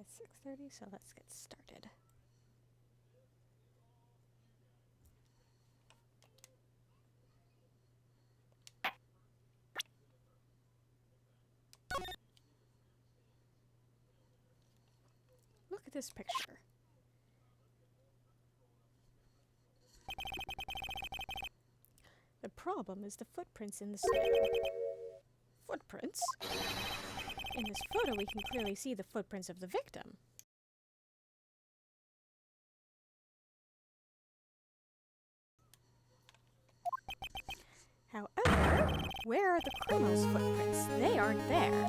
at 6:30, so let's get started. Look at this picture. The problem is the footprints in the snow. Footprints? In this photo, we can clearly see the footprints of the victim. However, where are the criminal's footprints? They aren't there.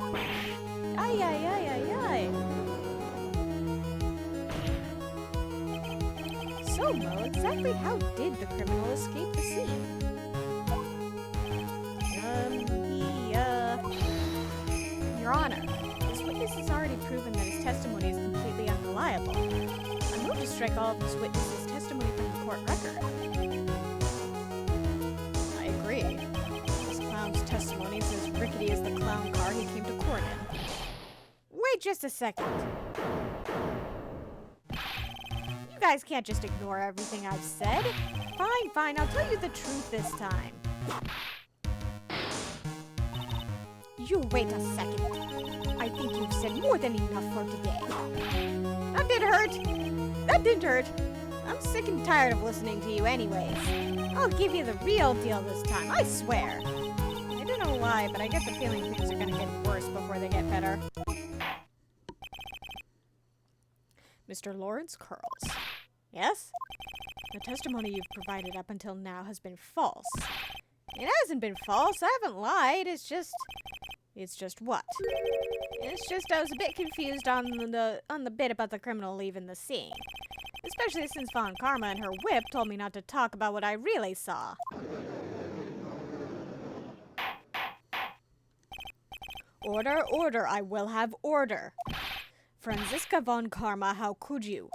Ay, ay, ay, ay, ay. So, Mo, exactly how did the criminal escape the scene? Your Honor, this witness has already proven that his testimony is completely unreliable. I move to strike all of this witness's testimony from the court record. I agree. This clown's testimony is as rickety as the clown car he came to court in. Wait just a second. You guys can't just ignore everything I've said. Fine, fine, I'll tell you the truth this time. You wait a second. I think you've said more than enough for today. That did hurt. That didn't hurt. I'm sick and tired of listening to you anyways. I'll give you the real deal this time, I swear. I don't know why, but I get the feeling things are gonna get worse before they get better. Mr. Lawrence Curls. Yes? The testimony you've provided up until now has been false. It hasn't been false. I haven't lied. It's just what? It's just I was a bit confused on the bit about the criminal leaving the scene. Especially since Von Karma and her whip told me not to talk about what I really saw. Order, order. I will have order. Franziska Von Karma, how could you?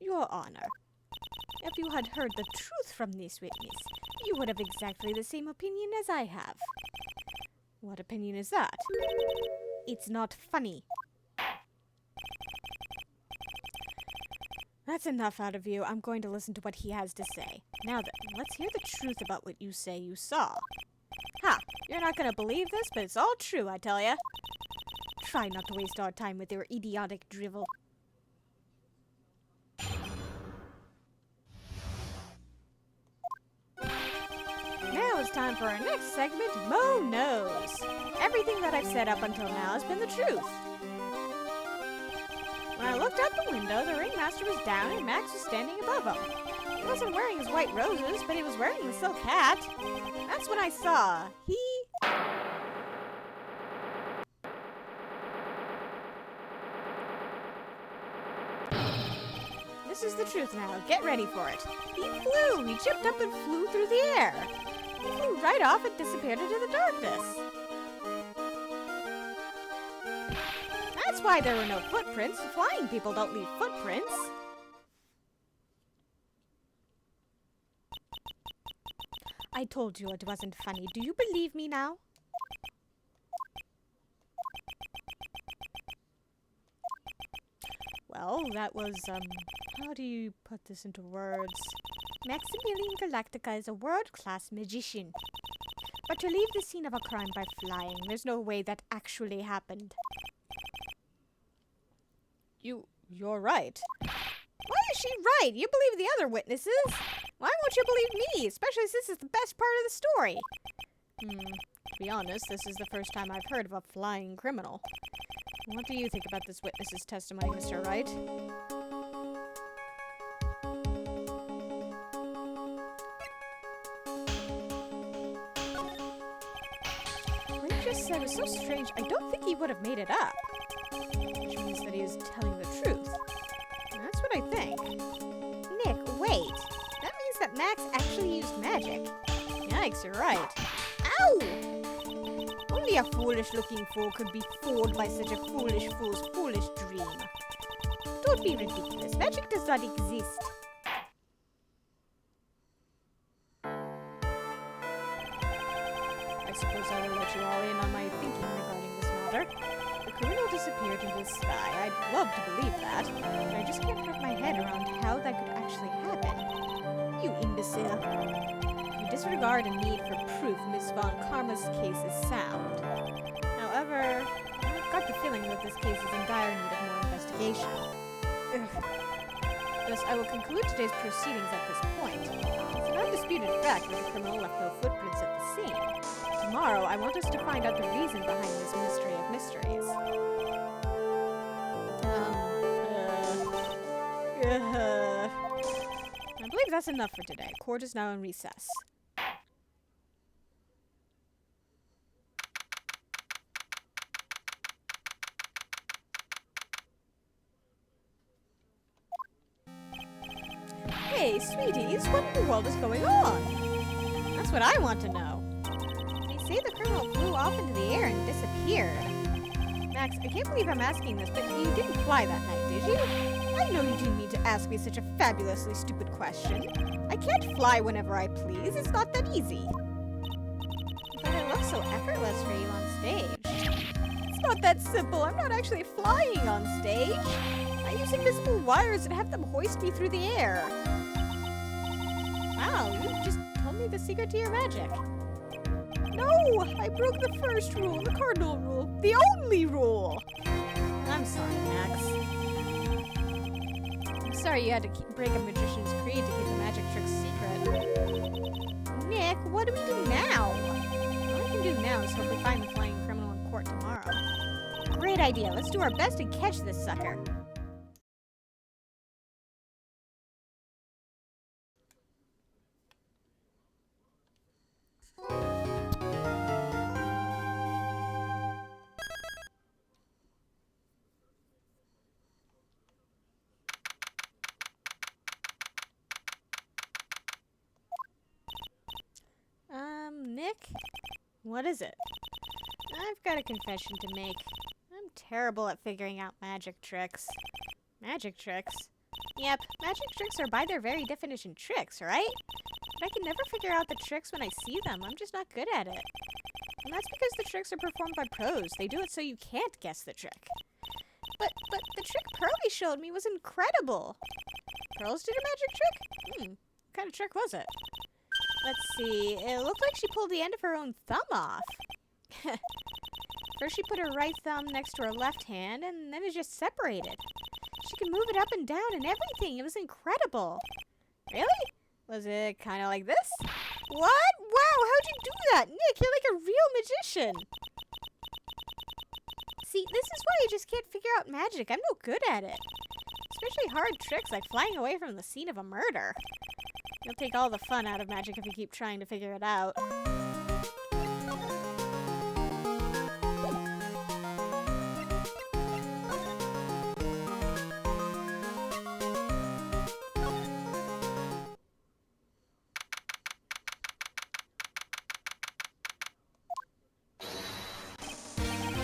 Your Honor, if you had heard the truth from this witness, you would have exactly the same opinion as I have. What opinion is that? It's not funny. That's enough out of you. I'm going to listen to what he has to say. Now then, let's hear the truth about what you say you saw. Ha! You're not gonna believe this, but it's all true, I tell ya. Try not to waste our time with your idiotic drivel. Now it's time for our next segment, Mo Knows. Everything that I've said up until now has been the truth. When I looked out the window, the ringmaster was down and Max was standing above him. He wasn't wearing his white roses, but he was wearing the silk hat. That's when I saw. This is the truth now. Get ready for it. He flew. He chipped up and flew through the air. He flew right off and disappeared into the darkness. That's why there were no footprints. Flying people don't leave footprints. I told you it wasn't funny. Do you believe me now? Well, that was, how do you put this into words? Maximilian Galactica is a world-class magician. But to leave the scene of a crime by flying, there's no way that actually happened. You're right. Why is she right? You believe the other witnesses. Why won't you believe me? Especially since it's the best part of the story. To be honest, this is the first time I've heard of a flying criminal. What do you think about this witness's testimony, Mr. Wright? What he just said was so strange, I don't think he would have made it up. Which means that he is telling the truth. That's what I think. Nick, wait. That means that Max actually used magic. Yikes, you're right. Ow! Only a foolish-looking fool could be fooled by such a foolish fool's foolish dream. Don't be ridiculous. Magic does not exist. I suppose I will let you all in on my thinking regarding this matter. The criminal disappeared into the sky. I'd love to believe that, but I just can't wrap my head around how that could actually happen. You imbecile. If you disregard a need for proof, Miss Von Karma's case is sound. However, I've got the feeling that this case is in dire need of more investigation. Ugh. Thus, I will conclude today's proceedings at this point. It's an undisputed fact that the criminal left no footprints at the scene. Tomorrow, I want us to find out the reason behind this mystery of mysteries. I believe that's enough for today. Court is now in recess. Hey, sweeties, what in the world is going on? That's what I want to know. They say the criminal flew off into the air and disappeared. Max, I can't believe I'm asking this, but you didn't fly that night, did you? I know you didn't need to ask me such a fabulously stupid question. I can't fly whenever I please. It's not that easy. But it looks so effortless for you on stage. It's not that simple. I'm not actually flying on stage. I use invisible wires and have them hoist me through the air. Wow, you just told me the secret to your magic. No, I broke the first rule, the cardinal rule, the only rule. I'm sorry, Max. I'm sorry you had to break a magician's creed to keep the magic trick secret. Nick, what do we do now? All we can do now is hope we find the flying criminal in court tomorrow. Great idea. Let's do our best to catch this sucker. Nick? What is it? I've got a confession to make. I'm terrible at figuring out magic tricks. Magic tricks? Yep, magic tricks are by their very definition tricks, right? But I can never figure out the tricks when I see them. I'm just not good at it. And that's because the tricks are performed by pros. They do it so you can't guess the trick. But the trick Pearly showed me was incredible. Pearls did a magic trick? What kind of trick was it? Let's see, it looked like she pulled the end of her own thumb off. First she put her right thumb next to her left hand, and then it just separated. She could move it up and down and everything. It was incredible. Really? Was it kind of like this? What? Wow, how'd you do that? Nick, you're like a real magician. See, this is why I just can't figure out magic. I'm no good at it. Especially hard tricks like flying away from the scene of a murder. You'll take all the fun out of magic if you keep trying to figure it out.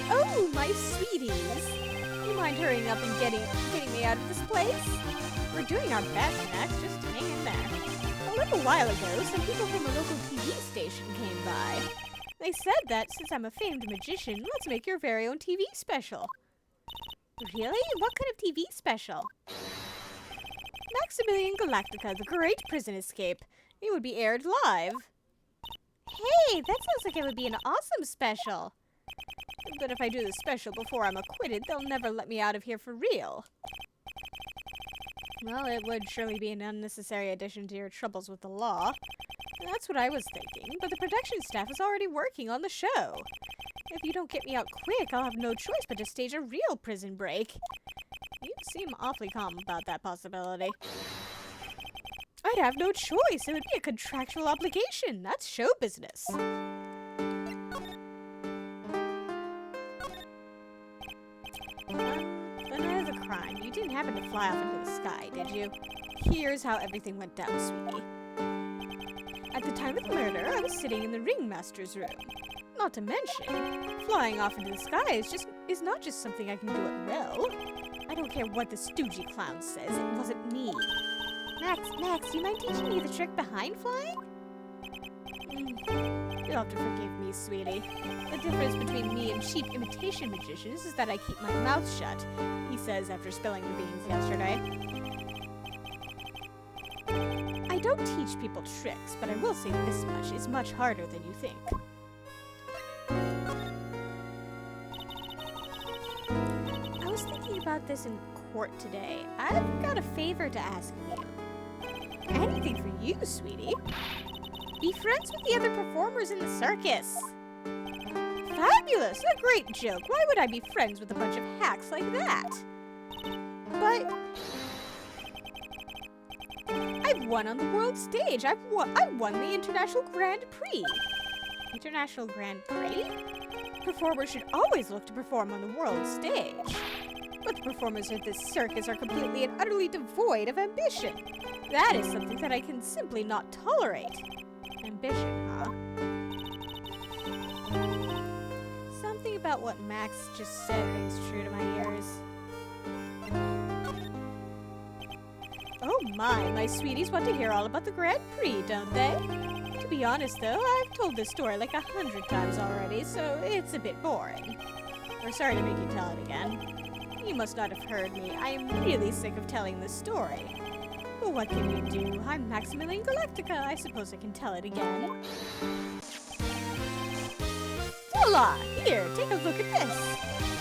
Oh, my sweeties! You mind hurrying up and getting me out of this place? We're doing our best, Max. Just hang in there. A little while ago, some people from a local TV station came by. They said that since I'm a famed magician, let's make your very own TV special. Really? What kind of TV special? Maximilian Galactica, the Great Prison Escape. It would be aired live. Hey, that sounds like it would be an awesome special. But if I do the special before I'm acquitted, they'll never let me out of here for real. Well, it would surely be an unnecessary addition to your troubles with the law. That's what I was thinking, but the production staff is already working on the show. If you don't get me out quick, I'll have no choice but to stage a real prison break. You seem awfully calm about that possibility. I'd have no choice. It would be a contractual obligation. That's show business. Another crime. You didn't happen to fly off into the sky, did you? Here's how everything went down, sweetie. At the time of the murder, I was sitting in the ringmaster's room. Not to mention, flying off into the sky is not just something I can do at will. I don't care what the stoogey clown says, it wasn't me. Max, you mind teaching me the trick behind flying? You'll have to forgive me, sweetie. The difference between me and cheap imitation magicians is that I keep my mouth shut, he says after spilling the beans yesterday. I don't teach people tricks, but I will say this much is much harder than you think. I was thinking about this in court today. I've got a favor to ask of you. Anything for you, sweetie. Be friends with the other performers in the circus. Fabulous! A great joke. Why would I be friends with a bunch of hacks like that? But I've won on the world stage. I won the International Grand Prix. International Grand Prix? Performers should always look to perform on the world stage. But the performers at this circus are completely and utterly devoid of ambition. That is something that I can simply not tolerate. Ambition, huh? Something about what Max just said rings true to my ears. Oh my sweeties want to hear all about the Grand Prix, don't they? To be honest though, I've told this story like 100 times already, so it's a bit boring. We're sorry to make you tell it again. You must not have heard me. I am really sick of telling this story. But what can you do? I'm Maximilian Galactica. I suppose I can tell it again. Voila! Here, take a look at this.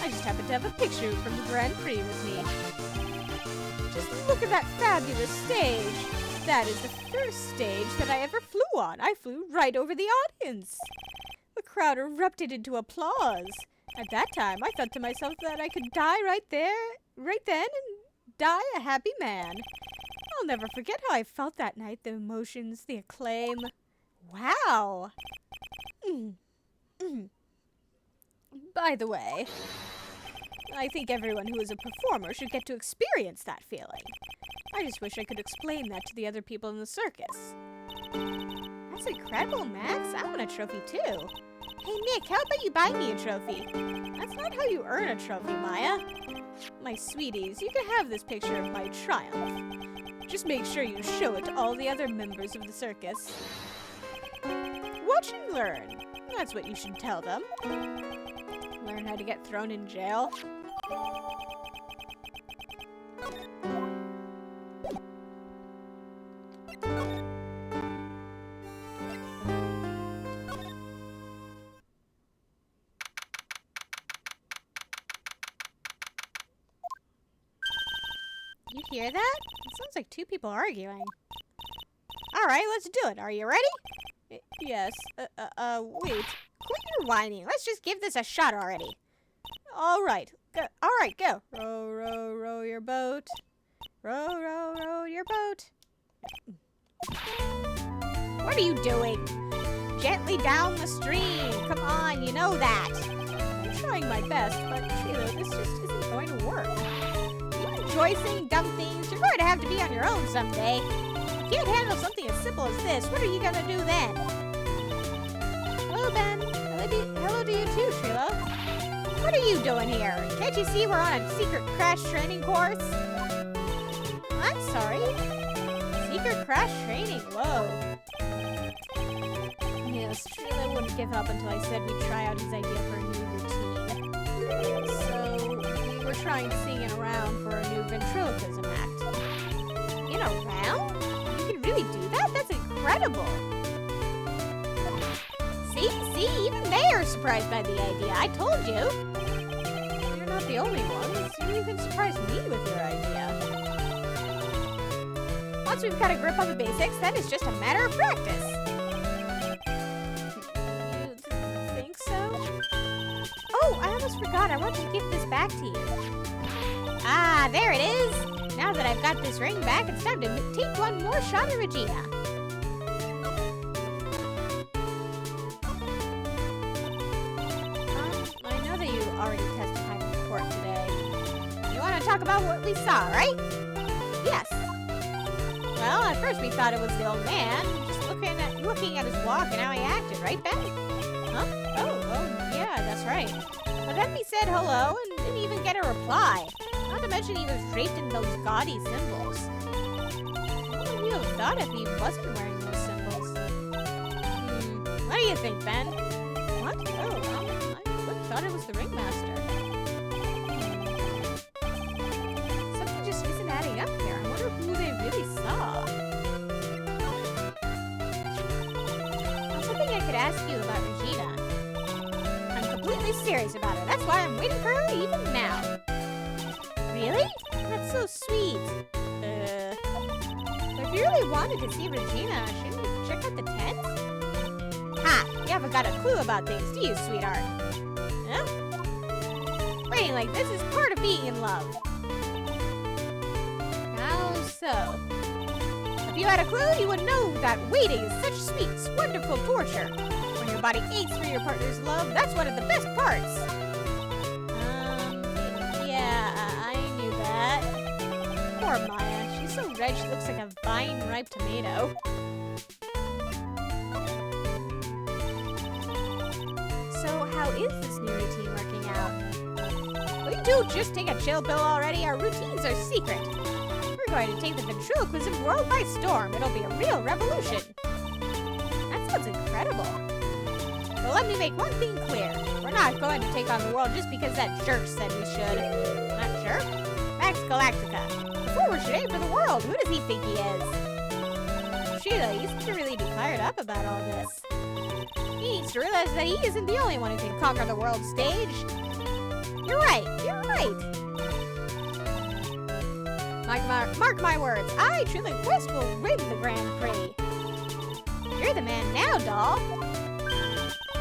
I just happen to have a picture from the Grand Prix with me. Just look at that fabulous stage. That is the first stage that I ever flew on. I flew right over the audience. The crowd erupted into applause. At that time, I thought to myself that I could die right then, and die a happy man. I'll never forget how I felt that night, the emotions, the acclaim. Wow! By the way, I think everyone who is a performer should get to experience that feeling. I just wish I could explain that to the other people in the circus. That's incredible, Max. I want a trophy too. Hey, Nick, how about you buy me a trophy? That's not how you earn a trophy, Maya. My sweeties, you can have this picture of my triumph. Just make sure you show it to all the other members of the circus. Watch and learn. That's what you should tell them. Learn how to get thrown in jail. You hear that? It sounds like two people arguing. Alright, let's do it. Are you ready? Yes. Wait. Quit your whining. Let's just give this a shot already. Alright. Go. Alright, go. Row, row, row your boat. Row, row, row your boat. What are you doing? Gently down the stream. Come on, you know that. I'm trying my best, but, this just isn't going to work. You enjoy saying dumb things, you're going to have to be on your own someday. If you can't handle something as simple as this, what are you gonna do then? Hello, Ben. Hello to you too, Trilo. What are you doing here? Can't you see we're on a secret crash training course? I'm sorry. Secret crash training, whoa. Yes, Trilo wouldn't give up until I said we'd try out his idea for a new routine. So, we were trying to sing in a round for a new ventriloquism act. In a round? You can really do that? That's incredible! See? Even they are surprised by the idea. I told you! You're not the only ones. You even surprised me with your idea. Once we've got a grip on the basics, then it's just a matter of practice. You think so? Oh, I almost forgot. I wanted to give this back to you. Ah, there it is! Now that I've got this ring back, it's time to take one more shot at Regina. I know that you already testified in court today. You want to talk about what we saw, right? Yes. Well, at first we thought it was the old man, just looking at his walk and how he acted, right, Ben? Huh? Oh, yeah, that's right. But then we said hello and didn't even get a reply. Not to mention he was draped in those gaudy symbols. What would you have thought if he wasn't wearing those symbols? What do you think, Ben? What? Oh, I thought it was the ringmaster. Something just isn't adding up here. I wonder who they really saw. Something I could ask you about Regina. I'm completely serious about her. That's why I'm waiting for her even now. Really? That's so sweet. But if you really wanted to see Regina, shouldn't you check out the tent? Ha! You haven't got a clue about things, do you, sweetheart? Huh? Waiting like this is part of being in love. How so? If you had a clue, you would know that waiting is such sweet, wonderful torture. When your body aches for your partner's love, that's one of the best parts. Yeah, I knew that. Poor Maya. She's so red she looks like a vine-ripe tomato. So, how is this new routine working out? Will you two just take a chill pill already? Our routines are secret. We're going to take the ventriloquism world by storm. It'll be a real revolution. That sounds incredible. But let me make one thing clear. We're not going to take on the world just because that jerk said we should. That jerk? Max Galactica. Before we should aim for the world. Who does he think he is? Sheila, you seem to really be fired up about all this. He needs to realize that he isn't the only one who can conquer the world stage. You're right. You're right. Mark my words. I, Truly Quest, will win the Grand Prix. You're the man now, doll.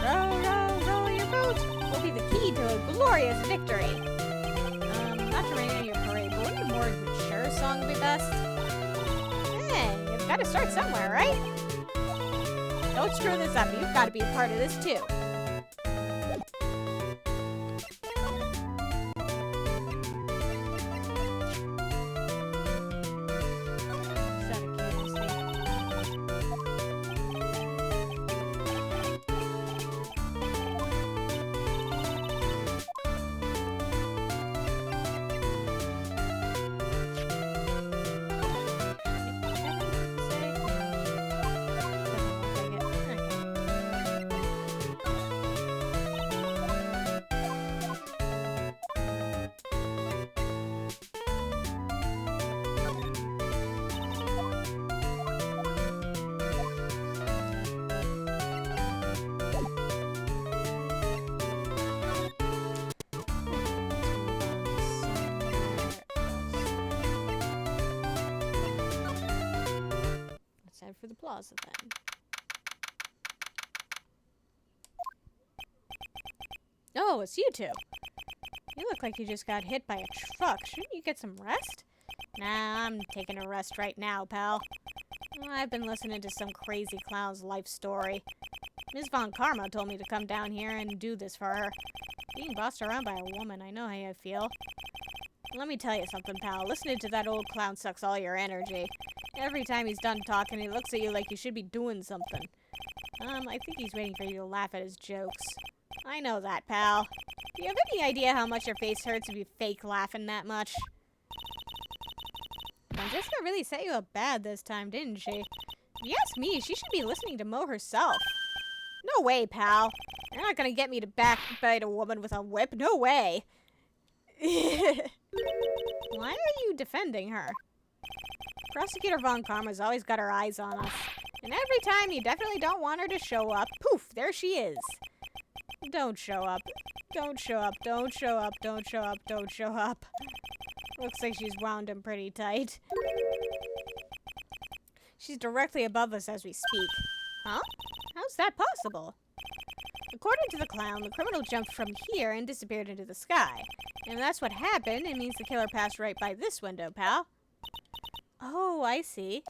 Row, row, row your boat will be the key to a glorious victory. Not to rain on your parade, but wouldn't a more mature song be best? Hey, you've got to start somewhere, right? Don't screw this up. You've got to be a part of this, too. For the plaza then. Oh, it's you two. You look like you just got hit by a truck. Shouldn't you get some rest? Nah, I'm taking a rest right now, pal. I've been listening to some crazy clown's life story. Ms. Von Karma told me to come down here and do this for her. Being bossed around by a woman, I know how you feel. Let me tell you something, pal. Listening to that old clown sucks all your energy. Every time he's done talking, he looks at you like you should be doing something. I think he's waiting for you to laugh at his jokes. I know that, pal. Do you have any idea how much your face hurts if you fake laughing that much? Francesca really set you up bad this time, didn't she? If you ask me, she should be listening to Mo herself. No way, pal. You're not gonna get me to backbite a woman with a whip. No way. Why are you defending her? Prosecutor Von Karma's always got her eyes on us. And every time you definitely don't want her to show up, poof, there she is. Don't show up. Don't show up. Don't show up. Don't show up. Don't show up. Looks like she's wound him pretty tight. She's directly above us as we speak. Huh? How's that possible? According to the clown, the criminal jumped from here and disappeared into the sky. And if that's what happened, it means the killer passed right by this window, pal. Oh, I see.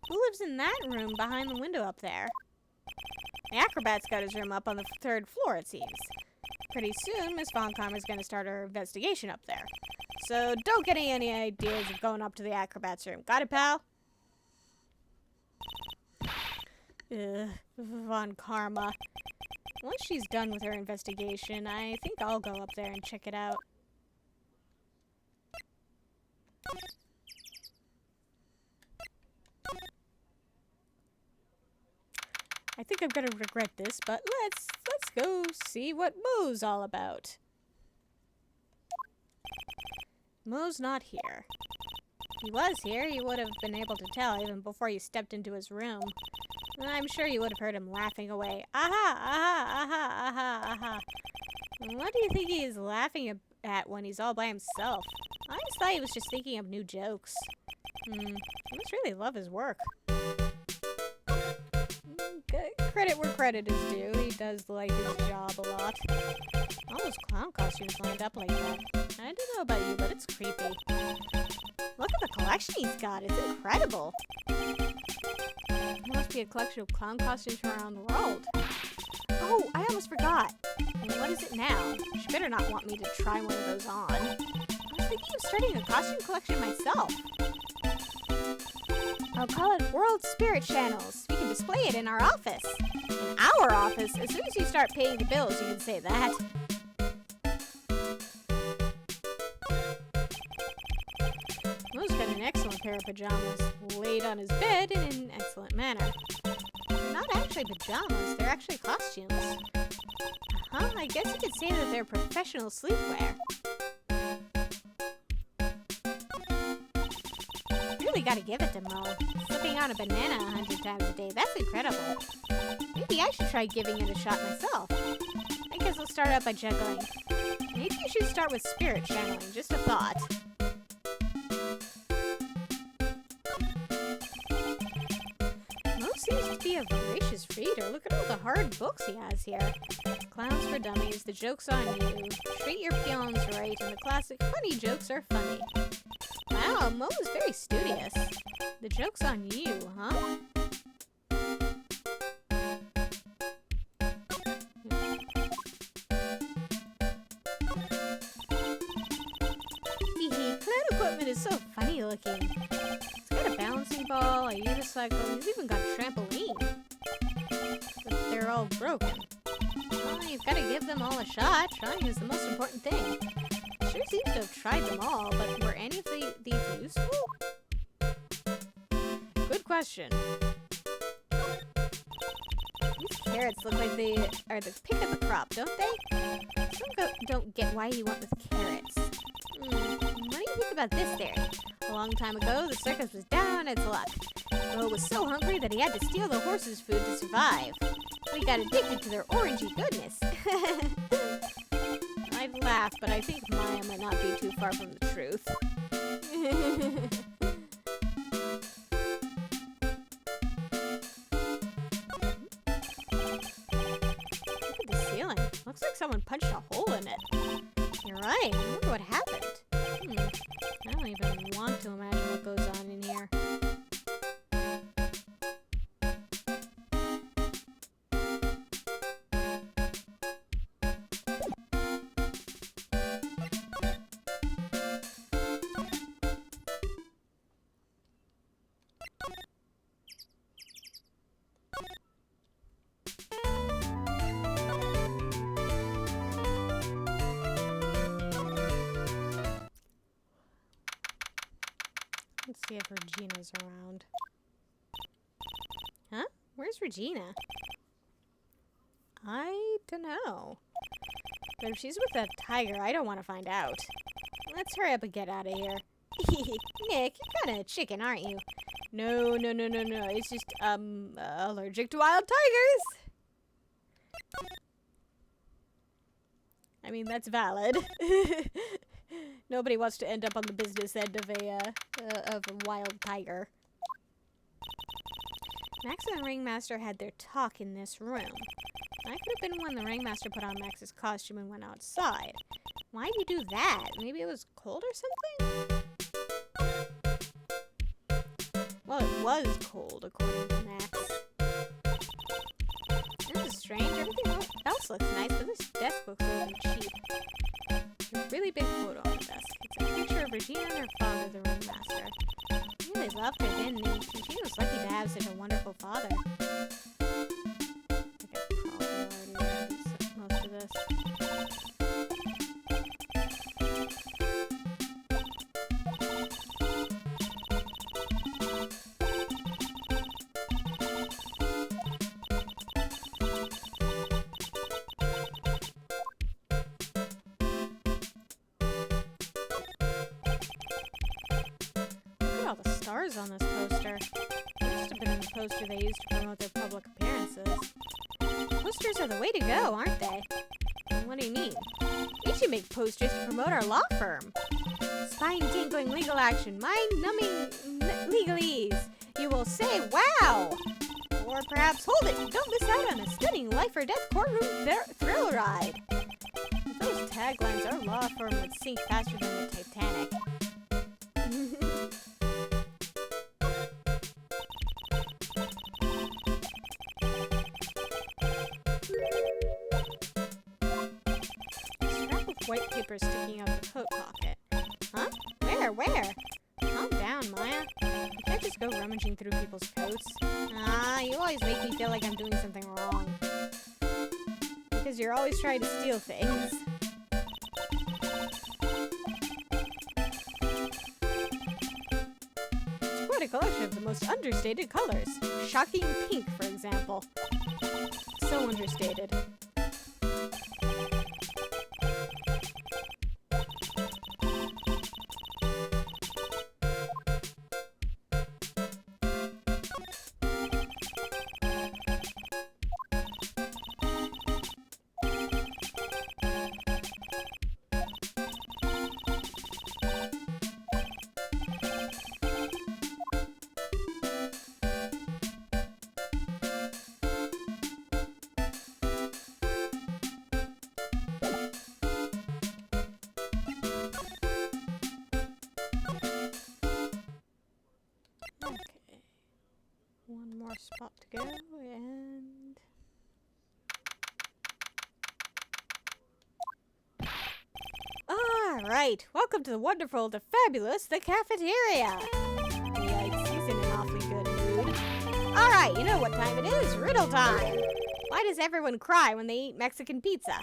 Who lives in that room behind the window up there? The acrobat's got his room up on the 3rd floor, it seems. Pretty soon, Miss Von Karma's going to start her investigation up there. So don't get any ideas of going up to the acrobat's room. Got it, pal? Von Karma. Once she's done with her investigation, I think I'll go up there and check it out. I think I'm gonna regret this, but let's go see what Mo's all about. Mo's not here. If he was here, you would have been able to tell even before you stepped into his room. I'm sure you would have heard him laughing away. Aha, aha, aha, aha, aha. What do you think he is laughing at when he's all by himself? I just thought he was just thinking of new jokes. He must really love his work. Credit where credit is due. He does like his job a lot. All those clown costumes lined up like that. I don't know about you, but it's creepy. Look at the collection he's got. It's incredible. It must be a collection of clown costumes from around the world. Oh, I almost forgot. And what is it now? She better not want me to try one of those on. I was thinking of starting a costume collection myself. I'll call it World Spirit Channels. We can display it in our office. In our office? As soon as you start paying the bills, you can say that. Mo's got an excellent pair of pajamas, laid on his bed in an excellent manner. They're not actually pajamas, they're actually costumes. I guess you could say that they're professional sleepwear. Really gotta give it to Mo. Slipping on a banana 100 times a day, that's incredible. Maybe I should try giving it a shot myself. I guess I'll start out by juggling. Maybe you should start with spirit channeling, just a thought. Mo seems to be a voracious reader. Look at all the hard books he has here. Clowns for Dummies, The Joke's on You, Treat Your Peons Right, and the classic Funny Jokes Are Funny. Wow, Mo is very studious. The Joke's on You, huh? Clown equipment is so funny looking. It's got a balancing ball, a unicycle, he's even got a trampoline. But they're all broken. Well, you've got to give them all a shot. Trying is the most important thing. Sure seems to have tried them all, but were any of these useful? Good question. These carrots look like they are the pick of the crop, don't they? Some don't get why he went with carrots. What do you think about this theory? A long time ago, the circus was down on its luck. Mo was so hungry that he had to steal the horses' food to survive. We got addicted to their orangey goodness. I'd laugh, but I think Maya might not be too far from the truth. Look at the ceiling. Looks like someone punched a hole in it. You're right. I wonder what happened. I don't even want to imagine what goes on in here. Let's see if Regina's around. Huh? Where's Regina? I don't know. But if she's with that tiger, I don't want to find out. Let's hurry up and get out of here. Nick, you're kind of chicken, aren't you? No. It's just, allergic to wild tigers. I mean, that's valid. Nobody wants to end up on the business end of a wild tiger. Max and the Ringmaster had their talk in this room. That could have been when the Ringmaster put on Max's costume and went outside. Why'd he do that? Maybe it was cold or something? Well, it was cold, according to Max. This is strange. Everything else looks nice, but this desk looks a little cheap. There's a really big photo on the desk. It's a picture of Regina and her father, the Ringmaster. He really loved her, didn't he? Regina was lucky to have such a wonderful father. I think I probably already read most of this. stars on this poster. They must have been in the poster they used to promote their public appearances. Posters are the way to go, aren't they? What do you mean? We should make posters to promote our law firm. Spine-tingling legal action, mind-numbing legalese. You will say, wow! Or perhaps, hold it, don't miss out on a stunning life-or-death courtroom thrill ride. With those taglines, our law firm would sink faster than the Titanic. Scrap of white paper sticking out the coat pocket. Huh? Where? Calm down, Maya. You can't just go rummaging through people's coats. You always make me feel like I'm doing something wrong. Because you're always trying to steal things. It's quite a collection of the most understated colors. Shocking pink, for example. So understated. One more spot to go, and... Alright, welcome to the wonderful, the fabulous, the cafeteria! Yikes, he's in an awfully good mood. Alright, you know what time it is, riddle time! Why does everyone cry when they eat Mexican pizza?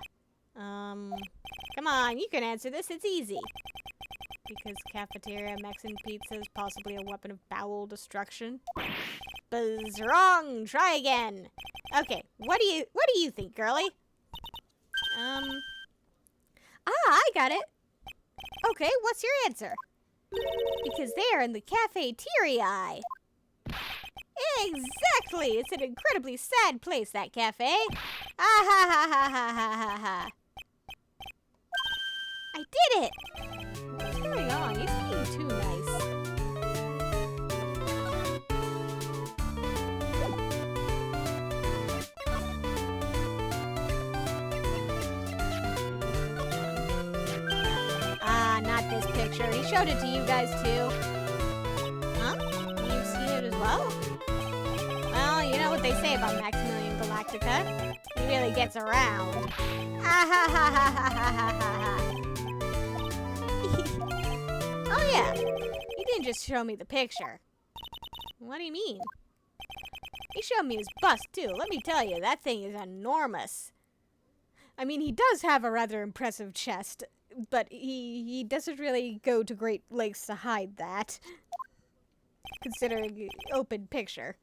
Come on, you can answer this, it's easy. Because cafeteria Mexican pizza is possibly a weapon of bowel destruction. Buzz, wrong. Try again. Okay, what do you think, girlie? I got it. Okay, what's your answer? Because they're in the cafeteria. Exactly. It's an incredibly sad place, that cafe. Ah ha ha ha ha ha ha ha. I did it. What's going on? He's being too nice. Not this picture. He showed it to you guys too. Huh? You've seen it as well? Well, you know what they say about Maximilian Galactica. He really gets around. Ah ha ha ha ha ha ha ha. Oh yeah. He didn't just show me the picture. What do you mean? He showed me his bust too. Let me tell you, that thing is enormous. I mean, he does have a rather impressive chest. But he doesn't really go to great lengths to hide that. Considering open picture.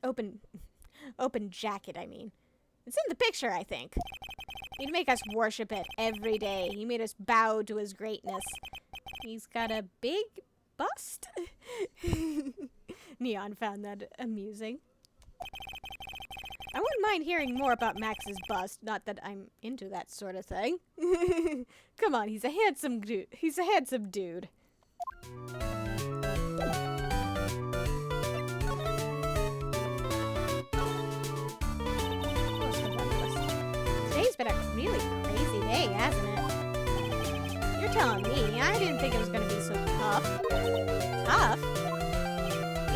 Open jacket, I mean. It's in the picture, I think. He'd make us worship it every day. He made us bow to his greatness. He's got a big bust. Neon found that amusing. I wouldn't mind hearing more about Max's bust, not that I'm into that sort of thing. Come on, he's a handsome dude. He's a handsome dude. Today's been a really crazy day, hasn't it? You're telling me. I didn't think it was going to be so tough. Tough?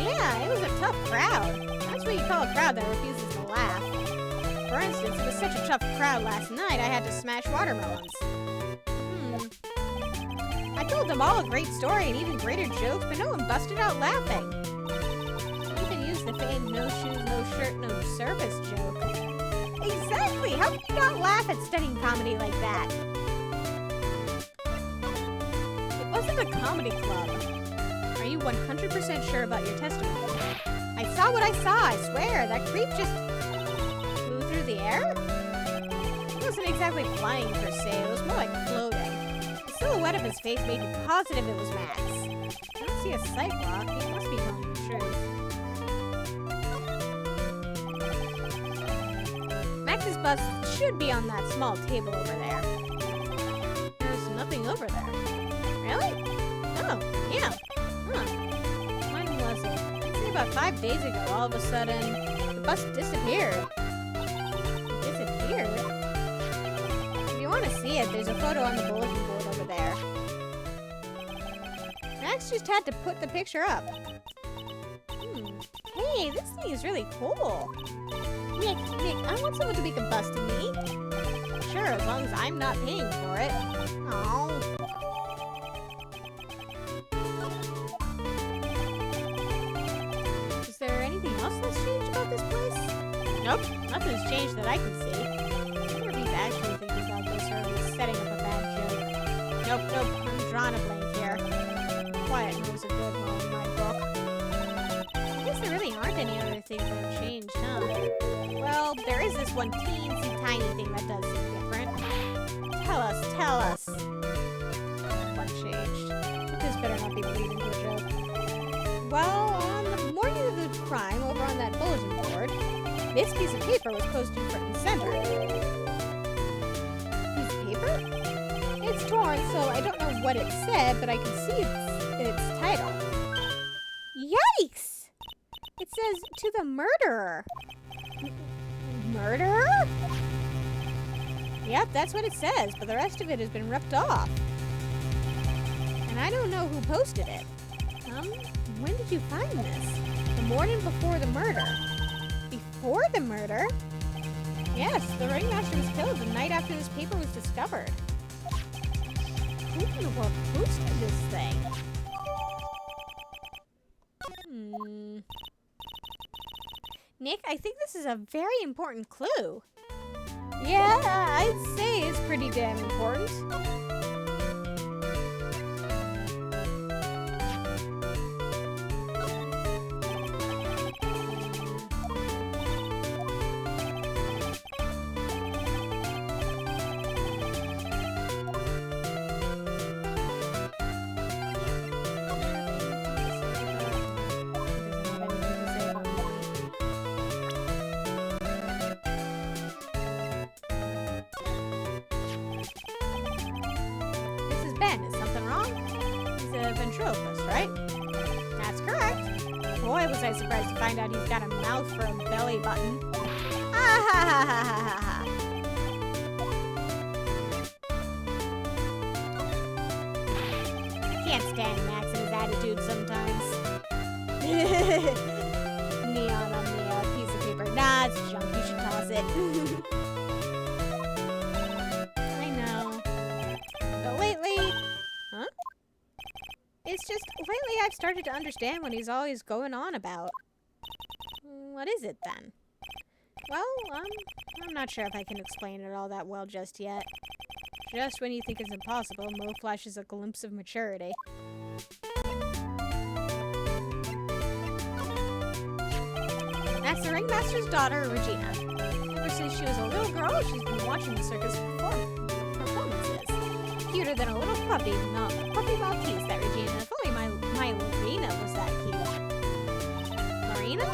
Yeah, it was a tough crowd. That's what you call a crowd that refuses to laugh. For instance, it was such a tough crowd last night, I had to smash watermelons. I told them all a great story and even greater jokes, but no one busted out laughing. I even used the famed no shoes, no shirt, no service joke. Exactly! How can you not laugh at studying comedy like that? It wasn't a comedy club. Are you 100% sure about your testimony? I saw what I saw, I swear. That creep just flew through the air? It wasn't exactly flying per se, it was more like floating. The silhouette silhouette of his face made me positive it was Max. I don't see a sidewalk. He must be telling the truth. Max's bust should be on that small table over there. There's nothing over there. Really? Oh, yeah. Huh. When was it? I'd say about 5 days ago, all of a sudden, the bus disappeared. It disappeared? If you want to see it, there's a photo on the bulletin board over there. Max just had to put the picture up. Hey, this thing is really cool. Nick, I want someone to make a bust of me. Sure, as long as I'm not paying for it. Oh. Is there anything else that's changed about this place? Nope, nothing's changed that I can see. I wonder if he's actually thinking about this or he's setting up a bad joke. Nope, I'm drawing a blank here. Quiet knows a good one in my book. I guess there really aren't any other things that have changed, huh? Well, there is this one teensy tiny thing that does seem different. Tell us. What changed? This better not be leading to a joke. Well, on the morning of the crime, over on that bulletin board, this piece of paper was posted front and center. Piece of paper? It's torn, so I don't know what it said, but I can see its title. Yikes! It says, "To the murderer." Murderer? Yep, that's what it says, but the rest of it has been ripped off. And I don't know who posted it. When did you find this? The morning before the murder. Before the murder? Yes, the ringmaster was killed the night after this paper was discovered. Who in the world posted this thing? Nick, I think this is a very important clue. Yeah, I'd say it's pretty damn important. Is something wrong? He's a ventriloquist, right? That's correct. Boy, was I surprised to find out he's got a mouth for a belly button. Ah ha ha ha ha ha ha. I can't stand Max and his attitude sometimes. Neon on the piece of paper. Nah, it's junk. You should toss it. It's just, lately I've started to understand what he's always going on about. What is it, then? Well, I'm not sure if I can explain it all that well just yet. Just when you think it's impossible, Mo flashes a glimpse of maturity. That's the ringmaster's daughter, Regina. Ever since she was a little girl, she's been watching the circus performances. Cuter than a little puppy Maltese, that Regina. If only my Lorena was that cute. Lorena?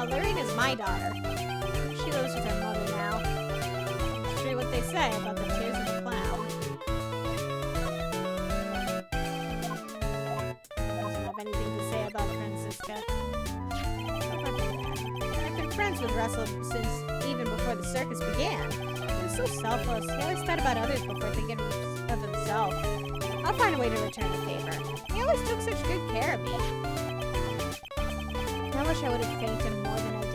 Lorena's my daughter. She lives with her mother now. It's true what they say about the tears of the clown. Doesn't have anything to say about Francisca. I've been friends with Russell since even before the circus began. He was so selfless. He always thought about others before thinking of himself. I'll find a way to return the favor. He always took such good care of me. I wish I would have thanked him more than I did.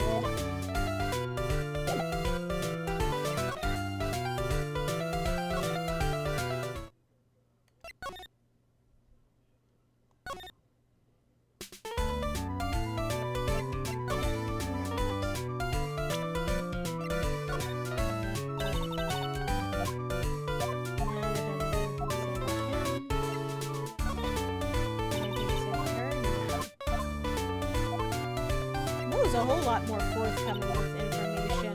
A whole lot more forthcoming with information.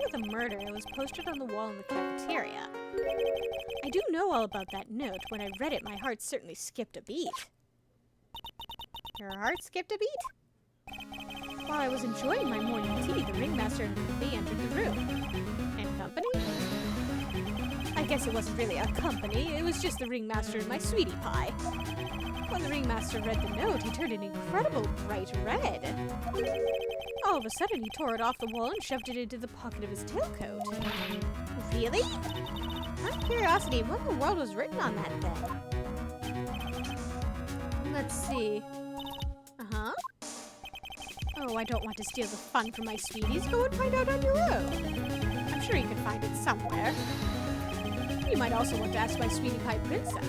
with a murder was posted on the wall in the cafeteria. I do know all about that note. When I read it, my heart certainly skipped a beat. Your heart skipped a beat? While I was enjoying my morning tea, the ringmaster and me entered the room. And company? I guess it wasn't really a company, it was just the ringmaster and my sweetie pie. When the ringmaster read the note, he turned an incredible bright red. All of a sudden, he tore it off the wall and shoved it into the pocket of his tailcoat. Really? Out of curiosity, what in the world was written on that thing? Let's see. Uh-huh. Oh, I don't want to steal the fun from my sweeties. Go and find out on your own. I'm sure you can find it somewhere. You might also want to ask my sweetie pie princess.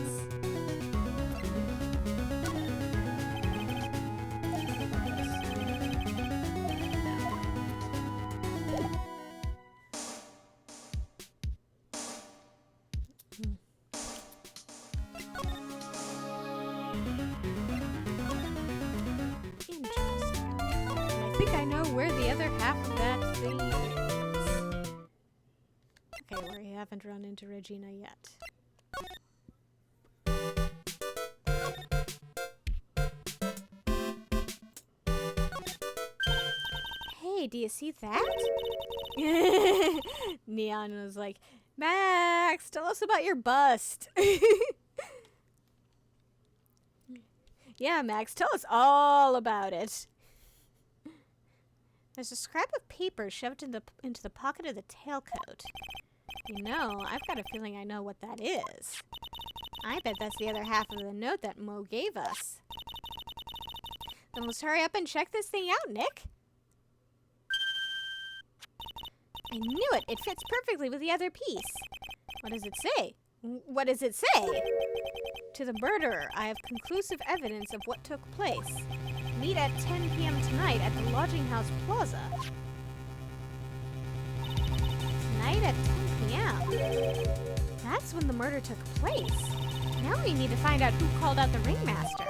I think I know where the other half of that thing is. Okay, we haven't run into Regina yet. Hey, do you see that? Neon was like, Max, tell us about your bust. Yeah, Max, tell us all about it. There's a scrap of paper shoved into the pocket of the tailcoat. You know, I've got a feeling I know what that is. I bet that's the other half of the note that Mo gave us. Then let's hurry up and check this thing out, Nick. I knew it! It fits perfectly with the other piece. What does it say? What does it say? To the murderer, I have conclusive evidence of what took place. Meet at 10 p.m. tonight at the Lodging House Plaza. Tonight at 10 p.m. That's when the murder took place. Now we need to find out who called out the ringmaster.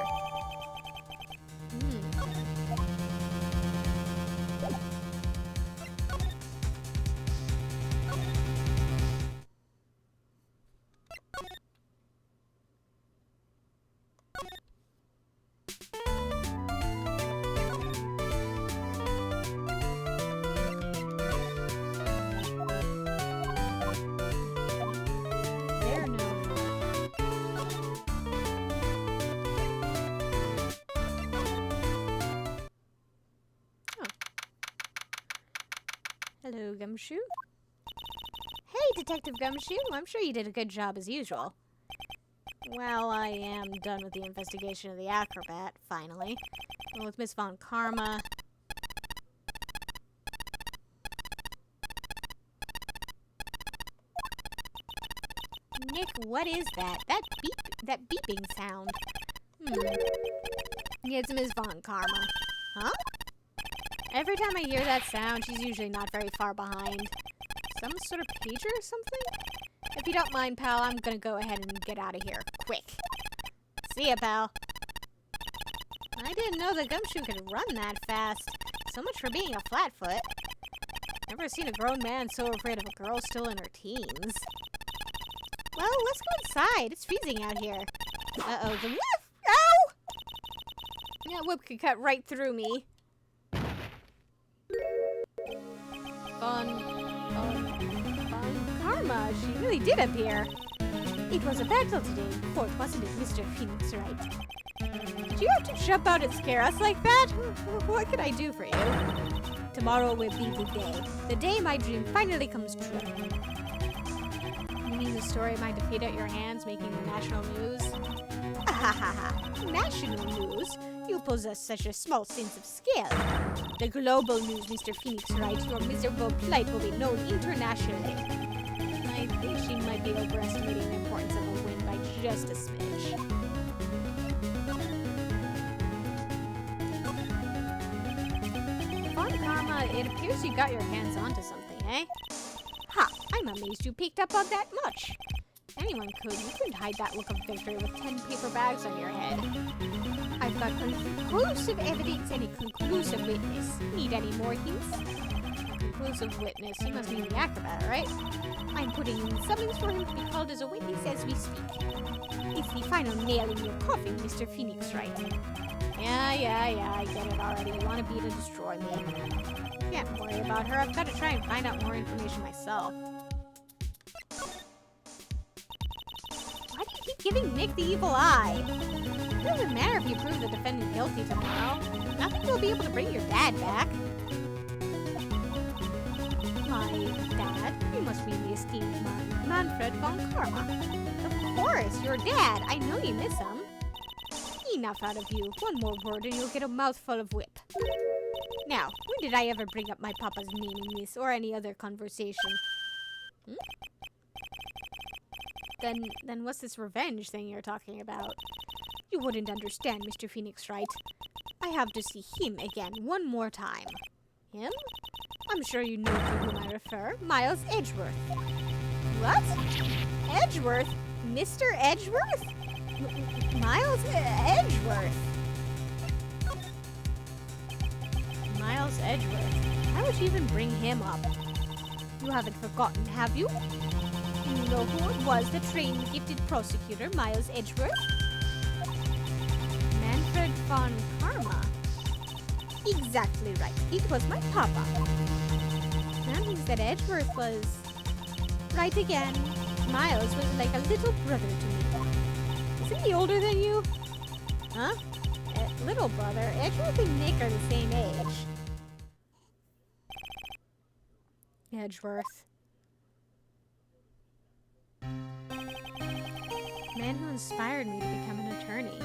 Hello, Gumshoe. Hey, Detective Gumshoe. I'm sure you did a good job as usual. Well, I am done with the investigation of the acrobat, finally. And with Miss Von Karma. Nick, what is that? That beeping sound. Yeah, it's Miss Von Karma. Huh? Every time I hear that sound, she's usually not very far behind. Some sort of pager or something? If you don't mind, pal, I'm gonna go ahead and get out of here. Quick. See ya, pal. I didn't know the Gumshoe could run that fast. So much for being a flatfoot. Never seen a grown man so afraid of a girl still in her teens. Well, let's go inside. It's freezing out here. Uh-oh, the woof! Ow! That whip could cut right through me. Von Karma, she really did appear. It was a battle today in court, wasn't it, Mr. Phoenix Wright? Did you have to jump out and scare us like that? What can I do for you? Tomorrow will be the day. The day my dream finally comes true. You mean the story of my defeat at your hands making the national news? Ahahaha. National news? You possess such a small sense of scale. The global news, Mr. Phoenix Wright, your miserable plight will be known internationally. I think she might be overestimating the importance of a win by just a smidge. Von Karma, it appears you got your hands onto something, eh? Ha! I'm amazed you picked up on that much. Anyone could. You couldn't hide that look of victory with 10 paper bags on your head. I've got conclusive evidence and a conclusive witness. Need any more hints? conclusive witness. You must mean the acrobat, right? I'm putting in summons for him to be called as a witness as we speak. It's the final nail in your coffin, Mr. Phoenix, Wright. Yeah, I get it already. You want to be to destroy me. Can't worry about her. I've got to try and find out more information myself. Why do you keep giving Nick the evil eye? It doesn't matter if you prove the defendant guilty tomorrow. Nothing will be able to bring your dad back. My dad? You must mean the esteemed Manfred von Karma. Of course, your dad. I know you miss him. Enough out of you. One more word and you'll get a mouthful of whip. Now, when did I ever bring up my papa's name in this or any other conversation? Then what's this revenge thing you're talking about? You wouldn't understand, Mr. Phoenix, Wright. I have to see him again one more time. Him? I'm sure you know to whom I refer. Miles Edgeworth. What? Edgeworth? Mr. Edgeworth? Miles Edgeworth. Miles Edgeworth. Why would you even bring him up? You haven't forgotten, have you? You know who it was that trained the gifted prosecutor, Miles Edgeworth? Manfred von Karma. Exactly right. It was my papa. That means that Edgeworth was... Right again. Miles was like a little brother to me. Isn't he older than you? Huh? Little brother. Edgeworth and Nick are the same age. Edgeworth. Man who inspired me to become an attorney.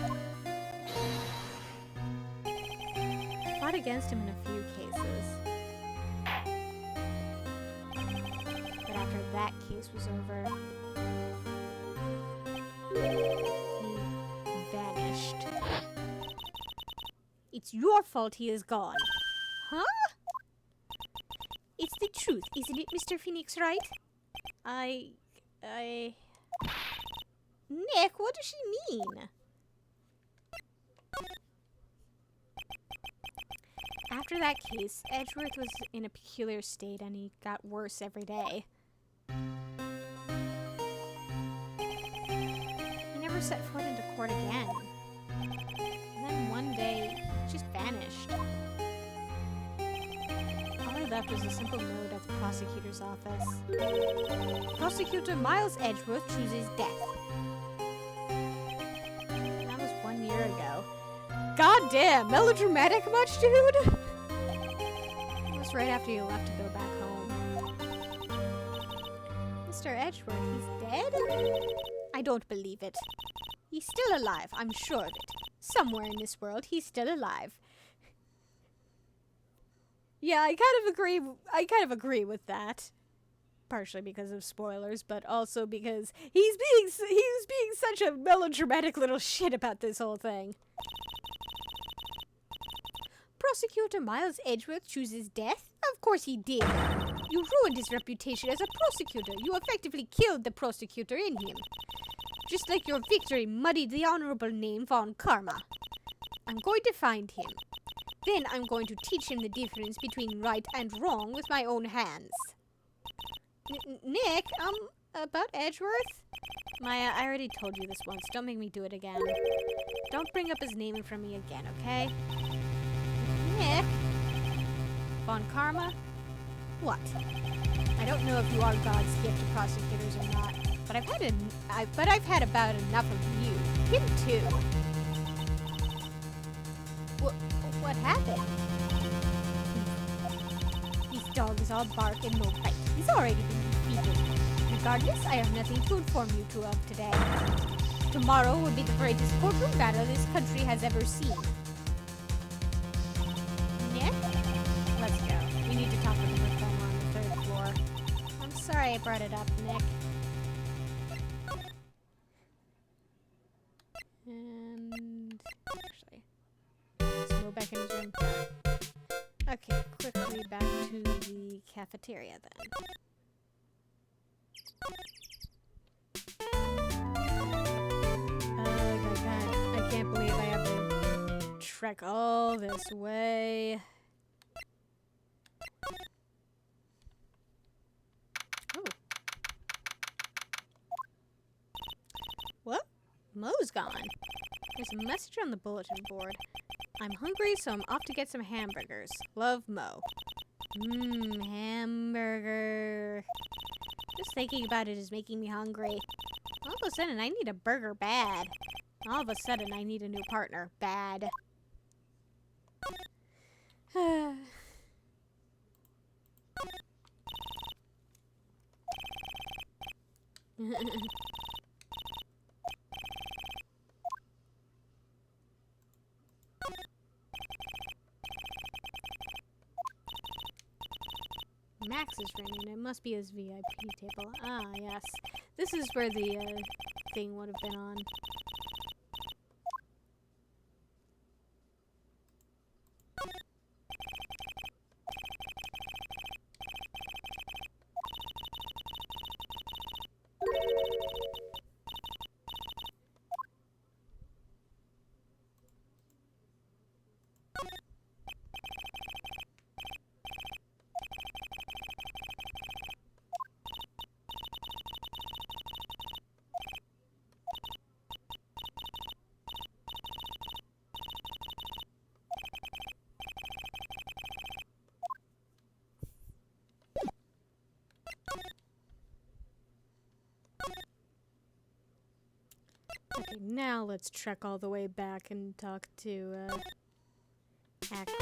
I fought against him in a few cases. But after that case was over, he vanished. It's your fault he is gone. Huh? It's the truth, isn't it, Mr. Phoenix, Wright? Nick, what does she mean? After that case, Edgeworth was in a peculiar state and he got worse every day. He never set foot into court again. And then one day, he just vanished. All I left was a simple note at the prosecutor's office. Prosecutor Miles Edgeworth chooses death. That was 1 year ago. God damn, melodramatic much, dude? It was right after you left to go back home. Mr. Edgeworth, he's dead? I don't believe it. He's still alive, I'm sure of it. Somewhere in this world, he's still alive. Yeah, I kind of agree with that. Partially because of spoilers, but also because he was being such a melodramatic little shit about this whole thing. Prosecutor Miles Edgeworth chooses death? Of course he did. You ruined his reputation as a prosecutor. You effectively killed the prosecutor in him. Just like your victory muddied the honorable name von Karma. I'm going to find him. Then I'm going to teach him the difference between right and wrong with my own hands. Nick, about Edgeworth? Maya, I already told you this once. Don't make me do it again. Don't bring up his name in front of me again, okay? Nick? Von Karma? What? I don't know if you are God's gift to prosecutors or not, but I've had about enough of you. Him too. What happened? These dogs all bark and no bite. He's already been defeated. Regardless, I have nothing to inform you two of today. Tomorrow will be the greatest courtroom battle this country has ever seen. Nick? Let's go. We need to talk with the reformer on the 3rd floor. I'm sorry I brought it up, Nick. And... actually... let's go back in his room. Okay, quickly back to the cafeteria then. Oh my god, I can't believe I have to trek all this way. Mo's gone. There's a message on the bulletin board. I'm hungry, so I'm off to get some hamburgers. Love, Mo. Hamburger. Just thinking about it is making me hungry. All of a sudden, I need a burger bad. All of a sudden, I need a new partner bad. Max is ringing. It must be his VIP table. Ah, yes. This is where the thing would have been on. Okay, now let's trek all the way back and talk to, Acro.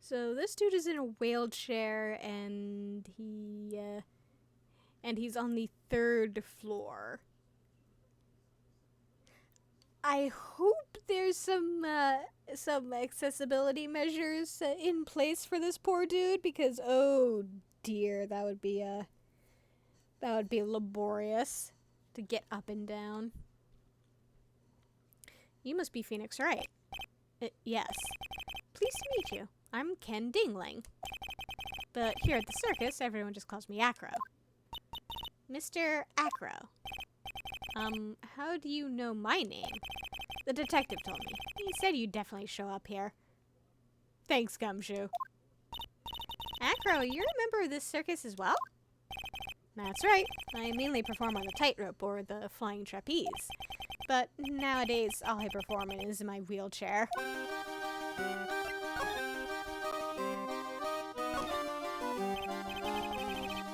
So this dude is in a wheelchair, and he's on the 3rd floor. I hope there's some accessibility measures in place for this poor dude, because oh dear, that would be laborious to get up and down. You must be Phoenix Wright. Yes. Pleased to meet you. I'm Ken Dingling. But here at the circus, everyone just calls me Acro. Mr. Acro. How do you know my name? The detective told me. He said you'd definitely show up here. Thanks, Gumshoe. Acro, you're a member of this circus as well? That's right. I mainly perform on the tightrope or the flying trapeze. But nowadays, all I perform is in my wheelchair.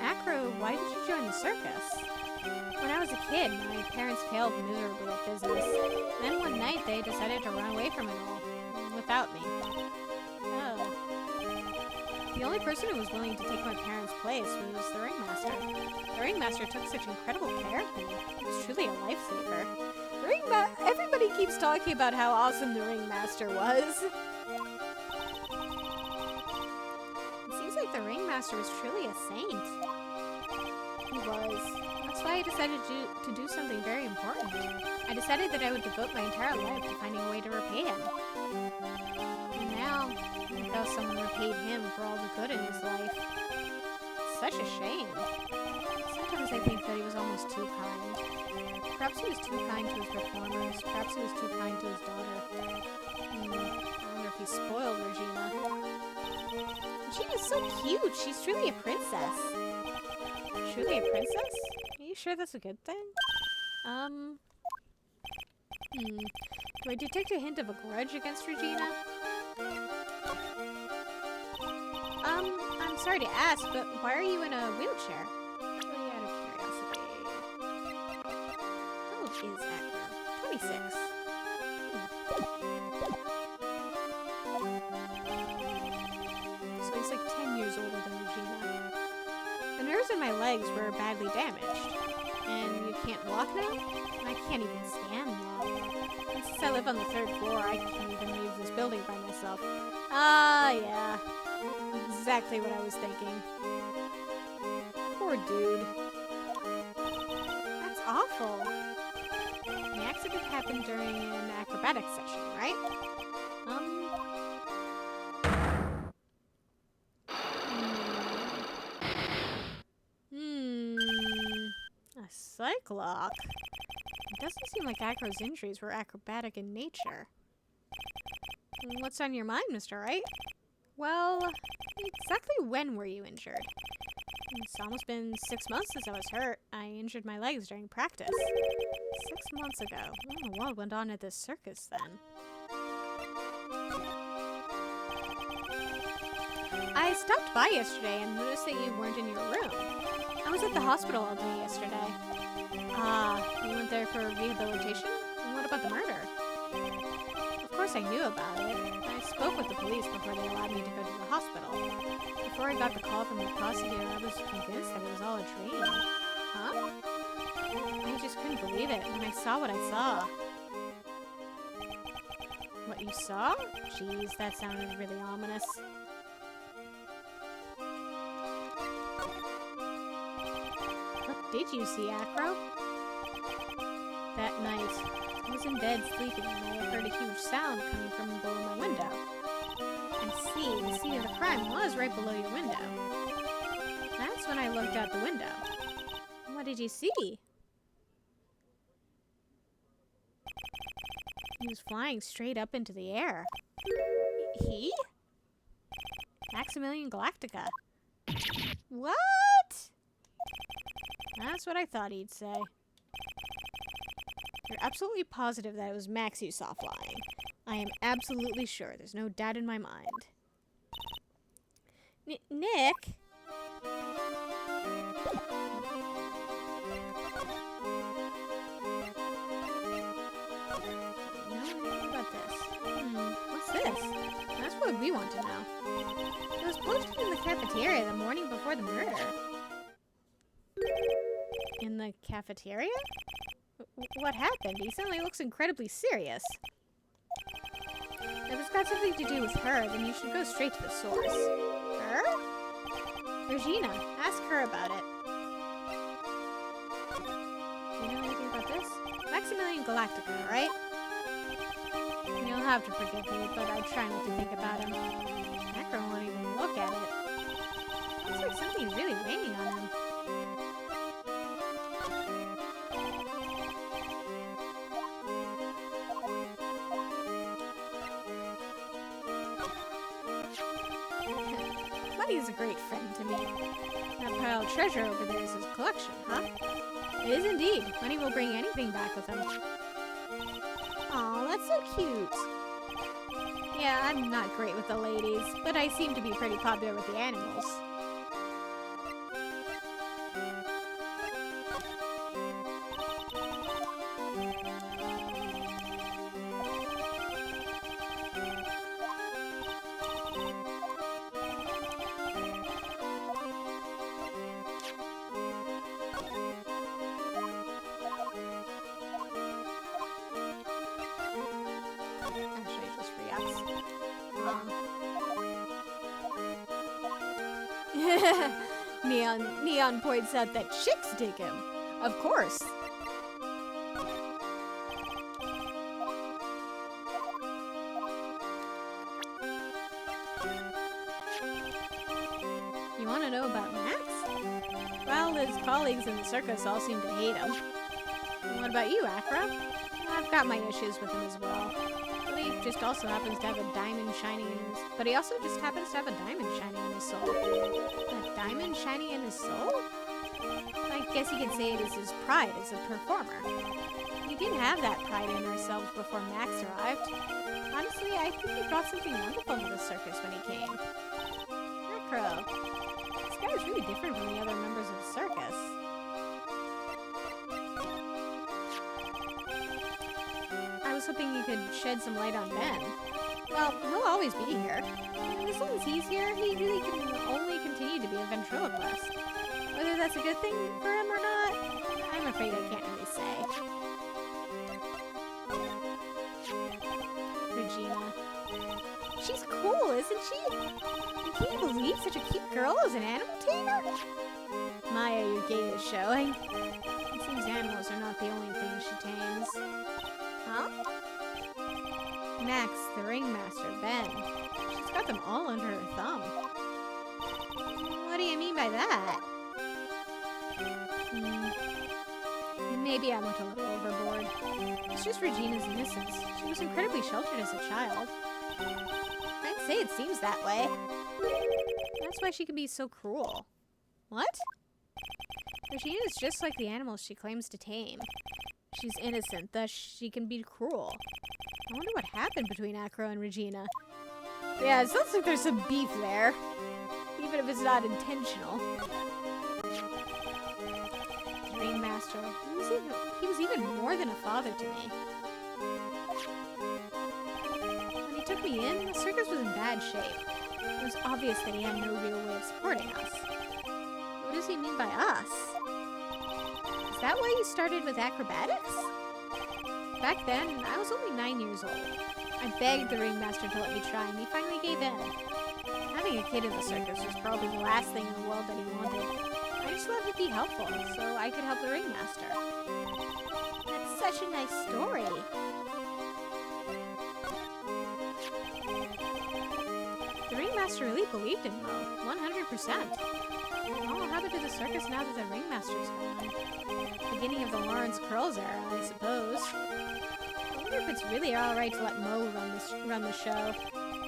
Acro, why did you join the circus? When I was a kid, my parents failed miserably at business. Then one night, they decided to run away from it all, without me. Oh. The only person who was willing to take my parents' place was the ringmaster. The ringmaster took such incredible care of me. He was truly a lifesaver. Everybody keeps talking about how awesome the ringmaster was. It seems like the ringmaster was truly a saint. He was. That's why I decided to do something very important. I decided that I would devote my entire life to finding a way to repay him. And now, I thought someone repaid him for all the good in his life. It's such a shame. Sometimes I think that he was almost too kind. Perhaps he was too kind to his performers. Perhaps he was too kind to his daughter. I wonder if he spoiled Regina. Regina's so cute. She's truly a princess. Truly a princess? Are you sure that's a good thing? Do I detect a hint of a grudge against Regina? I'm sorry to ask, but why are you in a wheelchair? Really out of curiosity. How old is Acro? 26. So he's like 10 years older than Regina. The nerves in my legs were badly damaged. And you can't walk now? I can't even stand now. And since I live on the 3rd floor, I can't even leave this building by myself. Ah, yeah. Exactly what I was thinking. Poor dude. That's awful. The accident happened during an acrobatics session, right? A psych lock? It doesn't seem like Acro's injuries were acrobatic in nature. What's on your mind, Mr. Wright? Well, exactly when were you injured? It's almost been 6 months since I was hurt. I injured my legs during practice. 6 months ago. Oh, what went on at this circus then? I stopped by yesterday and noticed that you weren't in your room. I was at the hospital all day yesterday. Ah, you went there for rehabilitation? And what about the murder? Of course I knew about it. I spoke with the police before they allowed me to go to the hospital. Before I got the call from the prosecutor, I was convinced that it was all a dream. Huh? I just couldn't believe it when I saw what I saw. What you saw? Jeez, that sounded really ominous. What did you see, Acro? That night, I was in bed sleeping and I heard a huge sound coming from below my window. I see, the scene of the crime was right below your window. That's when I looked out the window. What did you see? He was flying straight up into the air. He? Maximilian Galactica. What? That's what I thought he'd say. You're absolutely positive that it was Max you saw flying. I am absolutely sure. There's no doubt in my mind. Nick? What's this? That's what we want to know. It was posted in the cafeteria the morning before the murder. In the cafeteria? What happened? He suddenly looks incredibly serious. If it's got something to do with her, then you should go straight to the source. Her? Regina, ask her about it. Do you know anything about this? Maximilian Galactica, right? You'll have to forgive me, but I try not to think about him. Macro won't even look at it. Looks like something's really weighing on him. Money's a great friend to me. That pile of treasure over there is his collection, huh? It is indeed. Money will bring anything back with him. Aw, that's so cute. Yeah, I'm not great with the ladies, but I seem to be pretty popular with the animals. Neon points out that chicks dig him. Of course. You want to know about Max? Well, his colleagues in the circus all seem to hate him. And what about you, Acro? I've got my issues with him as well. But he just also happens to have a diamond shining in his... But he also just happens to have a diamond shining in his soul. A diamond shining in his soul? I guess you could say it is his pride as a performer. We didn't have that pride in ourselves before Max arrived. Honestly, I think he brought something wonderful to the circus when he came. Acro, this guy is really different from the other members of the circus. I was hoping you could shed some light on Ben. Well, he'll always be here. And as long as he's here, he really can only continue to be a ventriloquist. Whether that's a good thing for him or not, I'm afraid I can't really say. Regina. She's cool, isn't she? And can you believe such a cute girl is an animal tamer? Maya, your gait is showing. It seems animals are not the only things she tames. Huh? Max, the ringmaster, Ben. She's got them all under her thumb. What do you mean by that? maybe I went a little overboard. It's just Regina's innocence. She was incredibly sheltered as a child. I'd say it seems that way. That's why she can be so cruel. What? Regina is just like the animals she claims to tame. She's innocent, thus she can be cruel. I wonder what happened between Acro and Regina. Yeah, it sounds like there's some beef there. Even if it's not intentional. The Ringmaster. He was even more than a father to me. When he took me in, the circus was in bad shape. It was obvious that he had no real way of supporting us. What does he mean by us? Is that why you started with acrobatics? Back then, I was only 9 years old. I begged the Ringmaster to let me try, and he finally gave in. Having a kid in the circus was probably the last thing in the world that he wanted. I just thought he'd be helpful, so I could help the Ringmaster. That's such a nice story. The Ringmaster really believed in Mo, 100%. What will happen to the circus now that the Ringmaster's gone? Beginning of the Lawrence Curls era, I suppose. I wonder if it's really alright to let Mo run the show.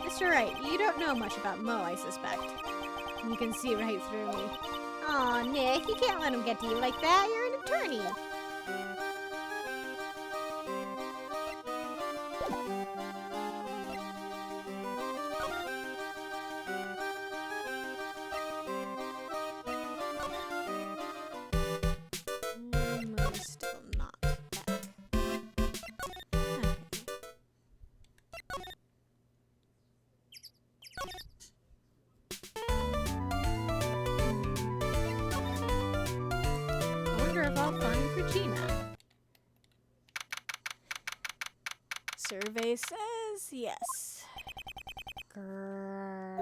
Mr. Wright, you don't know much about Mo, I suspect. You can see right through me. Aw, Nick, you can't let him get to you like that. You're an attorney. Mo's still not back. Regina. Survey says yes. Grrr.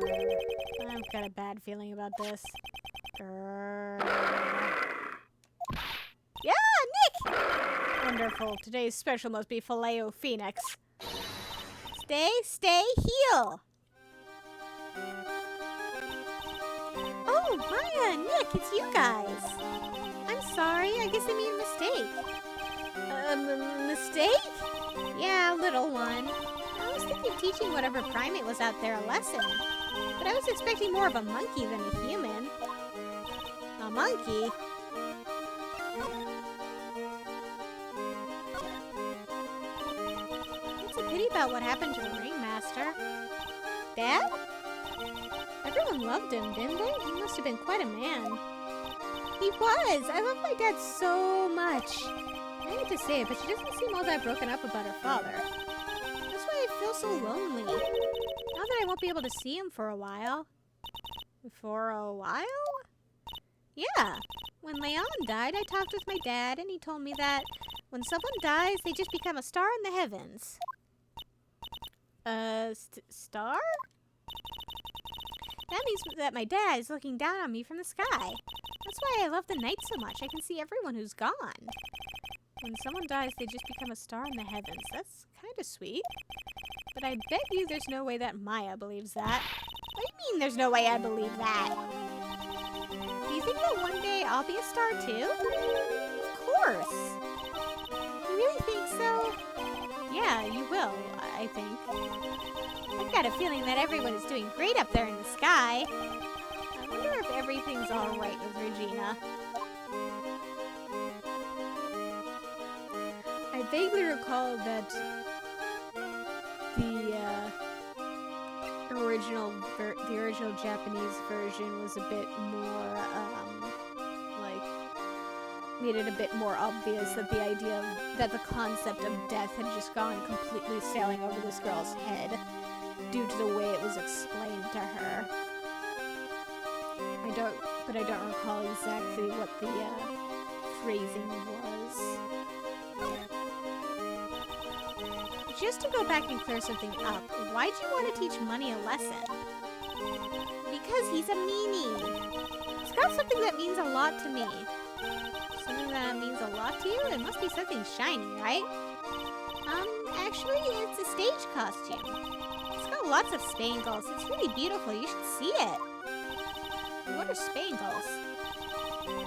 I've got a bad feeling about this. Grrr. Yeah, Nick! Wonderful. Today's special must be Filet-O-Phoenix. Stay, heal! Oh, Maya, Nick, it's you guys. I'm sorry, I guess I made a mistake. Mistake? Yeah, little one. I was thinking of teaching whatever primate was out there a lesson. But I was expecting more of a monkey than a human. A monkey? It's a pity about what happened to the Ringmaster. Dad? Everyone loved him, didn't they? He must have been quite a man. He was! I love my dad so much. I hate to say it, but she doesn't seem all that broken up about her father. That's why I feel so lonely. Now that I won't be able to see him for a while. For a while? Yeah. When Leon died, I talked with my dad, and he told me that when someone dies, they just become a star in the heavens. Star? That means that my dad is looking down on me from the sky. That's why I love the night so much. I can see everyone who's gone. When someone dies, they just become a star in the heavens. That's kind of sweet. But I bet you there's no way that Maya believes that. What do you mean there's no way I believe that? Do you think that one day I'll be a star too? Of course. You really think so? Yeah, you will, I think. I've got a feeling that everyone is doing great up there in the sky. I wonder if everything's alright with Regina. I vaguely recall that the original Japanese version was a bit more, made it a bit more obvious that the idea that the concept of death had just gone completely sailing over this girl's head due to the way it was explained to her. I don't recall exactly what the phrasing was. Just to go back and clear something up, why'd you want to teach Money a lesson? Because he's a meanie. It's got something that means a lot to me. Something that means a lot to you? It must be something shiny, right? Actually, it's a stage costume. It's got lots of spangles. It's really beautiful. You should see it. What are spangles?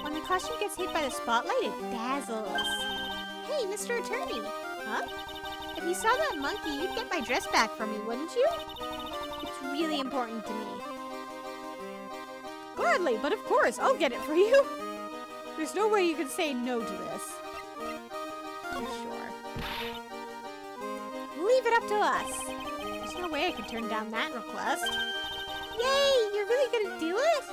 When the costume gets hit by the spotlight, it dazzles. Hey, Mr. Attorney! Huh? If you saw that monkey, you'd get my dress back for me, wouldn't you? It's really important to me. Gladly, but of course, I'll get it for you. There's no way you can say no to this. Sure. Leave it up to us. There's no way I can turn down that request. Yay! You're really gonna do it?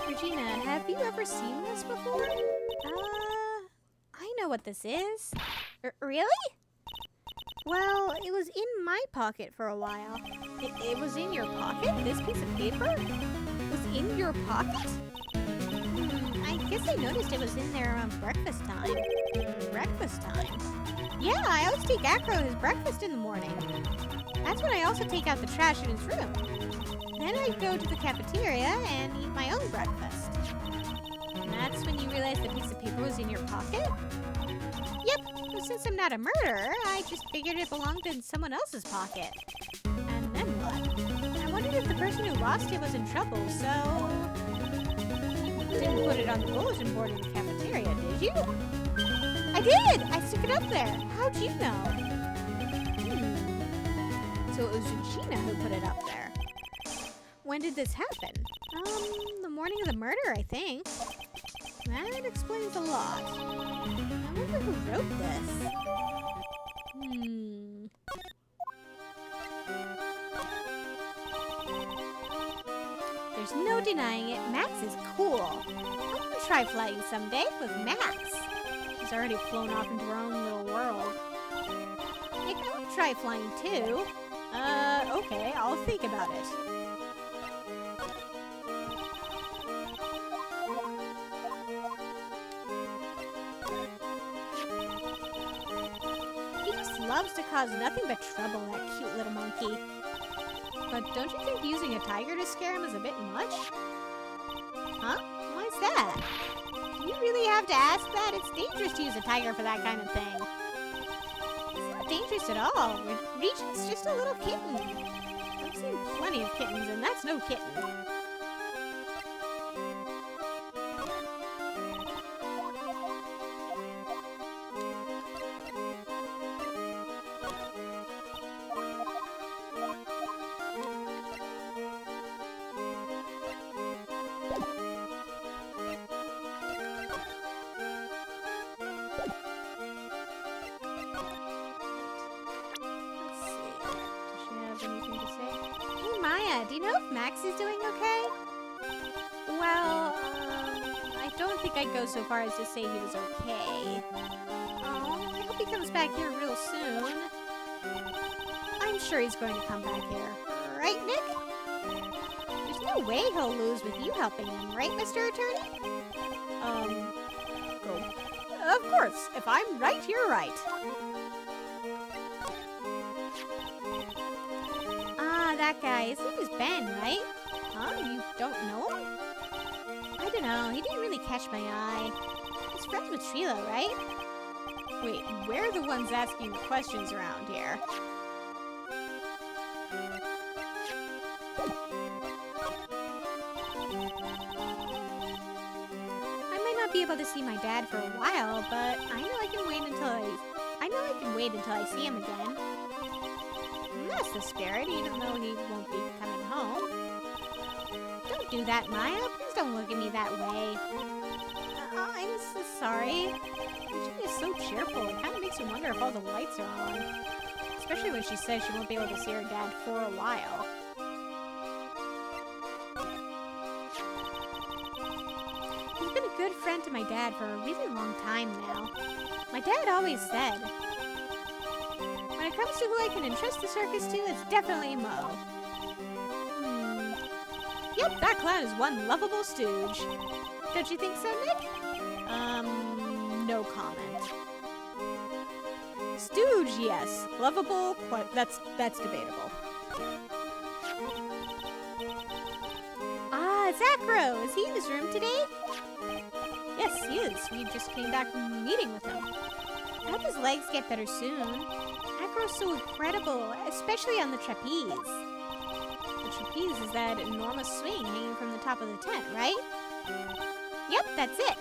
Regina, have you ever seen this before? I know what this is. Really? Well, it was in my pocket for a while. It was in your pocket? This piece of paper? Was in your pocket? I guess I noticed it was in there around breakfast time. Breakfast time? Yeah, I always take Acro his breakfast in the morning. That's when I also take out the trash in his room. Then I'd go to the cafeteria and eat my own breakfast. And that's when you realized the piece of paper was in your pocket? Yep, well, since I'm not a murderer, I just figured it belonged in someone else's pocket. And then what? I wondered if the person who lost it was in trouble, so... You didn't put it on the bulletin board in the cafeteria, did you? I did! I stuck it up there. How'd you know? So it was Regina who put it up there. When did this happen? The morning of the murder, I think. That explains a lot. I wonder who wrote this. There's no denying it. Max is cool. I want to try flying someday with Max. She's already flown off into her own little world. Nick, I want to try flying too. Okay, I'll think about it. Loves to cause nothing but trouble, that cute little monkey. But don't you think using a tiger to scare him is a bit much? Huh? Why's that? Do you really have to ask that? It's dangerous to use a tiger for that kind of thing. It's not dangerous at all. Regent's just a little kitten. I've seen plenty of kittens, and that's no kitten. Do you know if Max is doing okay? Well, I don't think I'd go so far as to say he was okay. Oh, I hope he comes back here real soon. I'm sure he's going to come back here. Right, Nick? There's no way he'll lose with you helping him, right, Mr. Attorney? Go. Of course. If I'm right, you're right. That guy, his name is Ben, right? Huh? You don't know him? I don't know, he didn't really catch my eye. He's friends with Trilo, right? Wait, we're the ones asking the questions around here. I might not be able to see my dad for a while, but I know I can wait until I see him again. That's the spirit, even though he won't be coming home. Don't do that, Maya. Please don't look at me that way. I'm so sorry. She is so cheerful. It kind of makes me wonder if all the lights are on. Especially when she says she won't be able to see her dad for a while. He's been a good friend to my dad for a really long time now. My dad always said, when it comes to who I can entrust the circus to, it's definitely Mo. Yep, that clown is one lovable stooge. Don't you think so, Nick? No comment. Stooge, yes. Lovable, that's debatable. Ah, it's Acro. Is he in his room today? Yes, he is. We just came back from a meeting with him. I hope his legs get better soon. I Acro's so incredible, especially on the trapeze. The trapeze is that enormous swing hanging from the top of the tent, right? Yep, that's it.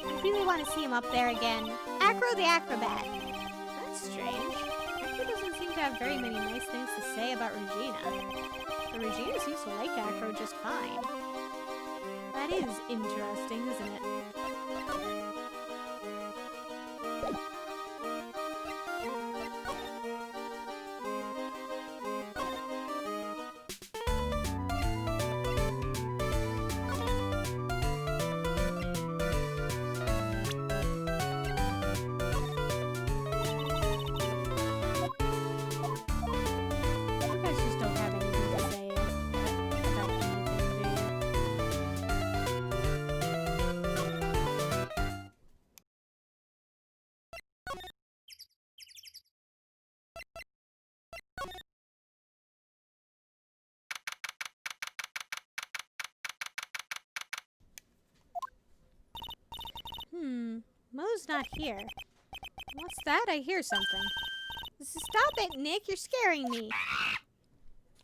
I really want to see him up there again. Acro the Acrobat. That's strange. Acro doesn't seem to have very many nice things to say about Regina. But Regina seems to like Acro just fine. That is interesting, isn't it? Mo's not here. What's that? I hear something. Stop it, Nick. You're scaring me.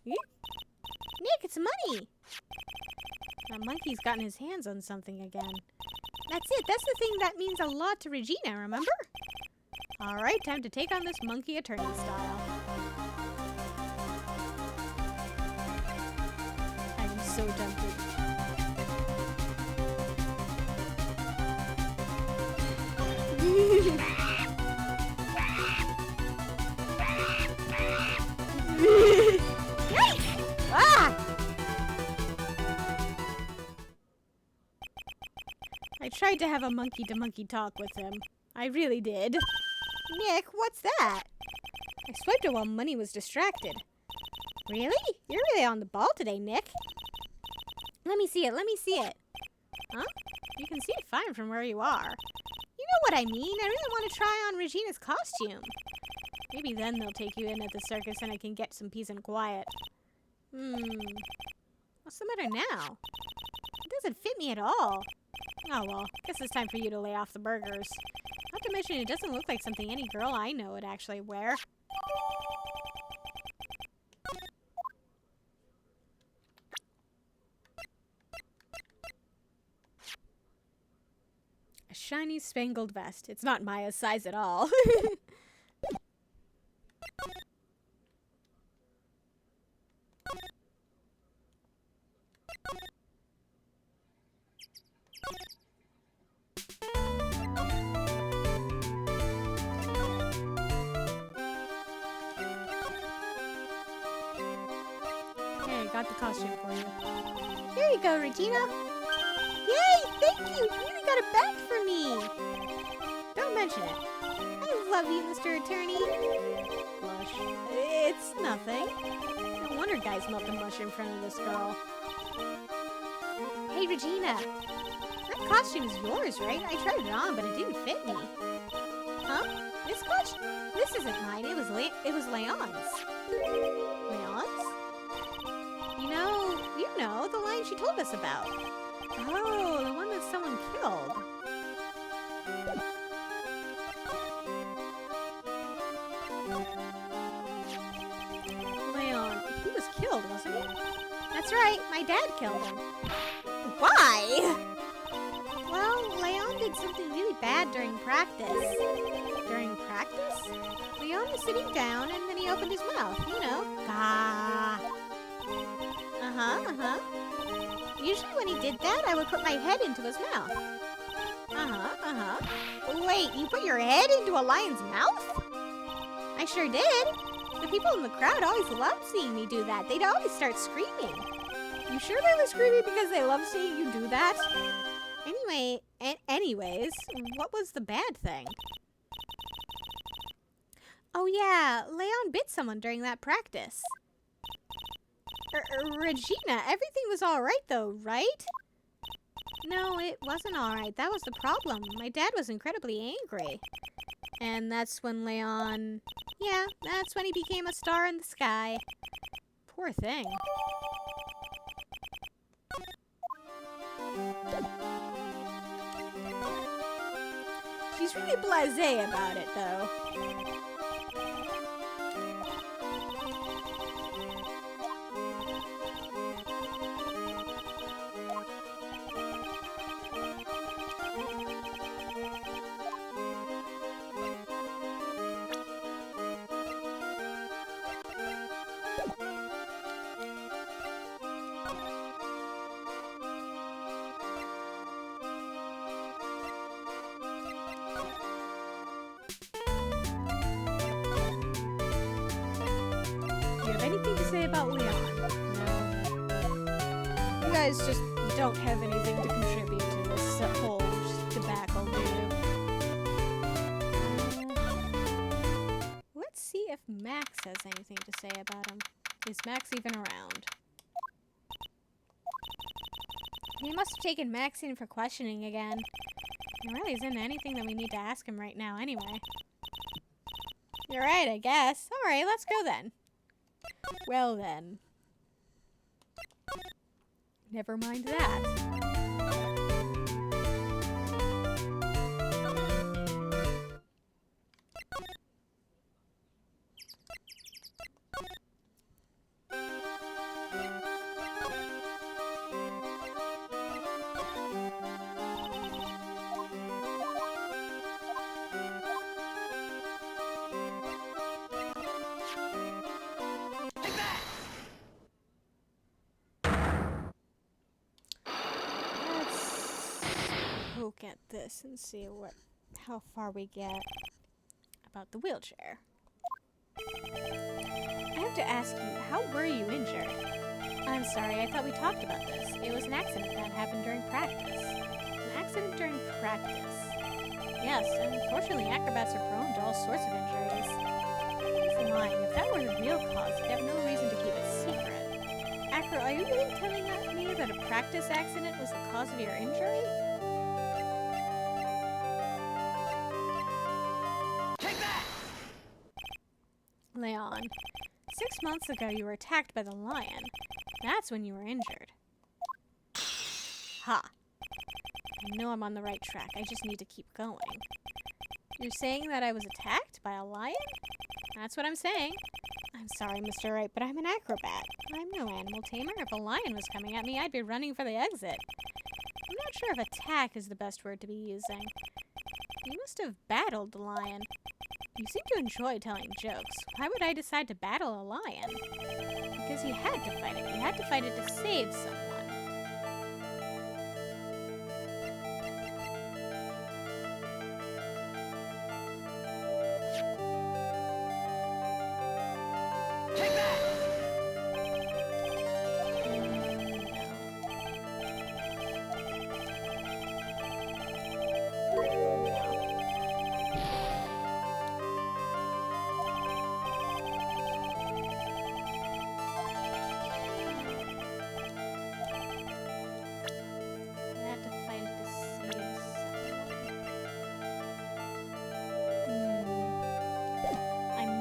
Nick, it's Money. That monkey's gotten his hands on something again. That's it. That's the thing that means a lot to Regina, remember? Alright, time to take on this monkey attorney style. I'm so tempted. Ah! I tried to have a monkey-to-monkey talk with him. I really did. Nick, what's that? I swiped it while Money was distracted. Really? You're really on the ball today, Nick. Let me see it. Let me see it. Huh? You can see it fine from where you are. You know what I mean. I really want to try on Regina's costume. Maybe then they'll take you in at the circus and I can get some peace and quiet. What's the matter now? It doesn't fit me at all. Oh well, guess it's time for you to lay off the burgers. Not to mention it doesn't look like something any girl I know would actually wear. A shiny spangled vest. It's not Maya's size at all. Got the costume for you. Here you go, Regina. Yay! Thank you! You really got it back for me! Don't mention it. I love you, Mr. Attorney. Blush. It's nothing. No wonder guys melt the mush in front of this girl. Hey, Regina. That costume is yours, right? I tried it on, but it didn't fit me. Huh? This costume? This isn't mine. It was Leon's. Leon's? You know, the line she told us about. Oh, the one that someone killed. Leon, he was killed, wasn't he? That's right, my dad killed him. Why? Well, Leon did something really bad during practice. During practice? Leon was sitting down and then he opened his mouth, you know. Gah. Usually when he did that, I would put my head into his mouth. Wait, you put your head into a lion's mouth? I sure did. The people in the crowd always loved seeing me do that. They'd always start screaming. You sure they were screaming because they loved seeing you do that? Anyways, what was the bad thing? Oh yeah, Leon bit someone during that practice. Regina, everything was alright though, right? No, it wasn't alright. That was the problem. My dad was incredibly angry. And that's when Leon... Yeah, that's when he became a star in the sky. Poor thing. She's really blasé about it, though. say about Leon? No. You guys just don't have anything to contribute to this whole debacle, do you? Let's see if Max has anything to say about him. Is Max even around? He must have taken Max in for questioning again. There really isn't anything that we need to ask him right now anyway. You're right, I guess. Alright, let's go then. Well then. Never mind that. Look at this and see how far we get about the wheelchair. I have to ask you, how were you injured? I'm sorry, I thought we talked about this. It was an accident that happened during practice. An accident during practice? Yes, unfortunately acrobats are prone to all sorts of injuries. He's lying. If that were the real cause, he'd have no reason to keep it secret. Acro, are you really telling me that a practice accident was the cause of your injury? Leon, 6 months ago you were attacked by the lion. That's when you were injured. Ha! I know I'm on the right track. I just need to keep going. You're saying that I was attacked by a lion? That's what I'm saying. I'm sorry, Mr. Wright, but I'm an acrobat. I'm no animal tamer. If a lion was coming at me, I'd be running for the exit. I'm not sure if attack is the best word to be using. You must have battled the lion. You seem to enjoy telling jokes. Why would I decide to battle a lion? Because you had to fight it. You had to fight it to save someone. Take that!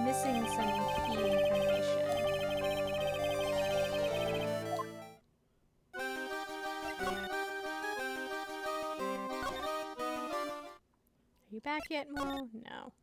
Missing some key information. Are you back yet, Mo? No.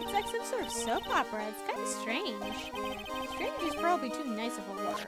It's like some sort of soap opera. It's kind of strange. Strange is probably too nice of a word.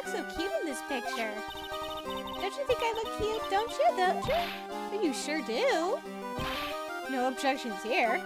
So cute in this picture. Don't you think I look cute? Don't you? Don't you? Well, you sure do. No objections here.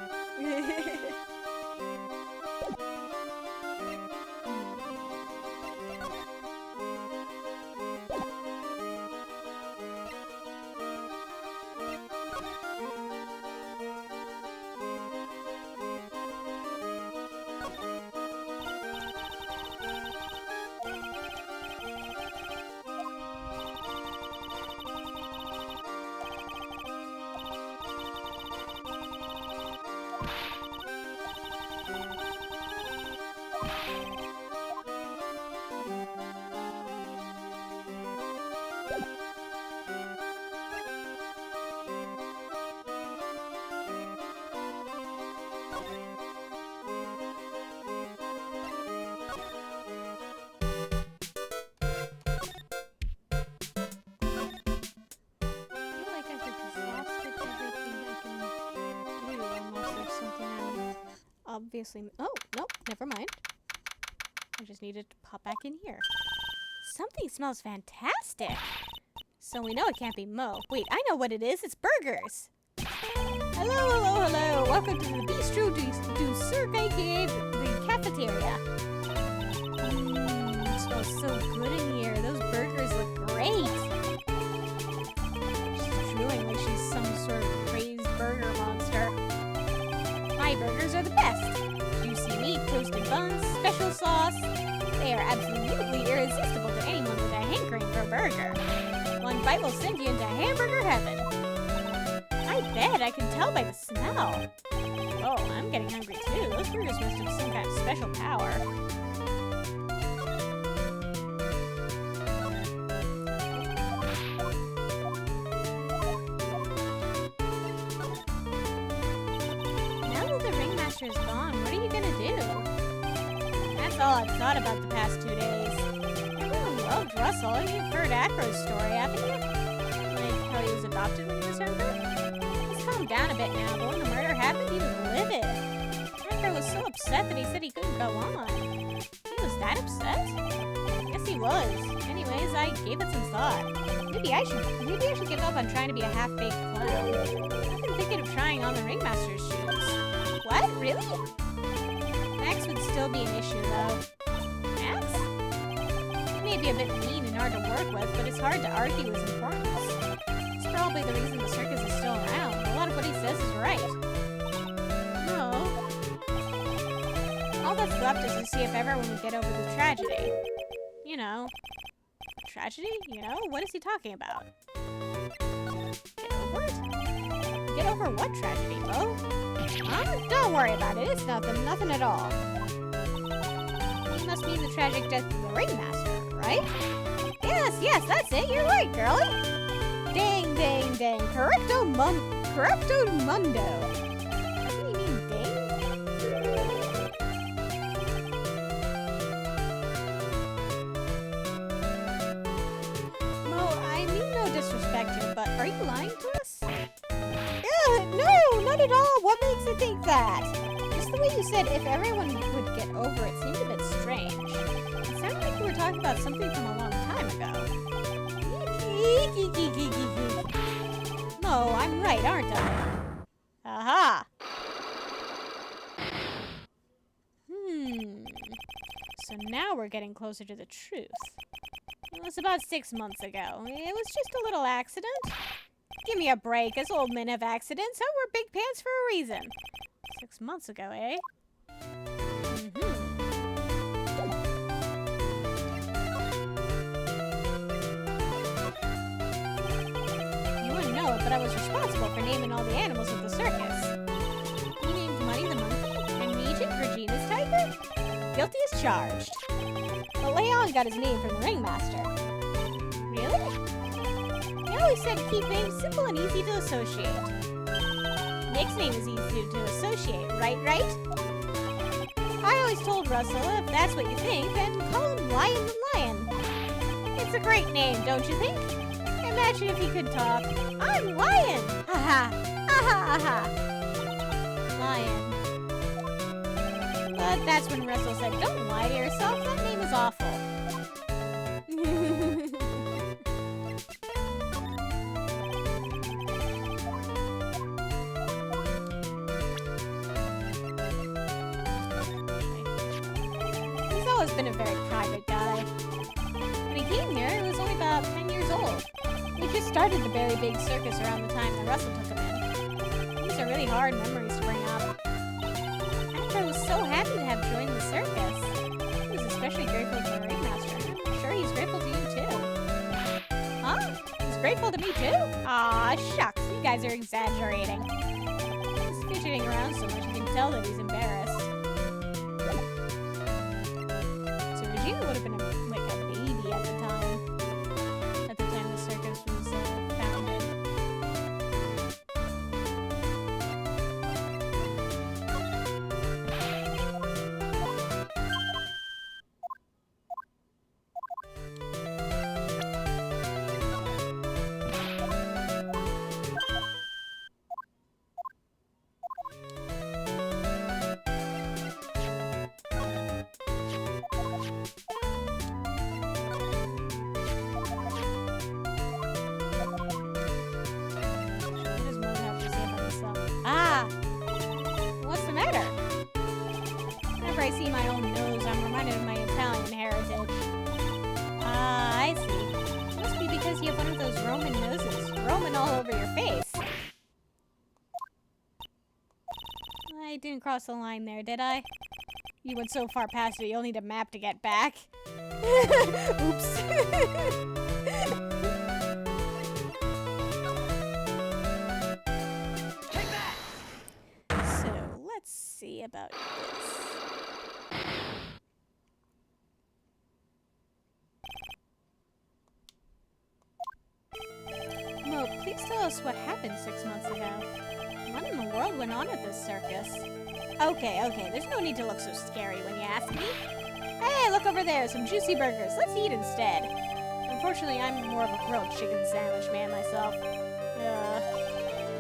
obviously... Oh, nope, never mind. I just needed to pop back in here. Something smells fantastic. So we know it can't be Mo. Wait, I know what it is. It's burgers. Hello, hello, hello. Welcome to the Bistro du Cirque, aka the cafeteria. It smells so good in here. Those burgers look great. She's drooling like she's some sort of crazed burger monster. My burgers are the best. Juicy meat, toasted buns, special sauce. They are absolutely irresistible to anyone with a hankering for a burger. One bite will send you into hamburger heaven. I bet, I can tell by the smell. Oh, I'm getting hungry too. Those burgers must have some kind of special power. Now that the ringmaster is gone, what are you gonna do? That's all I've thought about the past 2 days. Everyone loved Russell. You've heard Acro's story, haven't you? Like how he was adopted when he was younger? He's calmed down a bit now, but when the murder happened, he was livid. Acro was so upset that he said he couldn't go on. He was that upset? Yes, he was. Anyways, I gave it some thought. Maybe I should give up on trying to be a half-baked clown. I've been thinking of trying on the ringmaster's shoes. What? Really? Max would still be an issue, though. Max? He may be a bit mean and hard to work with, but it's hard to argue his importance. It's probably the reason the circus is still around. A lot of what he says is right. No. All that's left is to see if everyone would get over the tragedy. You know. Tragedy? You know? What is he talking about? Get over it? Get over what tragedy, Bo? Huh? Don't worry about it. It's nothing. Nothing at all. You must mean the tragic death of the ringmaster, right? Yes, that's it. You're right, girlie. Dang. Correcto mundo. Doesn't he mean ding? Mo, I mean no disrespect here, but are you lying to us? No, not at all. What makes you think that? Just the way you said if everyone would get over it seemed a bit strange. It sounded like you were talking about something from a long time ago. No, I'm right, aren't I? Aha! So now we're getting closer to the truth. It was about 6 months ago. It was just a little accident. Give me a break. Us old men have accidents. So wear big pants for a reason. 6 months ago, eh? You wouldn't know it, but I was responsible for naming all the animals of the circus. You named Money the monkey and Meejit Regina's tiger? Guilty as charged. But Leon got his name from the ringmaster. Really? He always said keep names simple and easy to associate. Nick's name is easy to associate, right? I always told Russell, if that's what you think, then call him Lion the Lion. It's a great name, don't you think? Imagine if he could talk. I'm Lion! Ha ha! Ha ha ha! Lion. But that's when Russell said, don't lie to yourself, that name is awful. He's always been a very private guy. When he came here, he was only about 10 years old. We just started the Very Big Circus around the time that Russell took him in. These are really hard memories to bring up. I was so happy to have joined the circus. He was especially grateful to the ringmaster. I'm sure he's grateful to you too. Huh? He's grateful to me too? Aw, shucks, you guys are exaggerating. He's fidgeting around so much you can tell that he's embarrassed. So Regina would have been like a baby at the time. At the time the circus was founded. I didn't cross the line there, did I? You went so far past it, you'll need a map to get back. Oops. So, let's see about this. Mo, please tell us what happened 6 months ago. What in the world went on at this circus? Okay, there's no need to look so scary when you ask me. Hey, look over there, some juicy burgers. Let's eat instead. Unfortunately, I'm more of a grilled chicken sandwich man myself.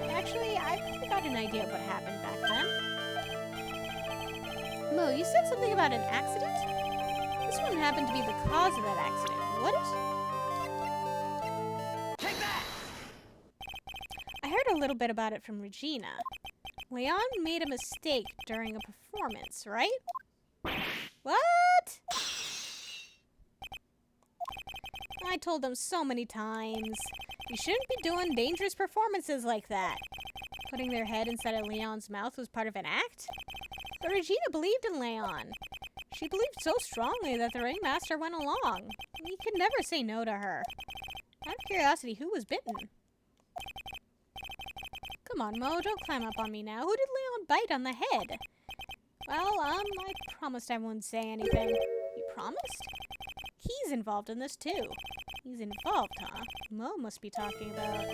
Actually, I've got an idea of what happened back then. Mo, you said something about an accident? This one happened to be the cause of that accident, would it? Take that! I heard a little bit about it from Regina. Leon made a mistake during a performance, right? What? I told them so many times. You shouldn't be doing dangerous performances like that. Putting their head inside of Leon's mouth was part of an act? But Regina believed in Leon. She believed so strongly that the ringmaster went along. He could never say no to her. Out of curiosity, who was bitten? Come on, Mo, don't climb up on me now. Who did Leon bite on the head? Well, I promised I wouldn't say anything. You promised? He's involved in this, too. He's involved, huh? Mo must be talking about...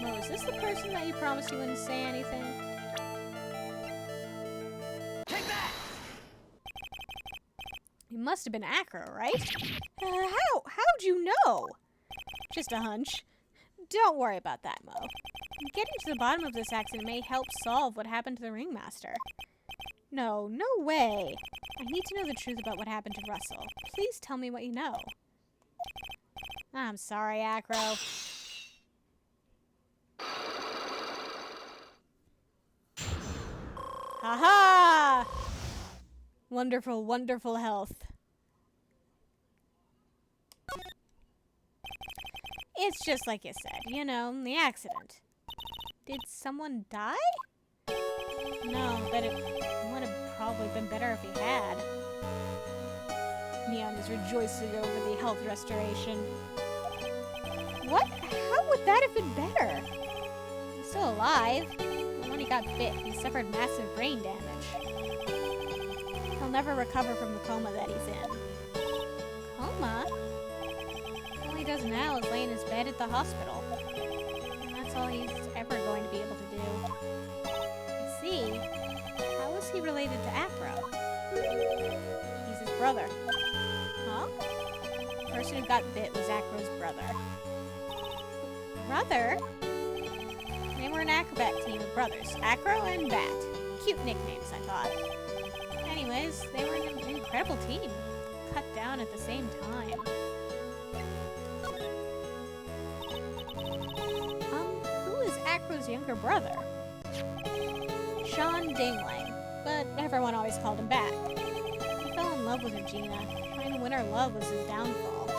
Mo, is this the person that you promised you wouldn't say anything? Take that! You must have been Acro, right? How'd you know? Just a hunch. Don't worry about that, Mo. Getting to the bottom of this accident may help solve what happened to the ringmaster. No way. I need to know the truth about what happened to Russell. Please tell me what you know. I'm sorry, Acro. Ha-ha! Wonderful, wonderful health. It's just like you said, you know, the accident. Did someone die? No, but it would have probably been better if he had. Neon is rejoicing over the health restoration. What? How would that have been better? He's still alive. And when he got bit, he suffered massive brain damage. He'll never recover from the coma that he's in. Coma? All he does now is lay in his bed at the hospital. And that's all he's ever going to be able to do. I see. How is he related to Acro? He's his brother. Huh? The person who got bit was Acro's brother. Brother? They were an acrobat team of brothers. Acro and Bat. Cute nicknames, I thought. Anyways, they were an incredible team. Cut down at the same time. Who is Acro's younger brother? Sean Dingling, but everyone always called him Bat. He fell in love with Regina. Trying to win her love was his downfall.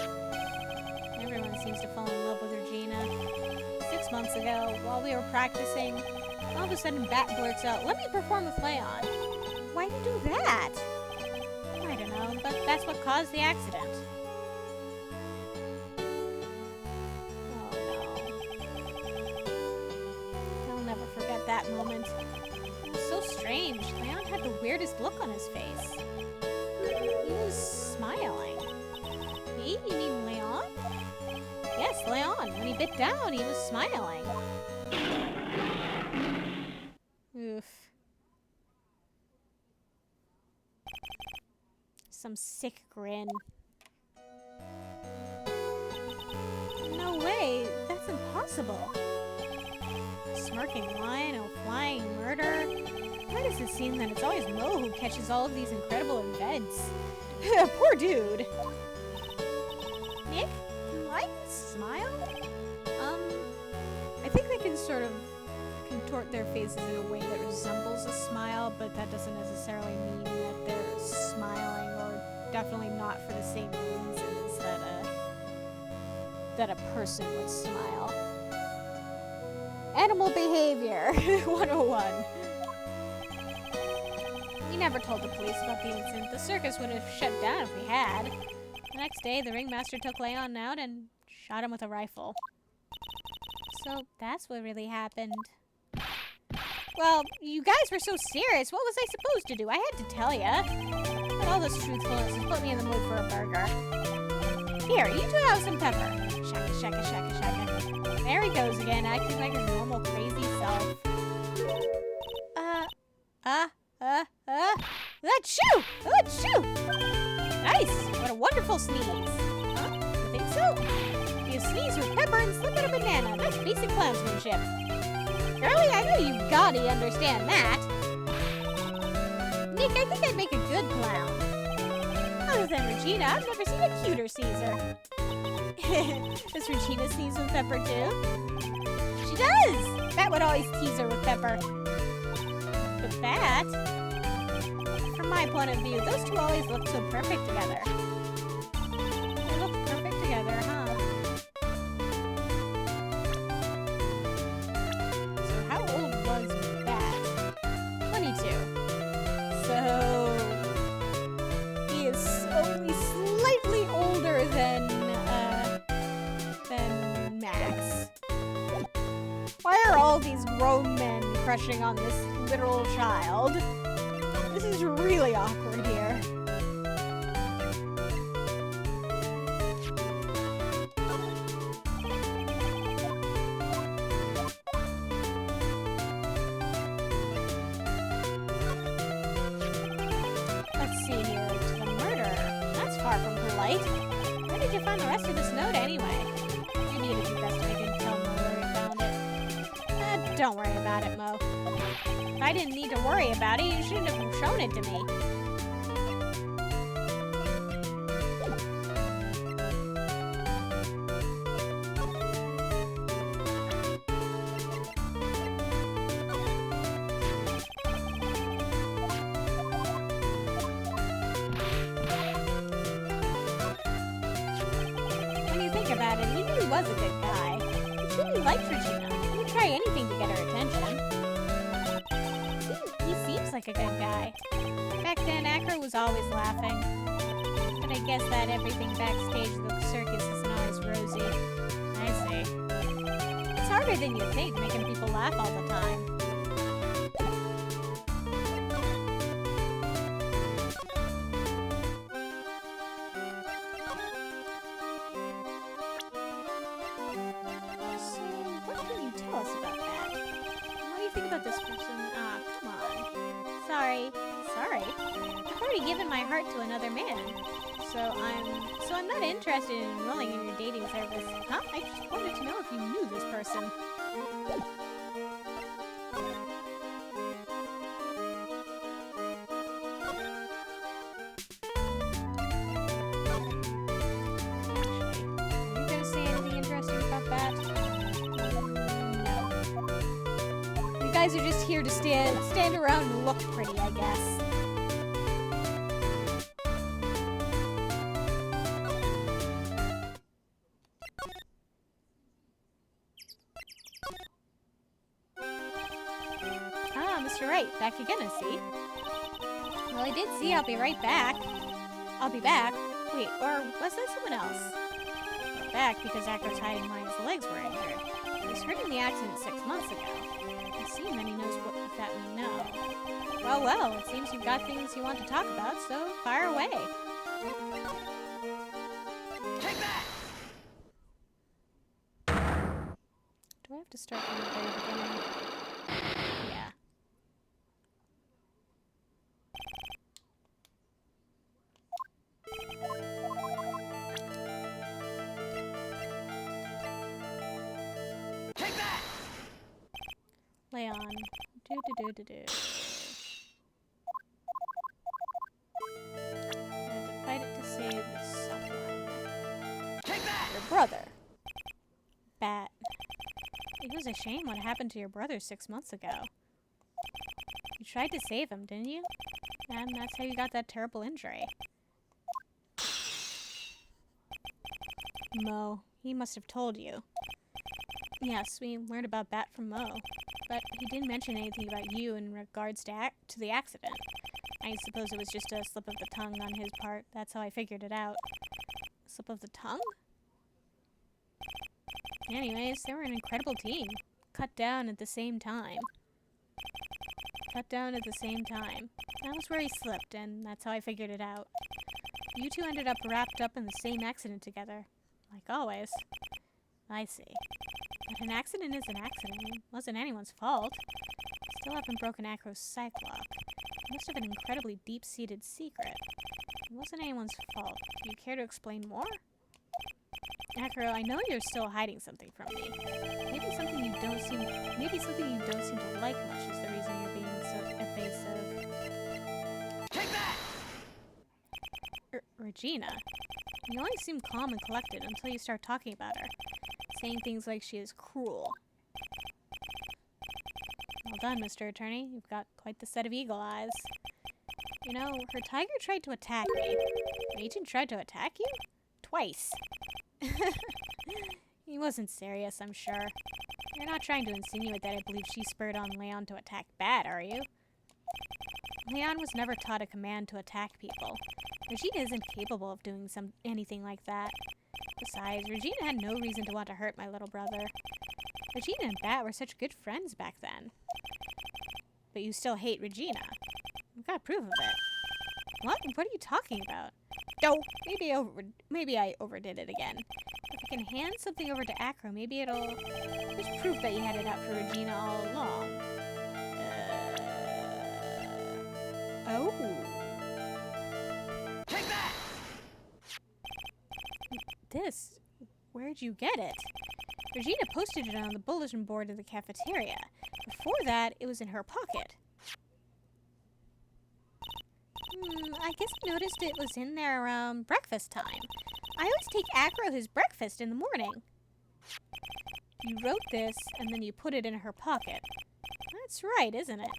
Everyone seems to fall in love with Regina. 6 months ago, while we were practicing, all of a sudden Bat blurts out, "Let me perform with Leon." Why'd you do that? I don't know, but that's what caused the accident. Oh no. I'll never forget that moment. It was so strange. Leon had the weirdest look on his face. He was smiling. Me? You mean Leon? Yes, Leon. When he bit down, he was smiling. Oof. Some sick grin. No way. That's impossible. A smirking lion, a flying murder. Why does it seem that it's always Mo who catches all of these incredible events? Poor dude. Nick? Lions smile? I think they can sort of contort their faces in a way that resembles a smile, but that doesn't necessarily mean that they're smiling, or definitely not for the same reasons that a person would smile. Animal behavior 101. never told the police about the incident. The circus would have shut down if we had. The next day, the ringmaster took Leon out and shot him with a rifle. So that's what really happened. Well, you guys were so serious. What was I supposed to do? I had to tell ya. But all this truthfulness has put me in the mood for a burger. Here, you two have some pepper. Shaka, shaka, shaka, shaka. There he goes again, acting like his normal crazy self. Achoo! Achoo! Nice! What a wonderful sneeze. Huh? You think so? You sneeze with pepper and slip out a banana. That's basic clownsmanship. Girlie, I know you gotta understand that. Nick, I think I'd make a good clown. Other than Regina, I've never seen a cuter Caesar. Does Regina sneeze with pepper too? She does! Bat would always tease her with pepper. But Bat, from my point of view, those two always look so perfect together. They look perfect together, huh? So how old was Bat? 22. So he is only slightly older than Max. Why are all these grown men crushing on this literal child? This is really awkward here. Let's see here. The murder. That's far from polite. Where did you find the rest of this note anyway? Maybe it'd be best if I didn't tell Mo where we found it. Don't worry about it, Mo. If I didn't need to worry about it, you shouldn't have shown it to me. When you think about it, he really was a good guy. He truly liked Regina. He would try anything to get her attention. He seems like a good guy. Back then, Acro was always laughing. But I guess that everything backstage of the circus isn't always rosy. I see. It's harder than you think, making people laugh all the time. So, what can you tell us about that? What do you think about this person? Ah, come on. Sorry. I've already given my heart to another man. So I'm not interested in enrolling in your dating service. Huh? I just wanted to know if you knew this person. Are you gonna say anything interesting about that? No. You guys are just here to stand around and look pretty, I guess. Ah, Mr. Wright, back again, I see. Well, I did see I'll be right back. I'll be back. Wait, or was that someone else? We're back because Acro's hiding why his legs were injured. He was hurt in the accident 6 months ago. I see him and he knows what that we know. Well, it seems you've got things you want to talk about, so fire away. Take that! Do I have to start from the very beginning? Yeah. Take that! Leon. Do. I had to fight it to save someone. Take that! Your brother. Bat. It was a shame what happened to your brother 6 months ago. You tried to save him, didn't you? And that's how you got that terrible injury. Mo. He must have told you. Yes, we learned about Bat from Mo. But he didn't mention anything about you in regards to the accident. I suppose it was just a slip of the tongue on his part. That's how I figured it out. Slip of the tongue? Anyways, they were an incredible team. Cut down at the same time. Cut down at the same time. That was where he slipped, and that's how I figured it out. You two ended up wrapped up in the same accident together. Like always. I see. But an accident is an accident. It wasn't anyone's fault. Still haven't broken Acro's psych lock. It must have an incredibly deep-seated secret. It wasn't anyone's fault. Do you care to explain more? Acro, I know you're still hiding something from me. Maybe something you don't seem to like much is the reason you're being so evasive. Take that! Regina, you always seem calm and collected until you start talking about her, saying things like she is cruel. Well done, Mr. Attorney. You've got quite the set of eagle eyes. You know, her tiger tried to attack me. An agent tried to attack you? Twice. He wasn't serious, I'm sure. You're not trying to insinuate that I believe she spurred on Leon to attack Bat, are you? Leon was never taught a command to attack people. Regina isn't capable of doing anything like that. Besides, Regina had no reason to want to hurt my little brother. Regina and Bat were such good friends back then. But you still hate Regina. I've got proof of it. What? What are you talking about? Oh, maybe I overdid it again. If I can hand something over to Acro, maybe it'll... There's proof that you had it out for Regina all along. Oh. Take that! This? Where'd you get it? Regina posted it on the bulletin board of the cafeteria. Before that, it was in her pocket. I guess I noticed it was in there around breakfast time. I always take Acro his breakfast in the morning. You wrote this, and then you put it in her pocket. That's right, isn't it?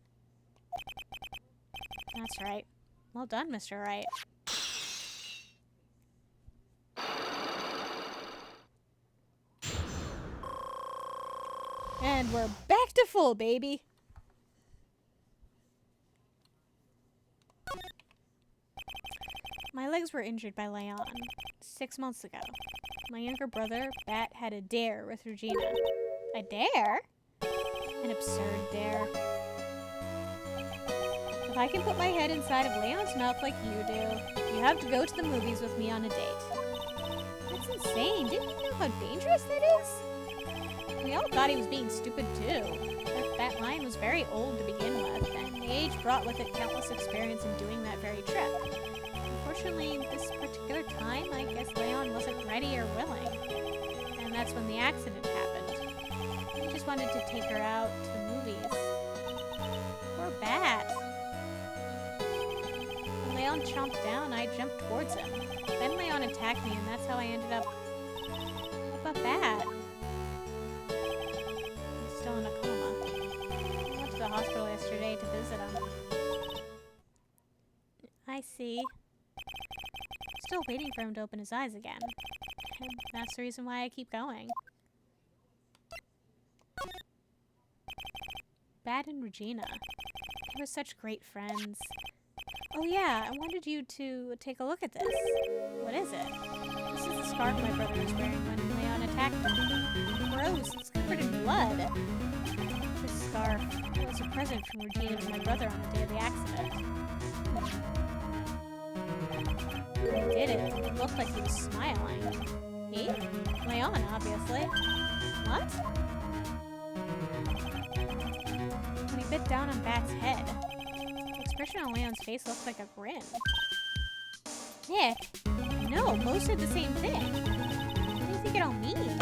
That's right. Well done, Mr. Wright. And we're back to full, baby. My legs were injured by Leon 6 months ago. My younger brother, Bat, had a dare with Regina. A dare? An absurd dare. If I can put my head inside of Leon's mouth like you do, you have to go to the movies with me on a date. That's insane. Didn't you know how dangerous that is? We all thought he was being stupid too. That line was very old to begin with, and the age brought with it countless experience in doing that very trip. Unfortunately, this particular time, I guess Leon wasn't ready or willing. And that's when the accident happened. He just wanted to take her out to the movies. Poor Bat. When Leon chomped down, I jumped towards him. Then Leon attacked me, and that's how I ended up... What about Bat? He's still in a coma. I went to the hospital yesterday to visit him. I see. Still waiting for him to open his eyes again. And that's the reason why I keep going. Bat and Regina. They were such great friends. Oh yeah, I wanted you to take a look at this. What is it? This is the scarf my brother was wearing when Leon attacked him. Gross, it's covered in blood. This scarf was a present from Regina to my brother on the day of the accident. When he did it, it looked like he was smiling. He? Leon, obviously. What? When he bit down on Bat's head, the expression on Leon's face looked like a grin. Nick? No, Mo said the same thing. What do you think it all means?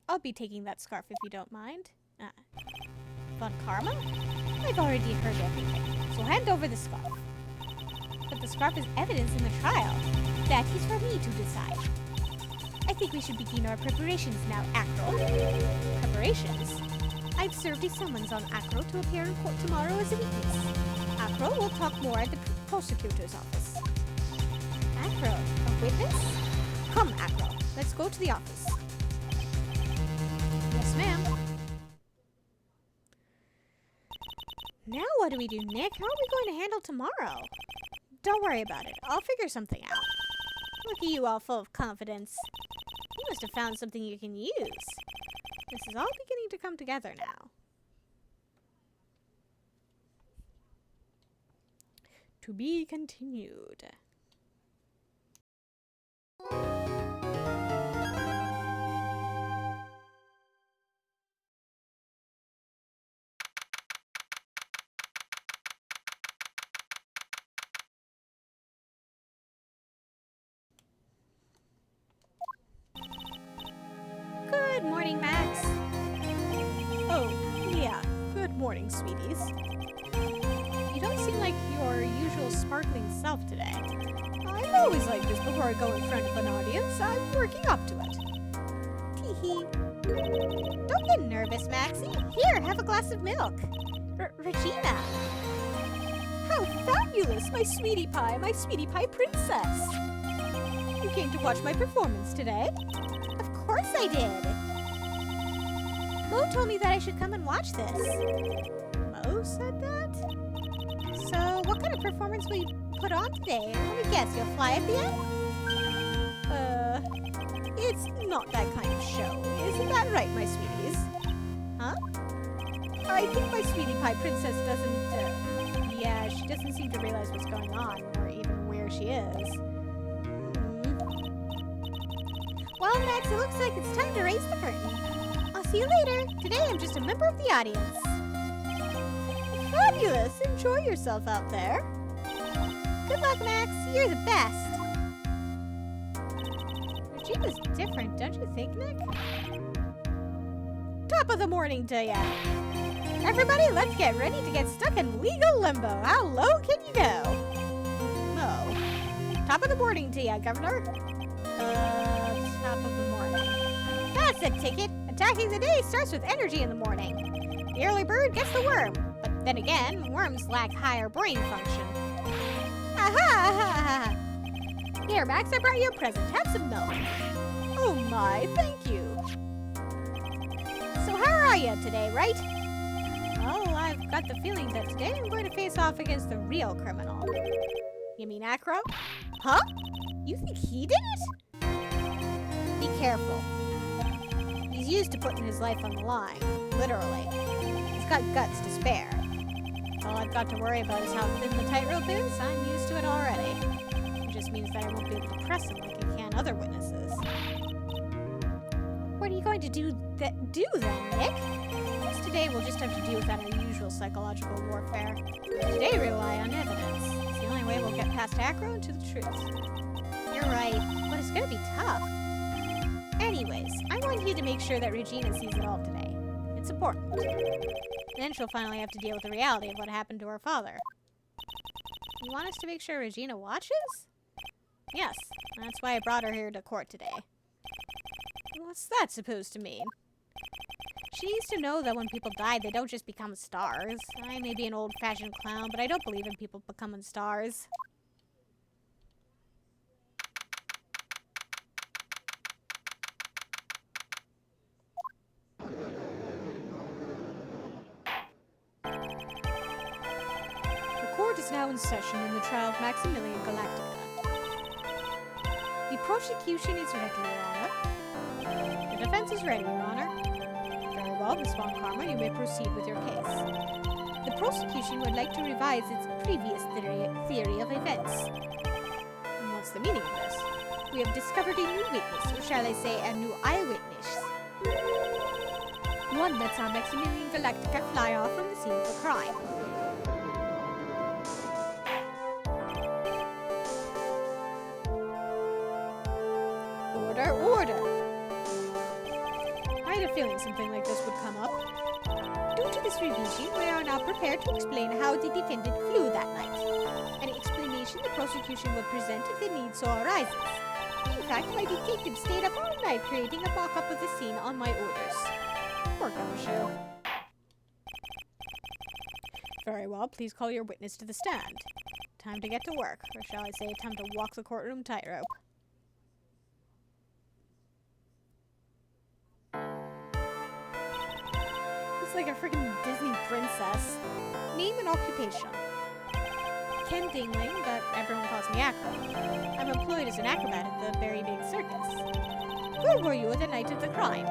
I'll be taking that scarf if you don't mind. Von Karma? I've already heard everything, so hand over the scarf. But the scarf is evidence in the trial. That is for me to decide. I think we should begin our preparations now, Acro. Preparations? I've served a summons on Acro to appear in court tomorrow as a witness. Acro will talk more at the prosecutor's office. Acro, a witness? Come, Acro. Let's go to the office. Yes, ma'am. Now what do we do, Nick? How are we going to handle tomorrow? Don't worry about it. I'll figure something out. Look at you all full of confidence. You must have found something you can use. This is all beginning to come together now. To be continued. Good morning, Max. Oh, yeah. Good morning, sweeties. You don't seem like your usual sparkling self today. I'm always like this before I go in front of an audience. I'm working up to it. Tee-hee. Don't get nervous, Maxie. Here, have a glass of milk. Regina. How fabulous, my sweetie pie princess. You came to watch my performance today? Of course I did. Mo told me that I should come and watch this. Mo said that? So, what kind of performance will you put on today? Let me guess, you'll fly at the end? It's not that kind of show. Isn't that right, my sweeties? Huh? I think my sweetie pie princess doesn't, yeah, she doesn't seem to realize what's going on, or even where she is. Well, Max, it looks like it's time to raise the curtain. I'll see you later. Today I'm just a member of the audience. Fabulous! Enjoy yourself out there. Good luck, Max. You're the best. Regina's different, don't you think, Nick? Top of the morning to ya. Everybody, let's get ready to get stuck in legal limbo. How low can you go? Oh. Top of the morning to ya, Governor. Top of the morning. That's a ticket. Attacking the day starts with energy in the morning. The early bird gets the worm. But then again, worms lack higher brain function. Ha! Here, Max, I brought you a present. Have some milk. Oh my, thank you. So how are you today, Wright? Well, I've got the feeling that today I'm going to face off against the real criminal. You mean Acro? Huh? You think he did it? Be careful. He's used to putting his life on the line. Literally. He's got guts to spare. All I've got to worry about is how thin the tightrope is. I'm used to it already. It just means that I won't be able to press him like I can other witnesses. What are you going to do then, Nick? Yes, today we'll just have to deal with our usual psychological warfare. Today rely on evidence. It's the only way we'll get past Acro and to the truth. You're right, but it's gonna be tough. Anyways, I want you to make sure that Regina sees it all today. It's important. Then she'll finally have to deal with the reality of what happened to her father. You want us to make sure Regina watches? Yes, that's why I brought her here to court today. What's that supposed to mean? She needs to know that when people die, they don't just become stars. I may be an old-fashioned clown, but I don't believe in people becoming stars. The court is now in session in the trial of Maximilian Galactica. The prosecution is ready, Your Honor. The defense is ready, Your Honor. Very well, Miss Von Karma, you may proceed with your case. The prosecution would like to revise its previous theory of events. And what's the meaning of this? We have discovered a new witness, or shall I say a new eyewitness. One that saw Maximilian Galactica fly off from the scene of the crime. Order! I had a feeling something like this would come up. Due to this revision, we are now prepared to explain how the defendant flew that night. An explanation the prosecution will present if the need so arises. In fact, my detective stayed up all night creating a mock-up of the scene on my orders. Poor gumshoe. Very well, please call your witness to the stand. Time to get to work, or shall I say, time to walk the courtroom tightrope. It's like a freaking Disney princess. Name an occupation. Ken Dingling, but everyone calls me Acro. I'm employed as an acrobat at the Very Big Circus. Where were you the night of the crime?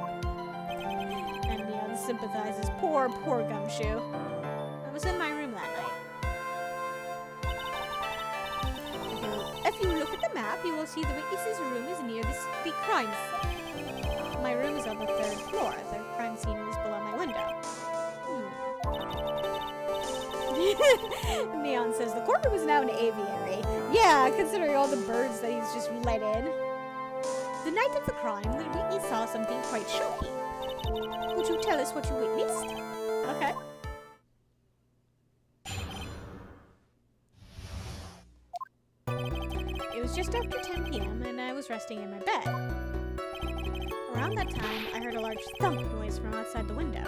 And Neon sympathizes. Poor Gumshoe. I was in my room that night. If you look at the map, you will see the witness's room is near the crime scene. My room is on the 3rd floor. The crime scene is below my window. Neon says the courtroom is now an aviary. Yeah, considering all the birds that he's just let in. The night of the crime, the witness saw something quite shocking. Would you tell us what you witnessed? Okay. It was just after 10 p.m. and I was resting in my bed. Around that time, I heard a large thump noise from outside the window.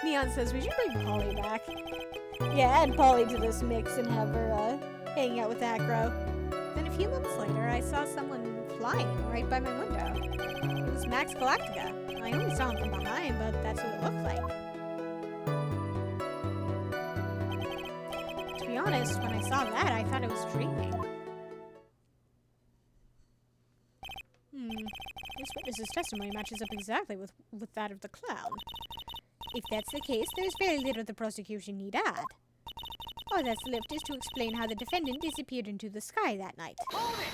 Neon says we should bring Polly back. Yeah, add Polly to this mix and have her hang out with Acro. Then a few moments later, I saw someone flying right by my window. It was Max Galactica. I only saw him from behind, but that's who it looked like. To be honest, when I saw that, I thought I was dreaming. This witness's testimony matches up exactly with that of the clown. If that's the case, there's very little the prosecution need add. All that's left is to explain how the defendant disappeared into the sky that night. Hold it!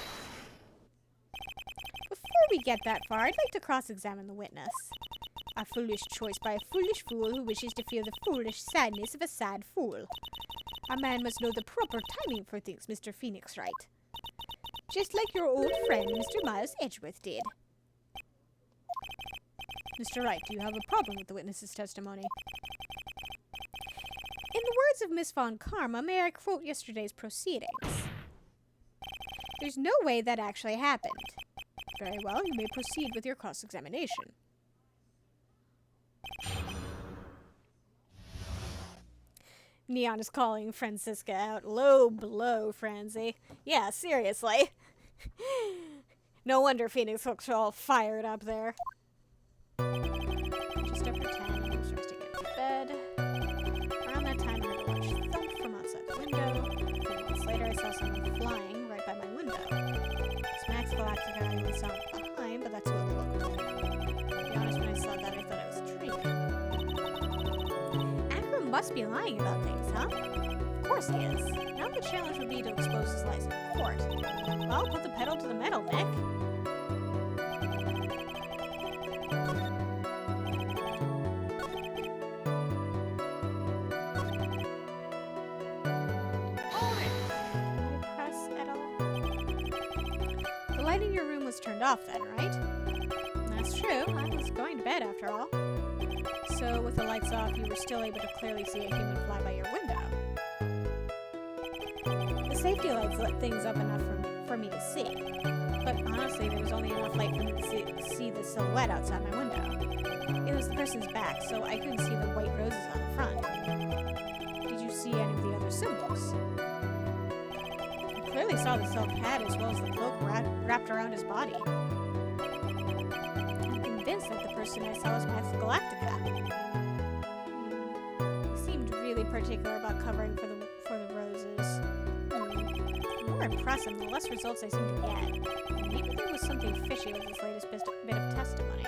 Before we get that far, I'd like to cross-examine the witness. A foolish choice by a foolish fool who wishes to feel the foolish sadness of a sad fool. A man must know the proper timing for things, Mr. Phoenix Wright. Just like your old friend, Mr. Miles Edgeworth did. Mr. Wright, do you have a problem with the witness's testimony? In the words of Miss Von Karma, may I quote yesterday's proceedings? There's no way that actually happened. Very well, you may proceed with your cross-examination. Neon is calling Francisca out. Low blow, Francie. Yeah, seriously. No wonder Phoenix looks all fired up there. Just after 10, I was resting in bed. Around that time, I heard a large thump from outside the window. A few minutes later, I saw someone flying right by my window. It's Max Galactica. I only saw it behind, but that's what it looked like. To be honest, when I saw that, I thought I was dreaming. Akram must be lying about things, huh? Of course he is. Now the challenge would be to expose his lies in court. Well, put the pedal to the metal, Nick. The light in your room was turned off then, right? That's true. I was going to bed after all. So with the lights off, you were still able to clearly see a human fly by your window. The safety lights lit things up enough for me to see. But honestly, there was only enough light for me to see the silhouette outside my window. It was the person's back, so I couldn't see the white roses on the front. Did you see any of the other symbols? I clearly saw the silk hat as well as the cloak wrapped around his body. I'm convinced that the person I saw was Max Galactica. He seemed really particular about covering for the roses. The more I press him, the less results I seem to get. Maybe there was something fishy with this latest bit of testimony.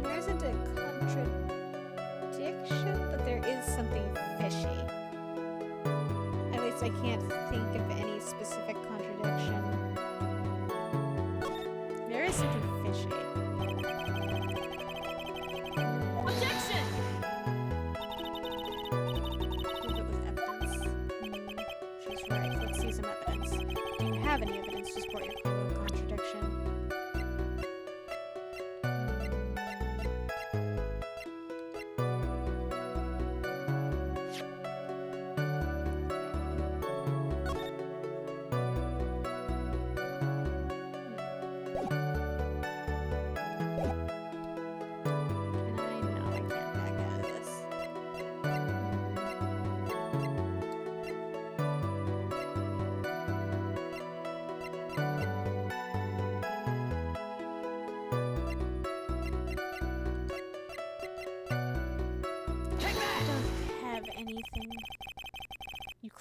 There isn't a contradiction, but there is something fishy. At least I can't think of any specific contradiction. There is something fishy. Objection! Prove it with evidence. She's right. Let's see some evidence. Do you have any evidence to support your claim of contradiction?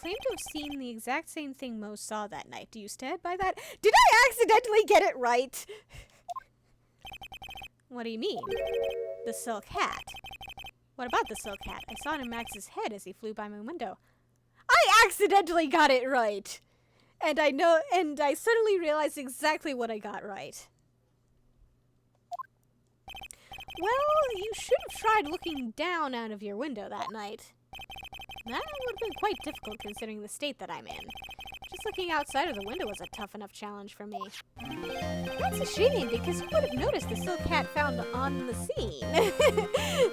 claim to have seen the exact same thing Mo saw that night. Do you stand by that? Did I accidentally get it right? What do you mean? The silk hat. What about the silk hat? I saw it in Max's head as he flew by my window. I accidentally got it right! And I suddenly realized exactly what I got right. Well, you should have tried looking down out of your window that night. That would have been quite difficult considering the state that I'm in. Just looking outside of the window was a tough enough challenge for me. That's a shame, because you would have noticed the silk hat found on the scene.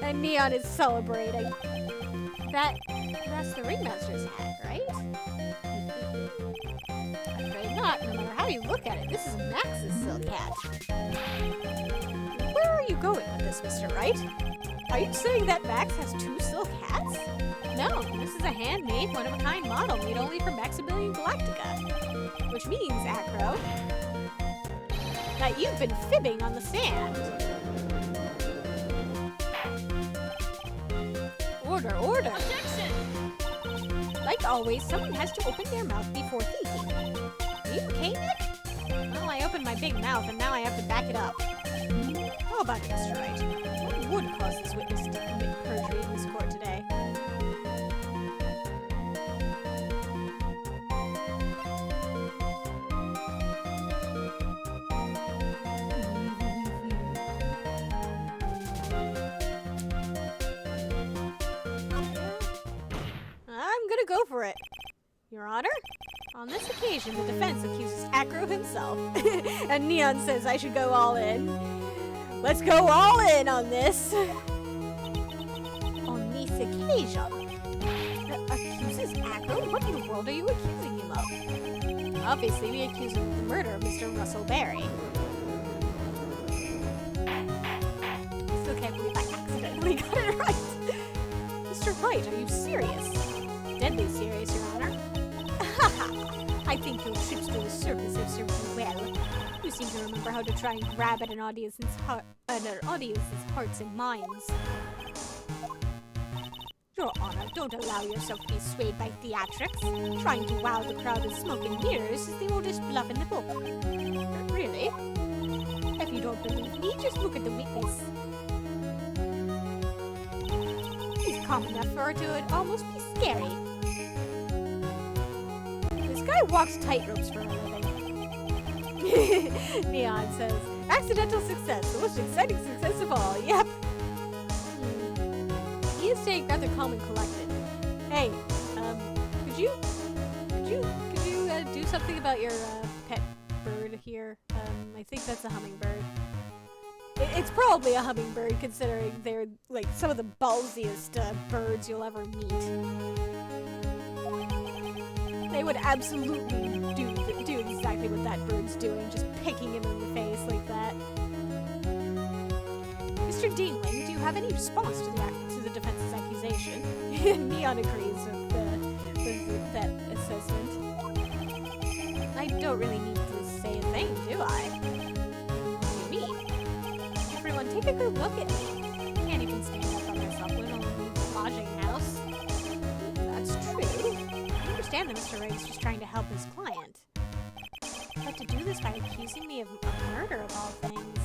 And Neon is celebrating. That's the ringmaster's hat, right? I'm afraid not, no matter how you look at it. This is Max's silk hat. Where are you going with this, Mr. Wright? Are you saying that Max has 2 silk hats? No, this is a handmade, one-of-a-kind model made only for Maximilian Galactica. Which means, Acro, that you've been fibbing on the stand. Order, order! Objection! Like always, someone has to open their mouth before thinking. Are you okay, Nick? Well, I opened my big mouth and now I have to back it up. How about it, Mr. Wright? What would cause this witness to commit perjury in this court today? I'm gonna go for it. Your Honor? On this occasion, the defense accuses Acro himself. And Neon says I should go all in. Let's go all in on this. On this occasion? Accuses Acro? What in the world are you accusing him of? Obviously, we accuse him of the murder of Mr. Russell Berry. Still can't believe I accidentally got it right. Mr. Wright, are you serious? Deadly serious, Your Honor. I think your trips to the circus have served you well. You seem to remember how to try and grab at an audience's hearts and minds. Your Honor, don't allow yourself to be swayed by theatrics. Trying to wow the crowd with smoke and mirrors is the oldest bluff in the book. Really? If you don't believe me, just look at the witness. He's calm enough for it to almost be scary. This guy walks tightrope's for a living. Neon says, accidental success, the most exciting success of all. Yep. He is staying rather calm and collected. Hey, could you do something about your pet bird here? I think that's a hummingbird. It's probably a hummingbird, considering they're like some of the ballsiest birds you'll ever meet. They would absolutely do exactly what that bird's doing, just picking him in the face like that. Mr. Deanling, do you have any response to the defense's accusation? Neon agrees with that assessment. I don't really need to say a thing, do I? What do you mean? Everyone, take a good look at me. I can't even stand up on myself, let alone leave the lodging house. That's true. I understand that Mr. Wright is just trying to help his client. But to do this by accusing me of murder of all things.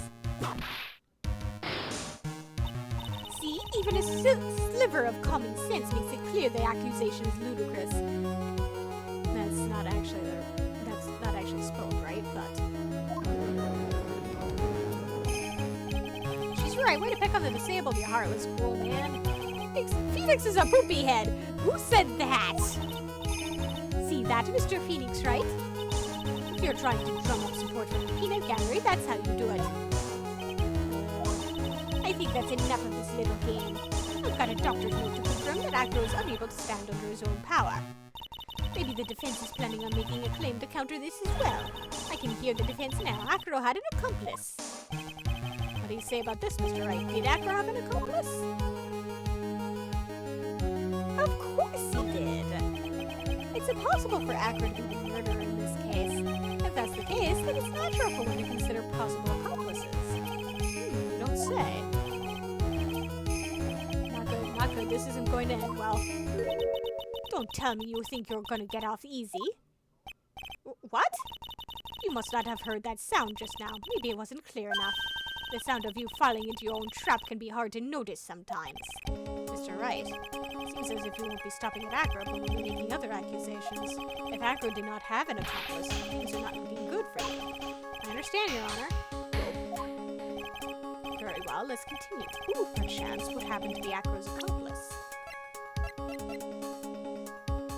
See, even a sliver of common sense makes it clear the accusation is ludicrous. That's not actually spelled right, but she's right. Way to pick on the disabled, you heartless cruel man. Phoenix is a poopy head. Who said that? See that, Mr. Phoenix, right? If you're trying to drum up support from the peanut gallery, that's how you do it. I think that's enough of this little game. I've got a doctor's note to confirm that Acro is unable to stand under his own power. Maybe the defense is planning on making a claim to counter this as well. I can hear the defense now. Acro had an accomplice. What do you say about this, Mr. Wright? Did Acro have an accomplice? Of course he did. It's impossible for Acro to be the murderer in this case. If that's the case, then it's natural for one to consider possible accomplices. You don't say. Not good. This isn't going to end well. Don't tell me you think you're gonna get off easy. What? You must not have heard that sound just now. Maybe it wasn't clear enough. The sound of you falling into your own trap can be hard to notice sometimes. Mr. Wright, seems as if you won't be stopping at Acro, but will be making other accusations. If Acro did not have an accomplice, things are not looking good for you. I understand, Your Honor. Very well, let's continue. Who, perchance, would happen to be Acro's accomplice?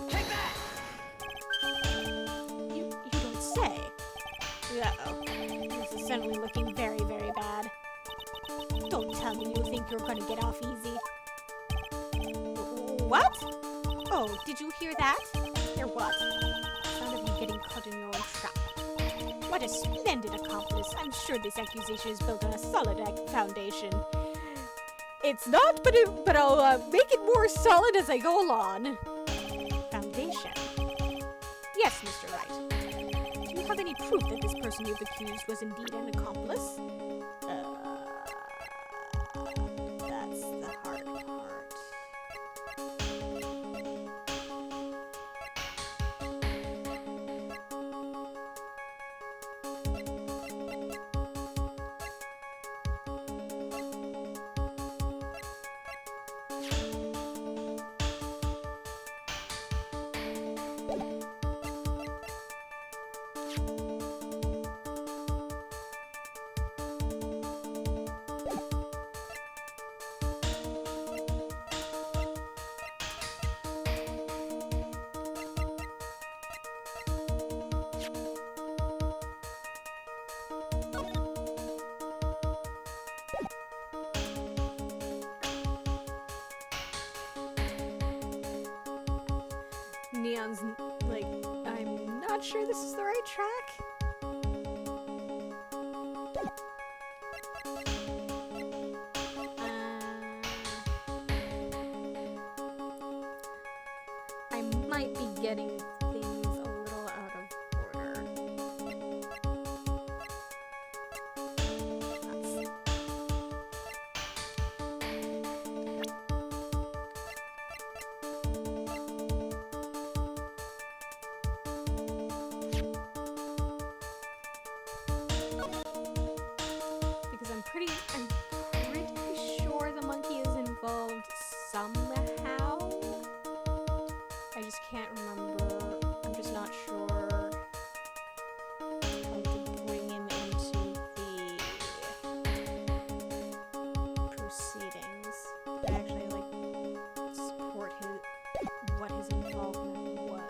Take that! You don't say. Uh-oh. This is suddenly looking very, very bad. Don't tell me you think you're gonna get off easy. What? Oh, did you hear that? Hear what? Sound of you getting caught in your own trap. What a splendid accomplice. I'm sure this accusation is built on a solid foundation. It's not, but I'll make it more solid as I go along. Foundation? Yes, Mr. Wright. Do you have any proof that this person you've accused was indeed an accomplice? That's the hard part. Neon's like, I'm not sure this is the right track. I might be getting things a little out of order. I'm pretty sure the monkey is involved somehow. I just can't remember. I'm just not sure how to bring him into the proceedings. But actually, like, support what his involvement was.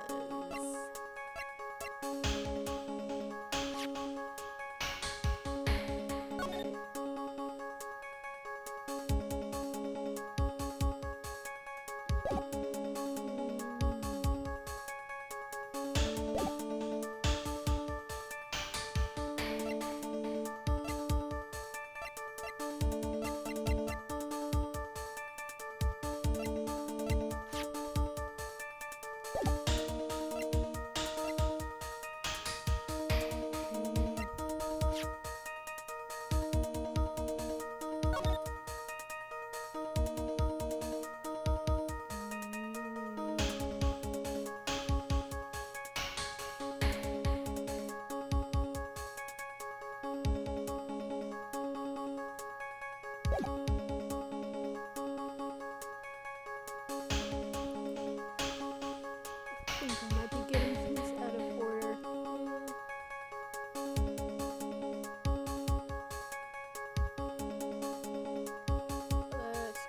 I think I might be getting things out of order.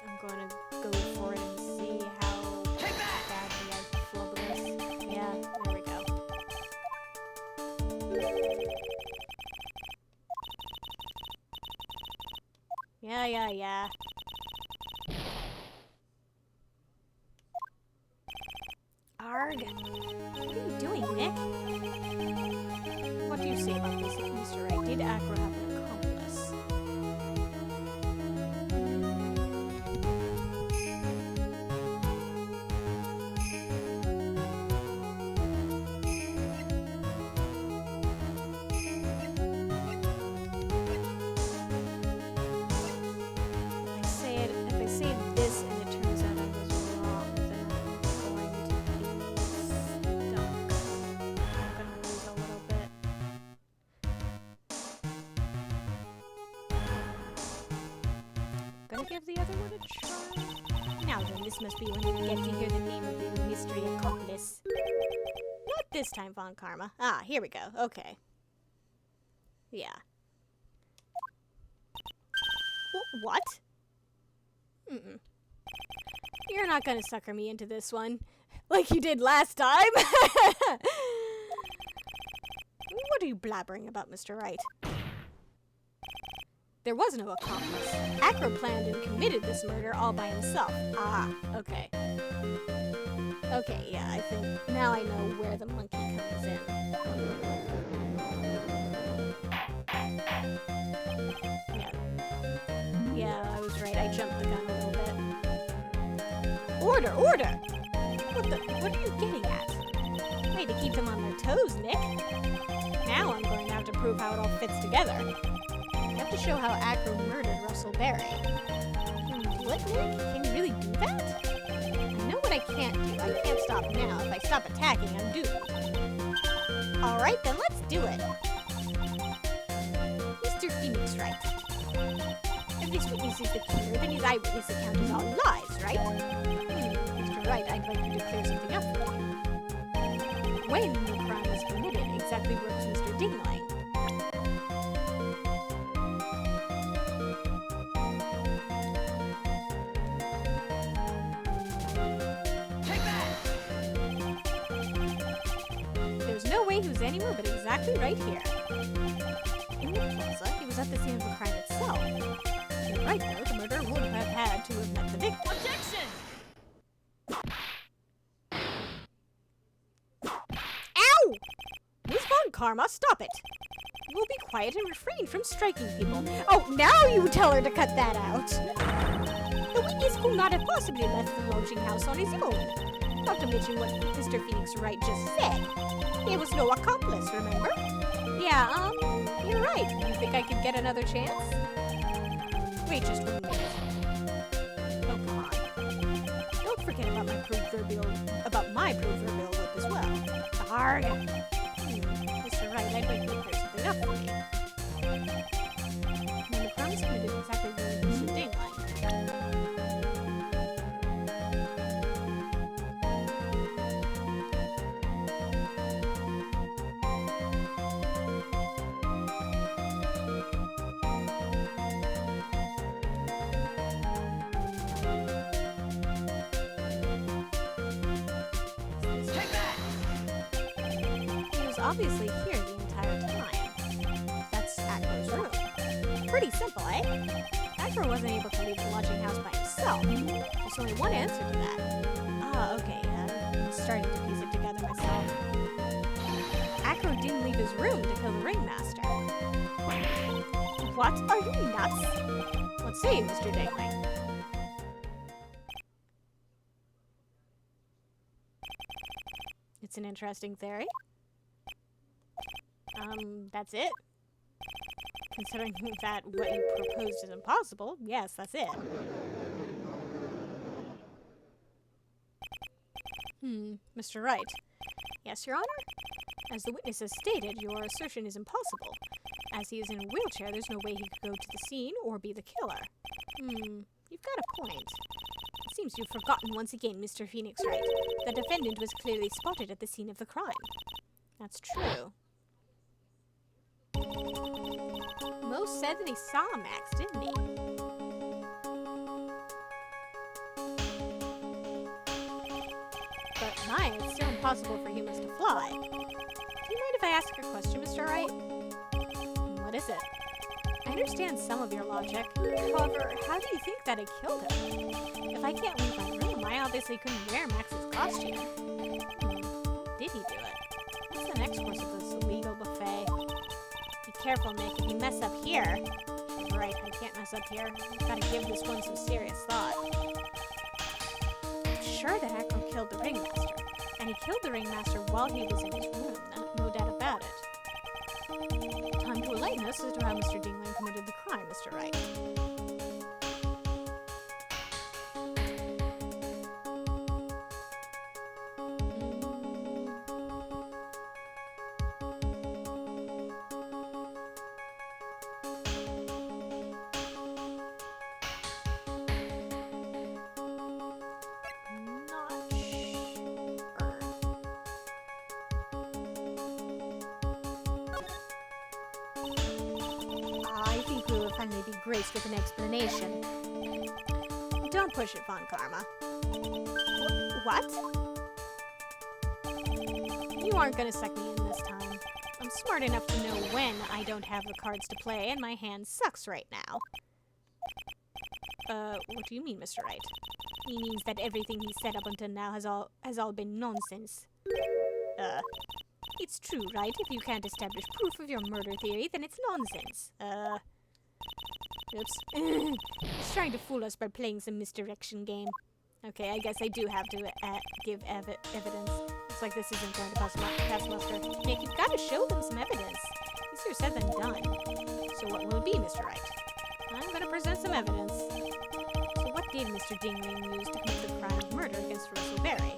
I'm going to go for it and see how badly I flub this. Yeah, there we go. Yeah. Arg. What are you doing, Nick? What do you say about this, Mr. Wright? Did Acro have an accomplice? If I say this and it turns out I was wrong, then I'm going to be gonna give the other one a try. Now then, this must be when you get to hear the name of the mystery accomplice. Not this time, Von Karma. Ah, here we go. Okay. Yeah. What? Mm-mm. You're not gonna sucker me into this one. Like you did last time. What are you blabbering about, Mr. Wright? There was no accomplice. Acro planned and committed this murder all by himself. Ah, okay. Okay, yeah, I think now I know where the monkey comes in. Yeah, I was right. I jumped the gun a little bit. Order! Order! What are you getting at? Way to keep them on their toes, Nick. Now I'm going to have to prove how it all fits together. I have to show how Acro murdered Russell Berry. What, Nick? Can you really do that? I know what I can't do. I can't stop now. If I stop attacking, I'm doomed. Alright, then let's do it. Mr. Phoenix Wright. If this witness is the killer, then his eyewitness account is all lies, right? Mr. Wright, I'd like you to clear something up for me. When the crime was committed, exactly where was Mr. Dingling? Take that! There's no way he was anywhere but exactly right here. In the plaza, he was at the scene of the crime itself. You're right, though, the murderer would have had to have met the victim. Objection! Ow! Miss Von Karma, stop it! You will be quiet and refrain from striking people. Oh, now you tell her to cut that out! The witness could not have possibly left the lodging house on his own. Not to mention what Mr. Phoenix Wright just said. There was no accomplice, remember? Yeah, you're right. You think I could get another chance? Wait just 1 minute. Oh, come on. Don't forget about my proverbial whip as well. Arg! Mr. Wright, I'd like you to clear something up for me. When the crime is committed exactly where Mr. Dingling. Take that! He was obviously here the entire time. That's Acro's room. Pretty simple, eh? Acro wasn't able to leave the lodging house by himself. There's only one answer to that. Ah, okay, I'm starting to piece it together myself. Acro didn't leave his room to kill the ringmaster. What? Are you nuts? Let's see, Mr. Dingling. It's an interesting theory. That's it? Considering that what you proposed is impossible, yes, that's it. Mr. Wright. Yes, Your Honor? As the witness has stated, your assertion is impossible. As he is in a wheelchair, there's no way he could go to the scene or be the killer. You've got a point. It seems you've forgotten once again, Mr. Phoenix Wright. The defendant was clearly spotted at the scene of the crime. That's true. Mo said that he saw Max, didn't he? But my, it's still impossible for humans to fly. Do you mind if I ask a question, Mr. Wright? What is it? I understand some of your logic. However, how do you think that it killed him? If I can't leave my room, I obviously couldn't wear Max's costume. Did he do it? What's the next course of this illegal buffet? Be careful, Nick. If you mess up here... Right, I can't mess up here. Gotta give this one some serious thought. I'm sure that Acro killed the ringmaster. And he killed the ringmaster while he was in his room. No doubt about it. Time to enlighten us as to how Mr. Dingling committed the crime, Mr. Wright. finally be graced with an explanation. Don't push it, Von Karma. What? You aren't gonna suck me in this time. I'm smart enough to know when I don't have the cards to play, and my hand sucks right now. What do you mean, Mr. Wright? He means that everything he said up until now has all been nonsense. It's true, right? If you can't establish proof of your murder theory, then it's nonsense. Oops. He's trying to fool us by playing some misdirection game. Okay, I guess I do have to give evidence. Looks like this isn't going to pass muster. Nick, you've got to show them some evidence. Easier said than done. So what will it be, Mr. Wright? I'm going to present some evidence. So what did Mr. Dingling use to commit the crime of murder against Russell Berry?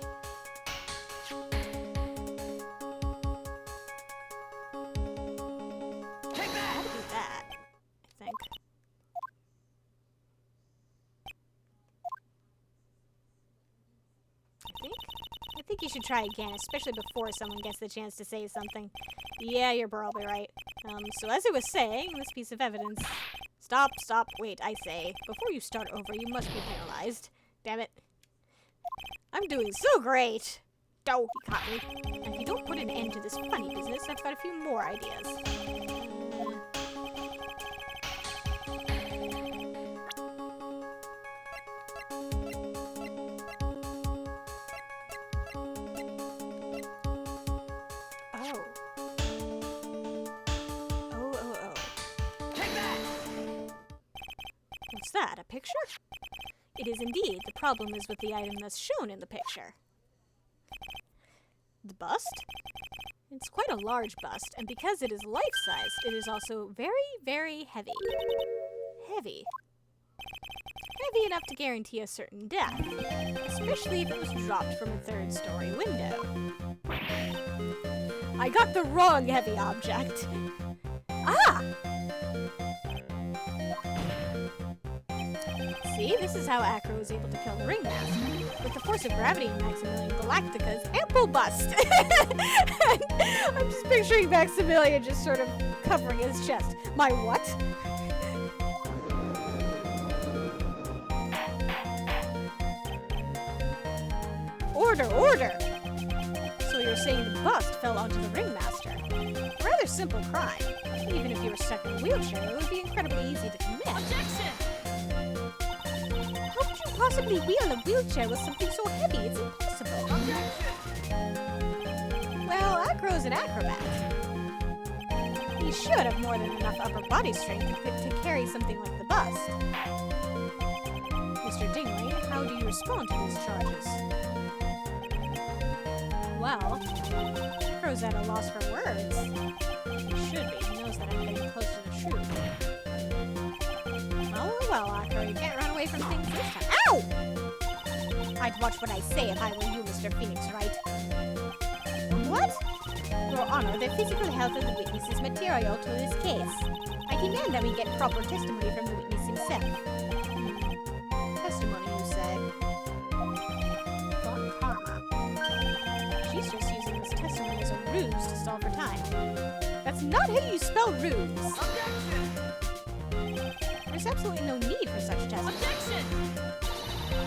Take that! That'll be that, I think. I think you should try again, especially before someone gets the chance to say something. Yeah, you're probably right. So as I was saying, this piece of evidence... Stop, wait, I say. Before you start over, you must be penalized. Damn it. I'm doing so great! Oh, he caught me. And if you don't put an end to this funny business, I've got a few more ideas. What's that, a picture? It is indeed. The problem is with the item that's shown in the picture. The bust? It's quite a large bust, and because it is life-sized, it is also very, very heavy. Heavy. Heavy enough to guarantee a certain death, especially if it was dropped from a third-story window. I got the wrong heavy object. Ah! See, this is how Acro was able to kill the ringmaster, with the force of gravity in Maximilian Galactica's ample bust. I'm just picturing Maximilian just sort of covering his chest. My what? Order! So you're saying the bust fell onto the ringmaster? A rather simple crime. Even if you were stuck in a wheelchair, it would be incredibly easy to commit. Objection! How could you possibly wheel a wheelchair with something so heavy? It's impossible. Well, Acro's an acrobat. He should have more than enough upper body strength to carry something like the bust. Mr. Dingley, how do you respond to these charges? Well, Acro's at a loss for words. He should be. He knows that I'm getting close to the truth. Well, Acro, you can't run away from things this time. Ow! I'd watch what I say if I were you, Mr. Phoenix, Wright. What? Your Honor, the physical health of the witness is material to this case. I demand that we get proper testimony from the witness himself. Testimony, you say? Von Karma. She's just using this testimony as a ruse to stall for time. That's not how you spell ruse. Objection! There's absolutely no need for such testimony. Objection!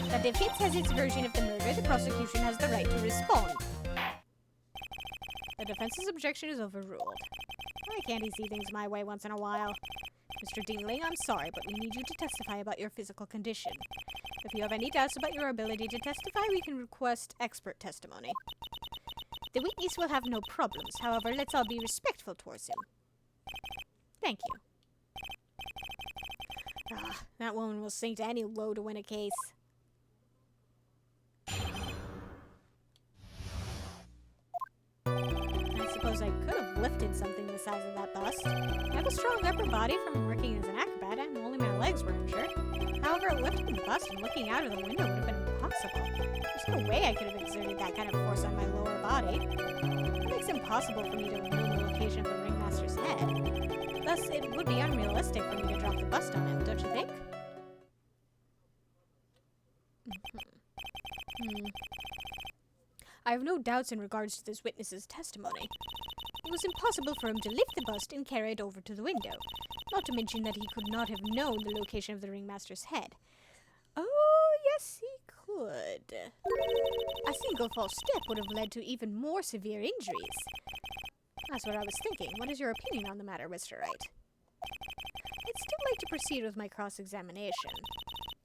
The defense has its version of the murder. The prosecution has the right to respond. The defense's objection is overruled. Why can't he see things my way once in a while? Mr. Dingling, I'm sorry, but we need you to testify about your physical condition. If you have any doubts about your ability to testify, we can request expert testimony. The witness will have no problems. However, let's all be respectful towards him. Thank you. That woman will sink to any low to win a case. I suppose I could have lifted something the size of that bust. I have a strong upper body from working as an acrobat, and only my legs were injured. However, lifting the bust and looking out of the window would have been impossible. There's no way I could have exerted that kind of force on my lower body. It makes it impossible for me to know the location of the ringmaster's head. Thus, it would be unrealistic for me to drop the bust on him, don't you think? I have no doubts in regards to this witness's testimony. It was impossible for him to lift the bust and carry it over to the window. Not to mention that he could not have known the location of the ringmaster's head. Oh, yes, he could. A single false step would have led to even more severe injuries. That's what I was thinking. What is your opinion on the matter, Mr. Wright? I'd still like to proceed with my cross-examination.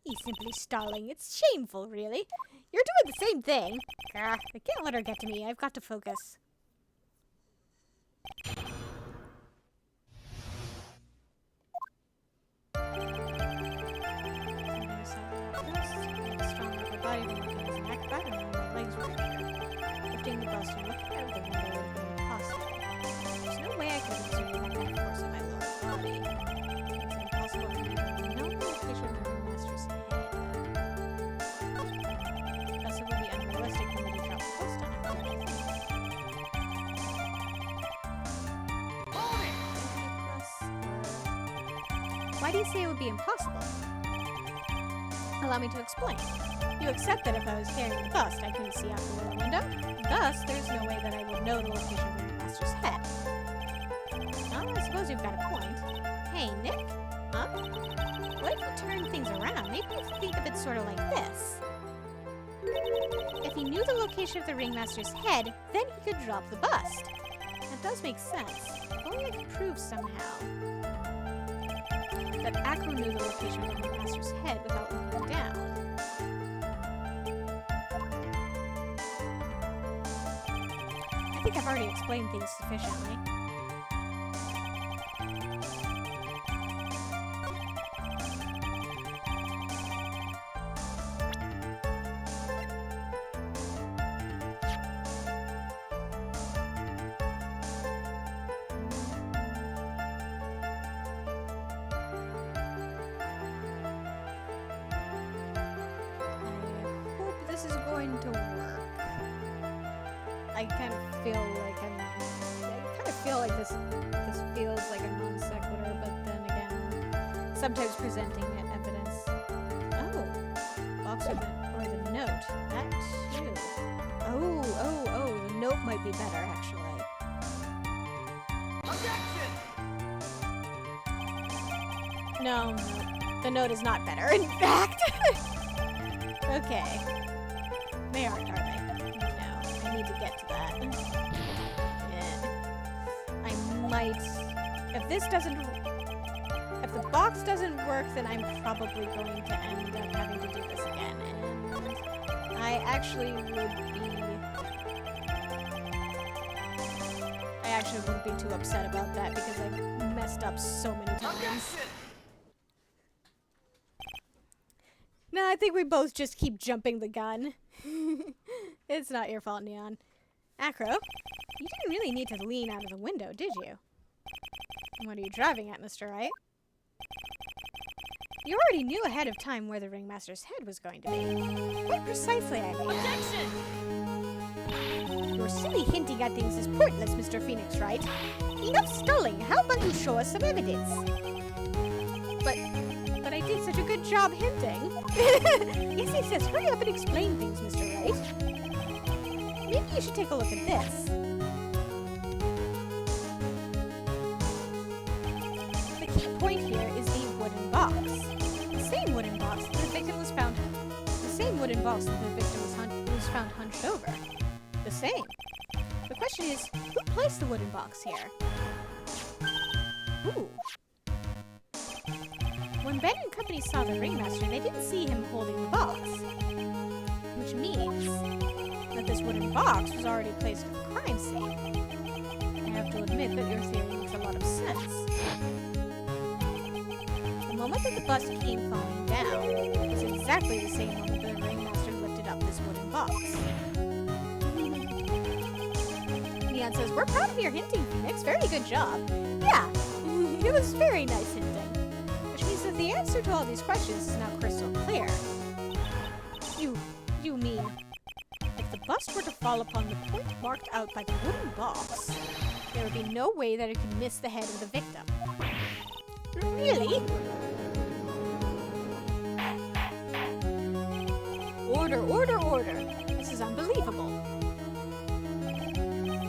He's simply stalling. It's shameful, really. You're doing the same thing. I can't let her get to me. I've got to focus. Lifting the bust and looking out of the window would have been impossible. There's no way I could have exerted that kind of force on my lower body. It's impossible for me to have no location of the ringmaster's head. Thus, it would be unrealistic for me to drop the bust on him. Why do you say it would be impossible? Allow me to explain. You accept that if I was carrying the bust, I couldn't see out the little window. Thus, there's no way that I would know the location of the ringmaster's head. Well, I suppose you've got a point. Hey, Nick? Huh? What if you turn things around? Maybe you think of it sort of like this. If he knew the location of the ringmaster's head, then he could drop the bust. That does make sense. If only I could prove somehow that Acro knew the location of the ringmaster's head without looking down. I think I've already explained things sufficiently. I hope this is going to work. I kind of feel like this feels like a non sequitur, but then again, sometimes presenting the evidence. Oh, box or the note. That too. Oh, the note might be better actually. Objection! No, the note is not better. In fact. Okay. They aren't, are they? No, I need to get to that. If the box doesn't work, then I'm probably going to end up having to do this again, and I actually wouldn't be too upset about that because I've messed up so many times. Objection! No, I think we both just keep jumping the gun. It's not your fault, Neon. Acro, you didn't really need to lean out of the window, did you? What are you driving at, Mr. Wright? You already knew ahead of time where the ringmaster's head was going to be. Quite precisely, I mean. Objection! Your silly hinting at things is pointless, Mr. Phoenix Wright. Enough stalling. How about you show us some evidence? But I did such a good job hinting. Yes, hurry up and explain things, Mr. Wright. Maybe you should take a look at this. The key point here is the wooden box. The same wooden box that the victim was found. The same wooden box that the victim was found hunched over. The same. The question is, who placed the wooden box here? Ooh. When Ben and company saw the ringmaster, they didn't see him holding the box. Which means that this wooden box was already placed at the crime scene. I have to admit that your theory makes a lot of sense. The moment that the bust came falling down was exactly the same moment that the ringmaster lifted up this wooden box. Neon says, "We're proud of your hinting, Phoenix. Very good job." Yeah, it was very nice hinting. Which means that the answer to all these questions is now crystal clear. You mean, if the bust were to fall upon the point marked out by the wooden box, there would be no way that it could miss the head of the victim. Really? Order. This is unbelievable.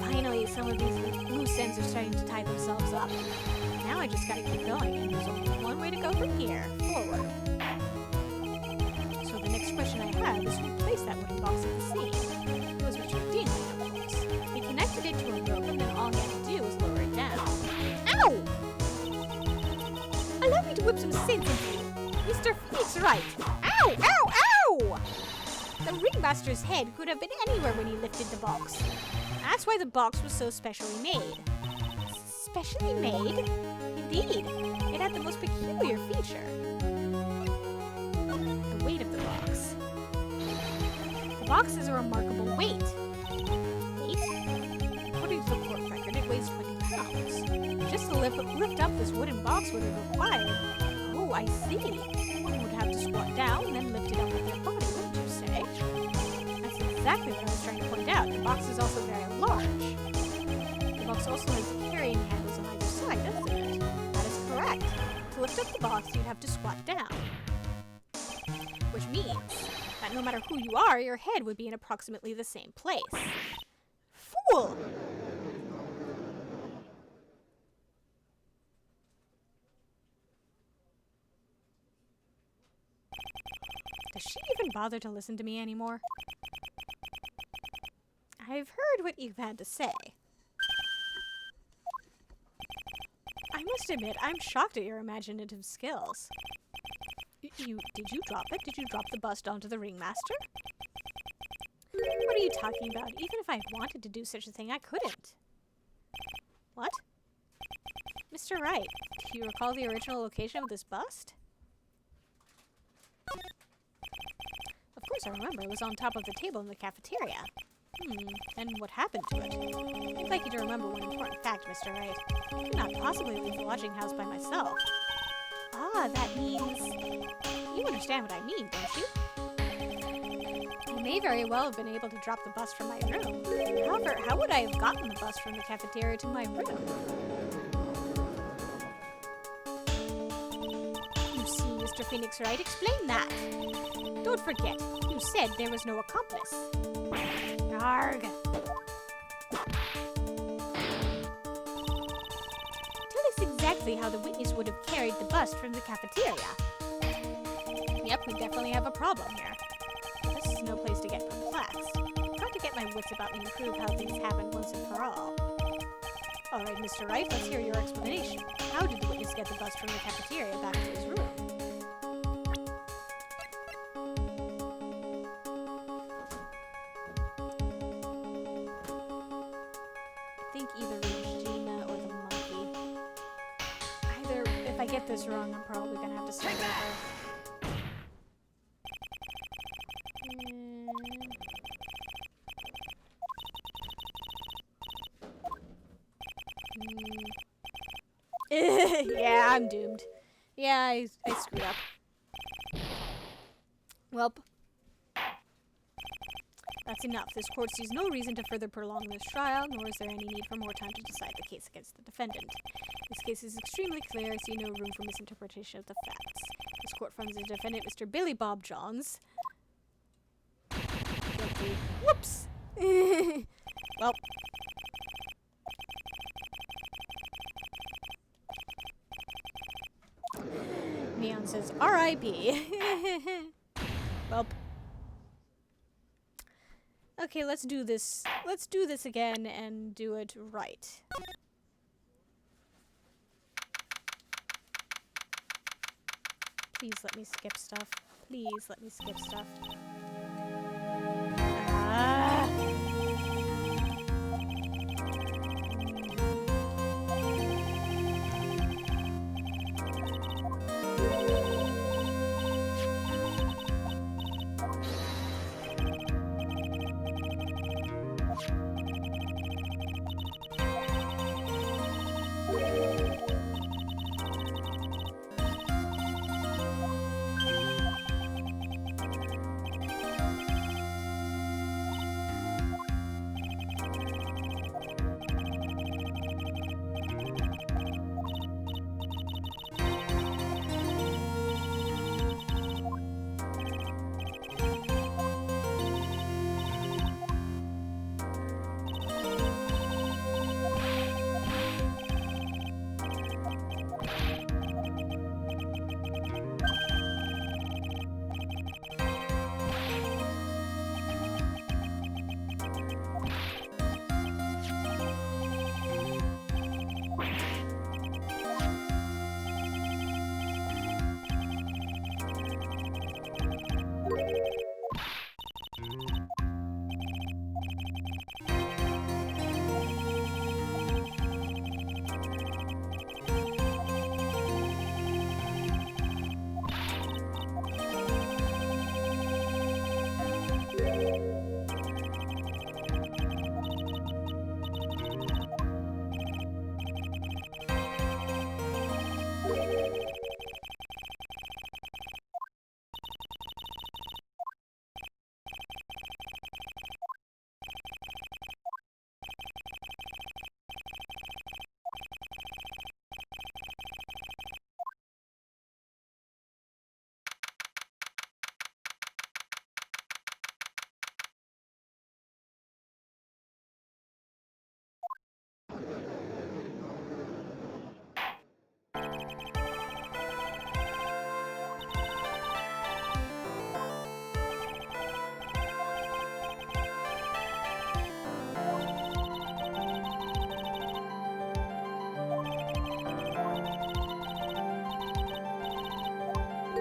Finally, some of these loose ends are starting to tie themselves up. Now I just gotta keep going, and there's only one way to go from here, forward. So the next question I have is who placed that wooden box at the scene? It was Mr. Dean, of course. He connected it to a rope, and then all he had to do was lower it down. Ow! Allow me to whip some sense into you. Mr. Phoenix Wright. Ow! Ow! Ow! The ringmaster's head could have been anywhere when he lifted the box. That's why the box was so specially made. Specially made? Indeed. It had the most peculiar feature. The weight of the box. The box has a remarkable weight. Weight? According to the court record, it weighs 20 pounds. Just to lift up this wooden box would have required... Oh, I see. One would have to squat down and then lift it up with their body, wouldn't you say? That's exactly what I was trying to point out. The box is also very large. The box also has carrying handles on either side, doesn't it? That is correct. To lift up the box, you'd have to squat down. Which means that no matter who you are, your head would be in approximately the same place. Fool! Does she even bother to listen to me anymore? I've heard what you've had to say. I must admit, I'm shocked at your imaginative skills. Did you drop it? Did you drop the bust onto the ringmaster? What are you talking about? Even if I wanted to do such a thing, I couldn't. What? Mr. Wright, do you recall the original location of this bust? Of course I remember. It was on top of the table in the cafeteria. And what happened to it? I'd like you to remember one important fact, Mr. Wright. I could not possibly leave the lodging house by myself. Ah, that means... You understand what I mean, don't you? I may very well have been able to drop the bust from my room. However, how would I have gotten the bust from the cafeteria to my room? You see, Mr. Phoenix Wright, explain that. Don't forget, you said there was no accomplice. Arg. Tell us exactly how the witness would have carried the bust from the cafeteria. Yep, we definitely have a problem here. This is no place to get perplexed. Try to get my wits about me and prove how things happened once and for all. Alright, Mr. Wright, let's hear your explanation. How did the witness get the bust from the cafeteria back to his room? If I get this wrong, I'm probably gonna have to start over. Yeah, I'm doomed. Yeah, I screwed up. Welp. That's enough. This court sees no reason to further prolong this trial, nor is there any need for more time to decide the case against the defendant. This case is extremely clear. I see no room for misinterpretation of the facts. This court finds the defendant, Mr. Billy Bob Johns, guilty. Whoops! Well. Neon says, R.I.P. Well. Okay, let's do this. Let's do this again and do it right. Please let me skip stuff. Please let me skip stuff. Ah.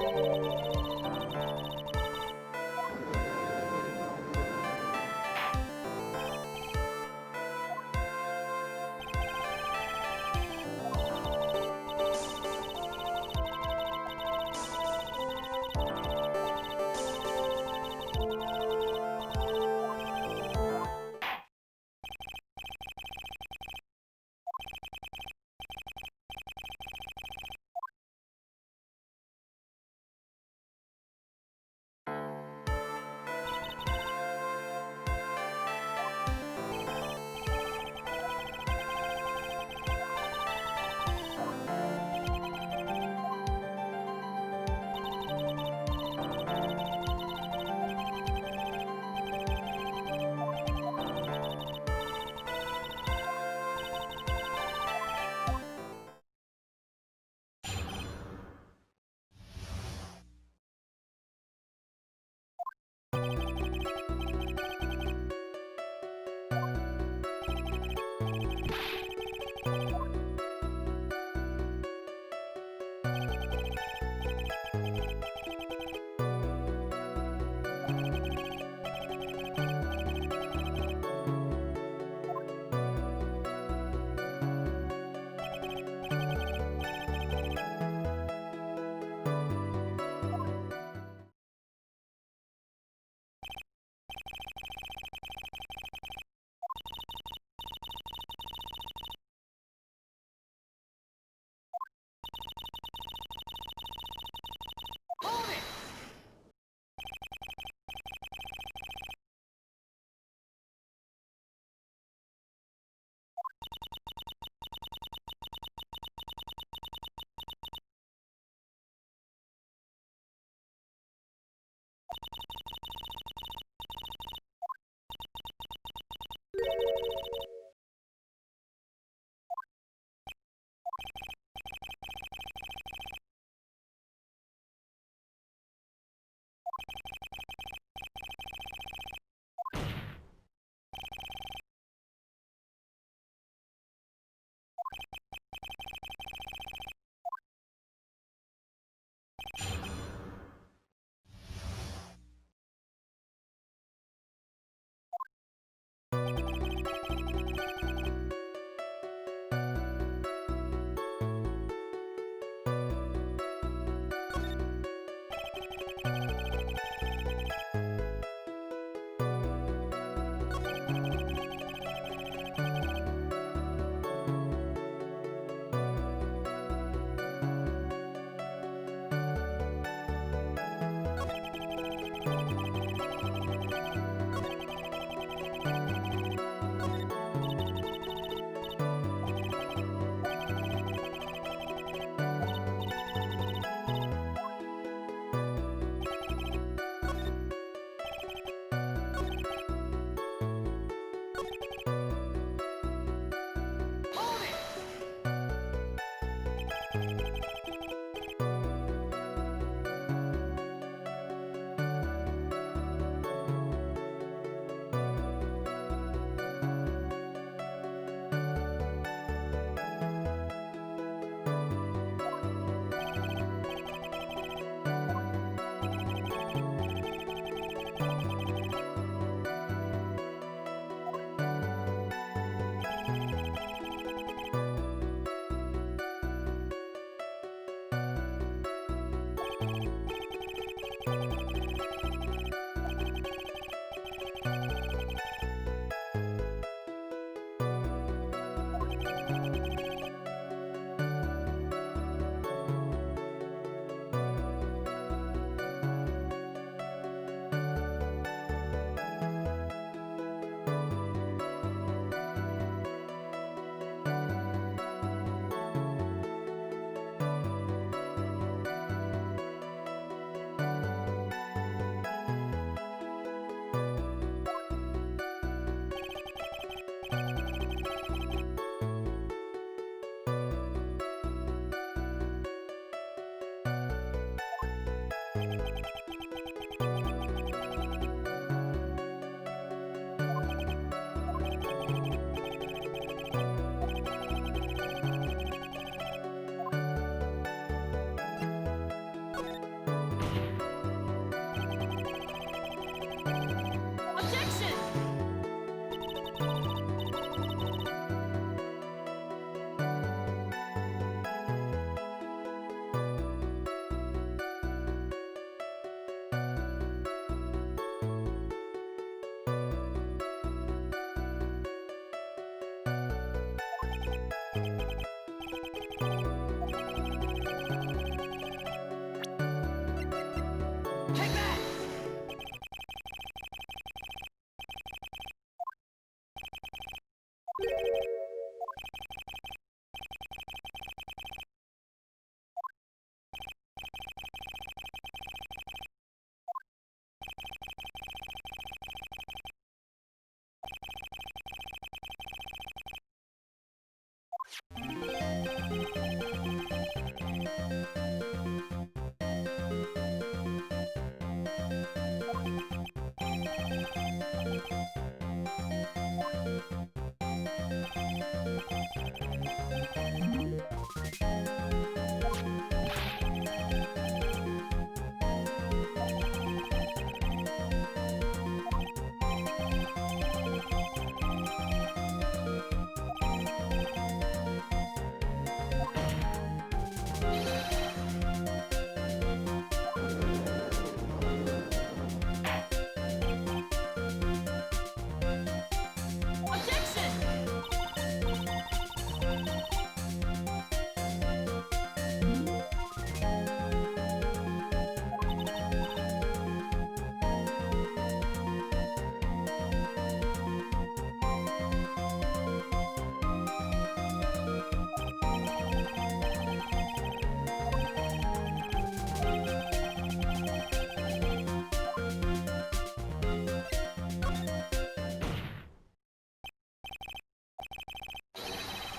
Hold it!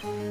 Take that!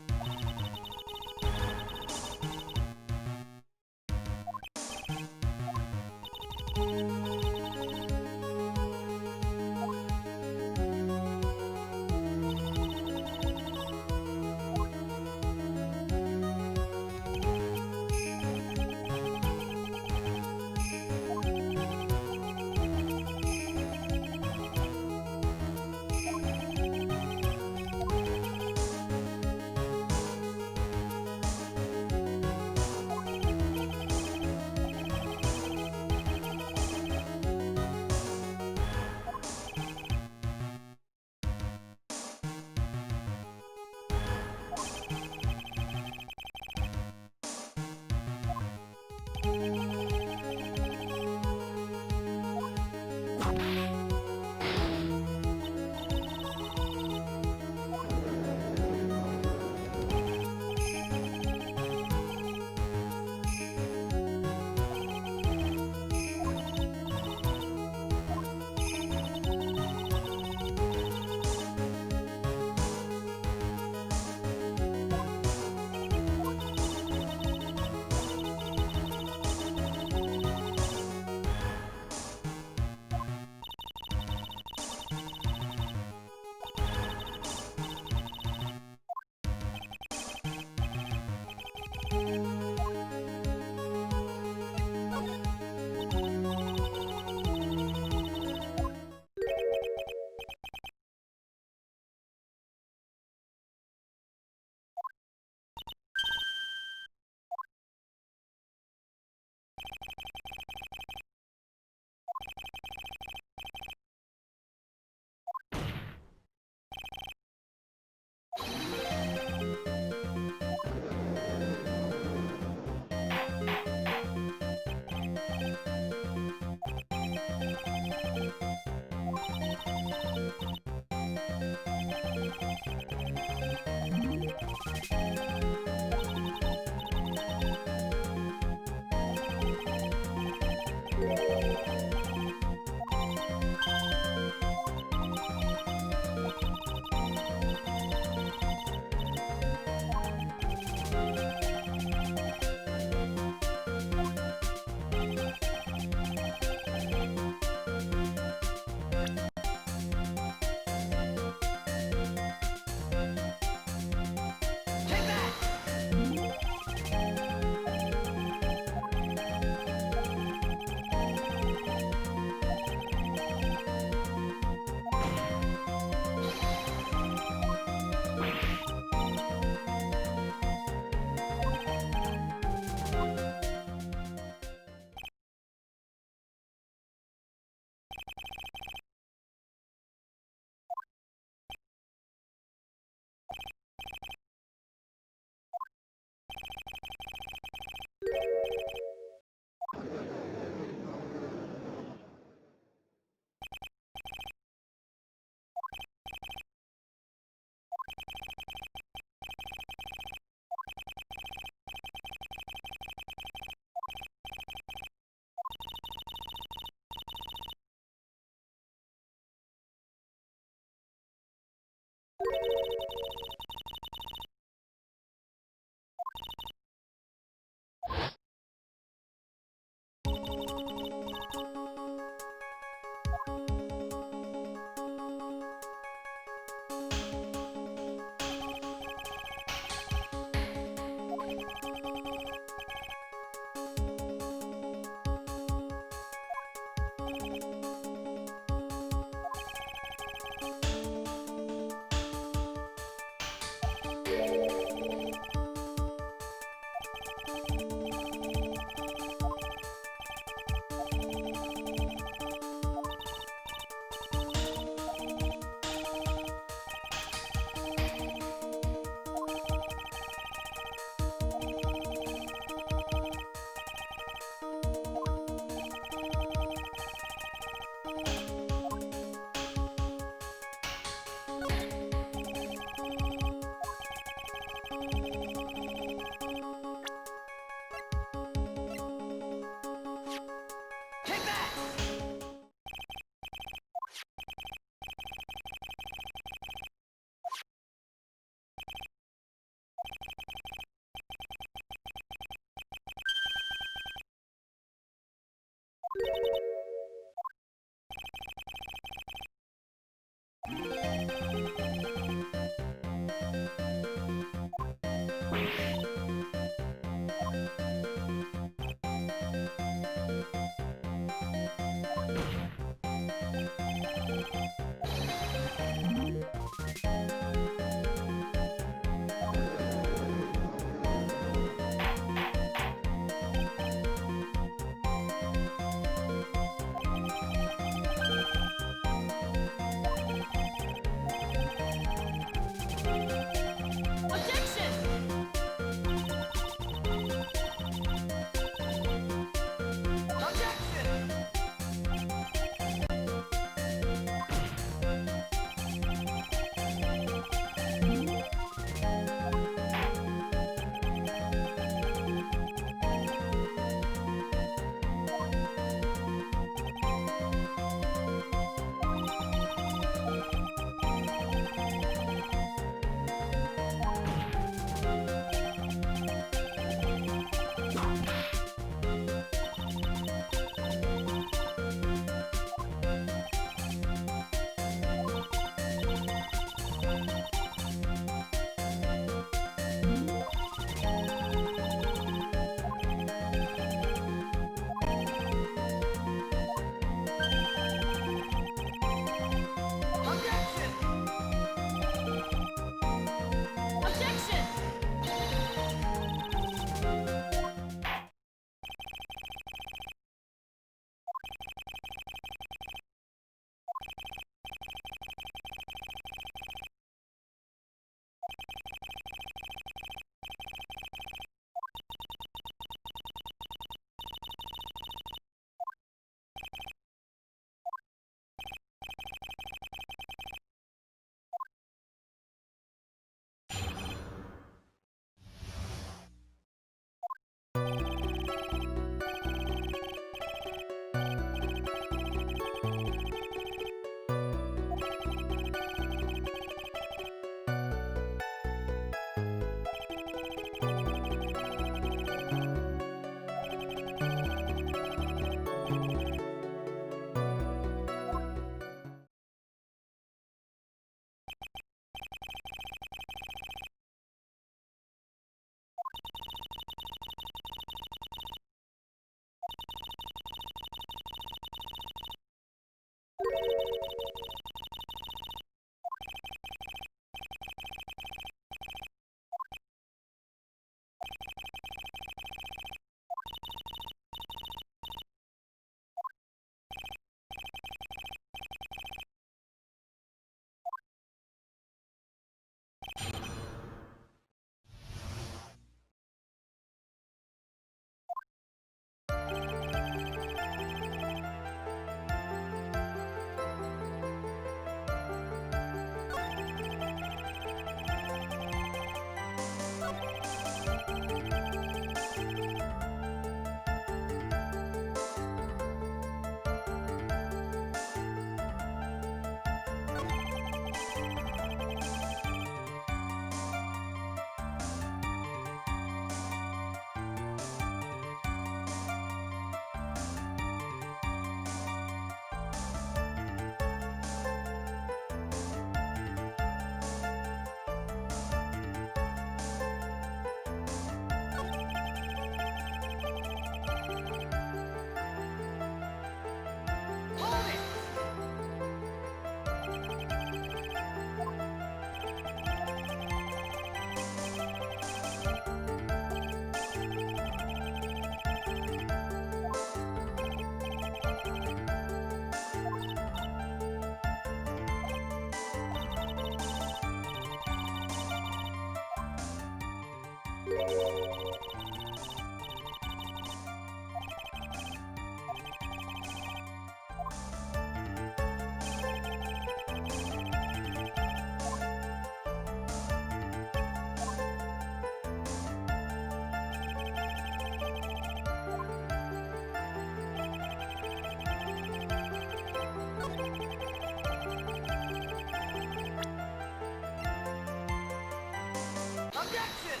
Objection!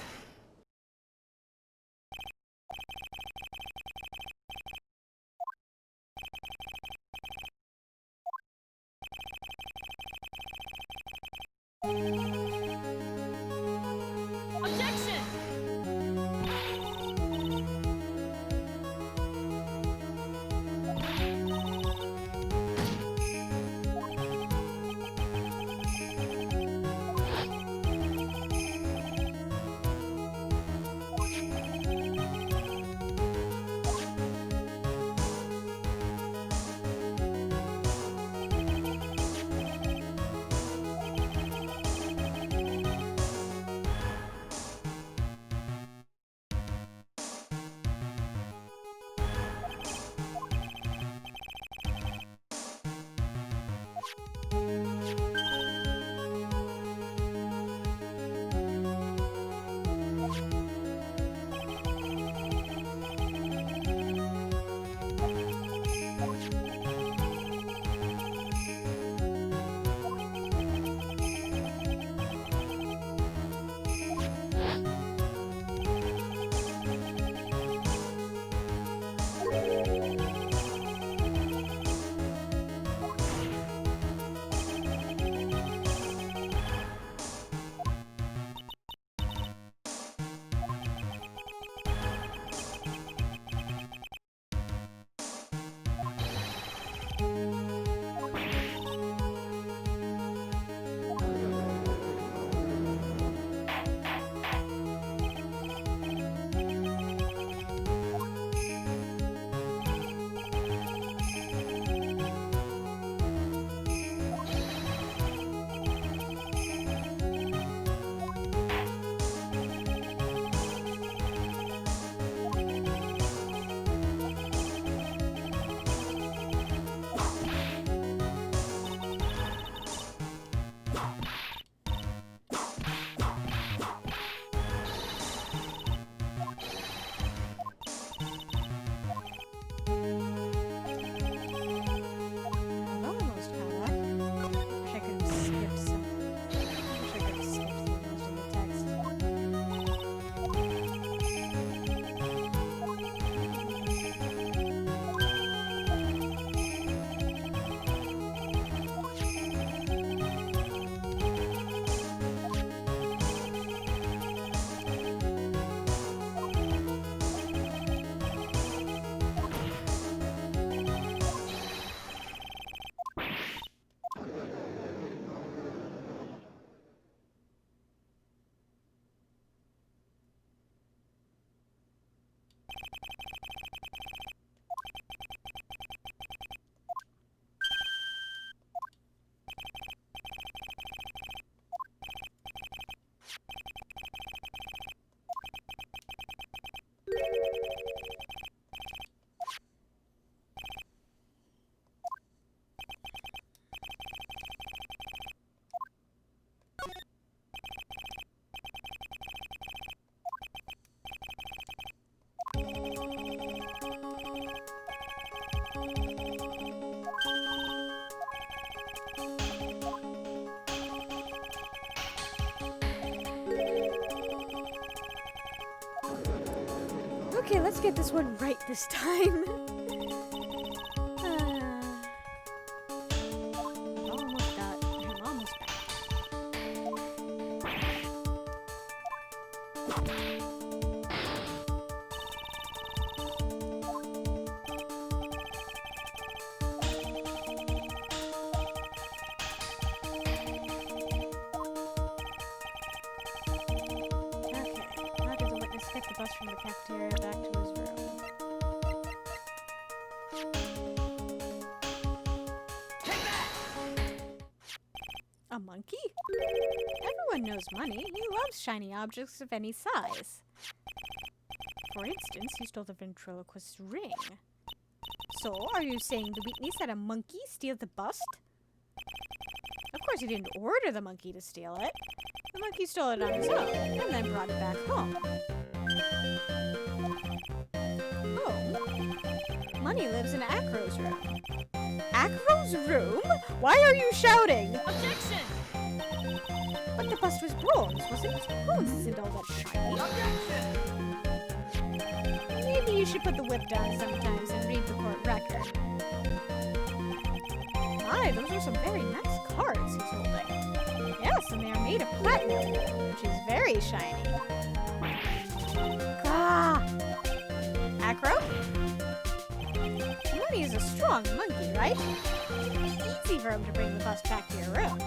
Objection! I've almost caught up. Wish I could have skipped some. Wish I could have skipped through most of the text. Okay, let's get this one right this time. Almost got. I'm almost back. Take the bus from the cafeteria back to his room. A monkey? Everyone knows money. He loves shiny objects of any size. For instance, he stole the ventriloquist's ring. So, are you saying the weakness had a monkey steal the bust? Of course, he didn't order the monkey to steal it. The monkey stole it on his own, and then brought it back home. Oh. Money lives in Acro's room. Acro's room? Why are you shouting? Objection! But the bust was bronze, wasn't it? Bronze isn't all that shiny. Objection! Maybe you should put the whip down sometimes and read the court record. My, those are some very nice cards he's holding. Yes, and they are made of platinum, which is very shiny. Gah! Acro? Money is a strong monkey, right? It's easy for him to bring the bust back to your room.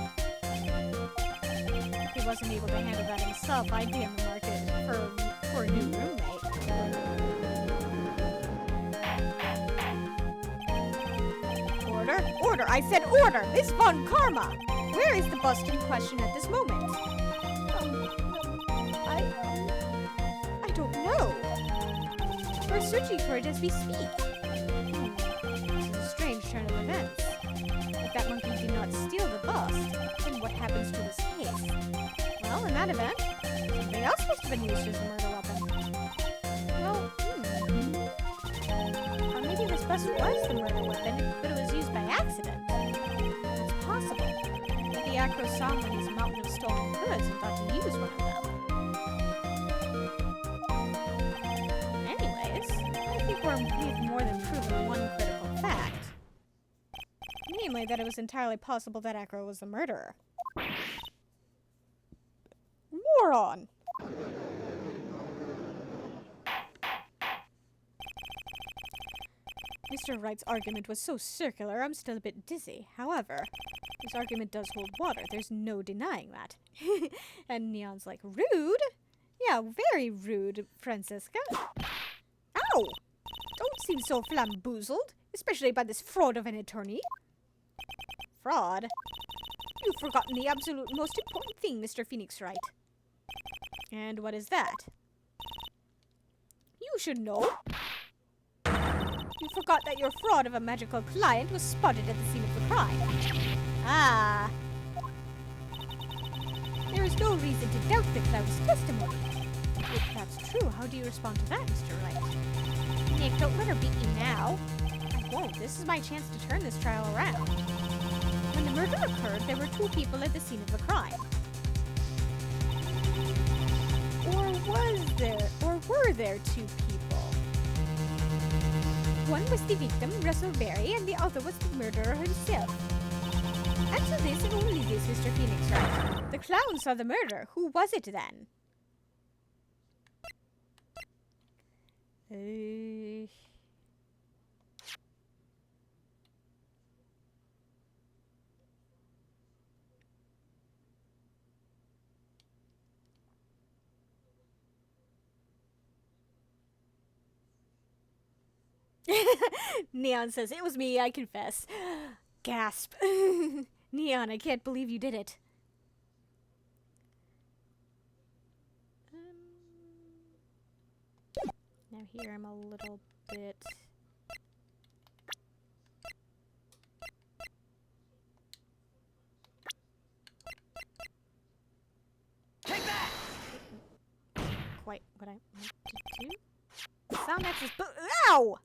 If he wasn't able to handle that himself, I'd be on the market for a new roommate. Order! I said order! Miss Von Karma! Where is the bust in question at this moment? I don't know. We're searching for it as we speak. This is a strange turn of events. If that monkey did not steal the bust, then what happens to this case? Well, in that event, something else must have been used as a murder weapon. Well, or maybe this bust was the murder weapon, but it was used by accident. It's possible. Maybe Acro saw him when he's a mountain of stolen goods and thought to use one of them. Anyways, I think we've more than proven one critical fact. Namely, that it was entirely possible that Acro was the murderer. Moron! Mr. Wright's argument was so circular, I'm still a bit dizzy. However, his argument does hold water. There's no denying that. And Neon's like, rude? Yeah, very rude, Francisca. Ow! Don't seem so flamboozled, especially by this fraud of an attorney. Fraud? You've forgotten the absolute most important thing, Mr. Phoenix Wright. And what is that? You should know. You forgot that your fraud of a magical client was spotted at the scene of the crime. Ah. There is no reason to doubt the clown's testimony. If that's true, how do you respond to that, Mr. Wright? Nick, don't let her beat you now. I won't. This is my chance to turn this trial around. When the murder occurred, there were two people at the scene of the crime. Or were there two people? One was the victim, Russell Berry, and the other was the murderer himself. Answer this and only this, Mr. Phoenix Wright. The clown saw the murder. Who was it then? Neon says, it was me, I confess. Gasp. Neon, I can't believe you did it. Now here I'm a little bit... Take that! Quite what I meant to do. Sound access ow!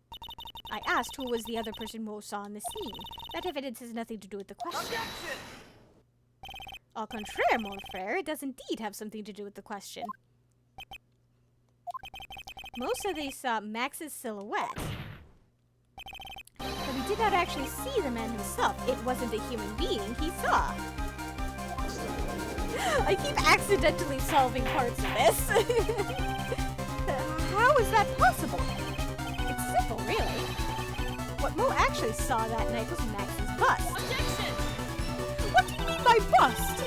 I asked who was the other person Mo saw on the scene. That evidence has nothing to do with the question. Objection! Au contraire, mon frère, it does indeed have something to do with the question. Most of these saw Max's silhouette. But we did not actually see the man himself. It wasn't a human being he saw. I keep accidentally solving parts of this. How is that possible? It's simple, really. What Mo actually saw that night was Max's bust. Objection! What do you mean by bust?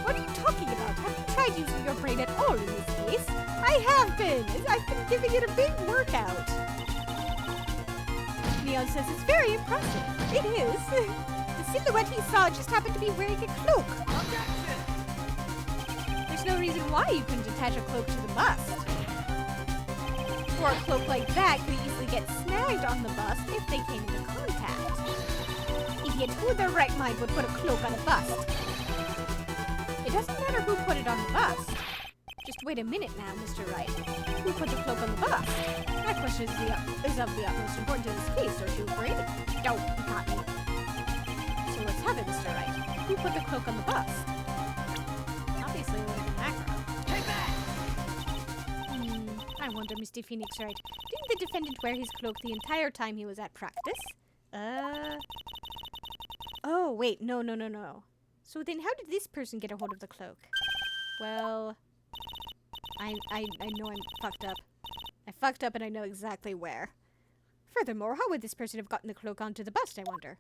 What are you talking about? Have you tried using your brain at all in this case? I have been! I've been giving it a big workout. Neon says it's very impressive. It is. The silhouette he saw just happened to be wearing a cloak. Objection! There's no reason why you couldn't attach a cloak to the bust. Or a cloak like that could easily get snagged on the bust if they came into contact. Idiot, who in their right mind would put a cloak on a bust? It doesn't matter who put it on the bust. Just wait a minute now, Mr. Wright. Who put the cloak on the bust? That question is of the utmost importance in this case, don't you agree? No, not me. So let's have it, Mr. Wright. Who put the cloak on the bust? Obviously, it would have been Acro. Take that! I wonder, Mr. Phoenix Wright, didn't the defendant wear his cloak the entire time he was at practice? Oh, wait, no. So then how did this person get a hold of the cloak? Well, I know I'm fucked up. I fucked up and I know exactly where. Furthermore, how would this person have gotten the cloak onto the bus, I wonder?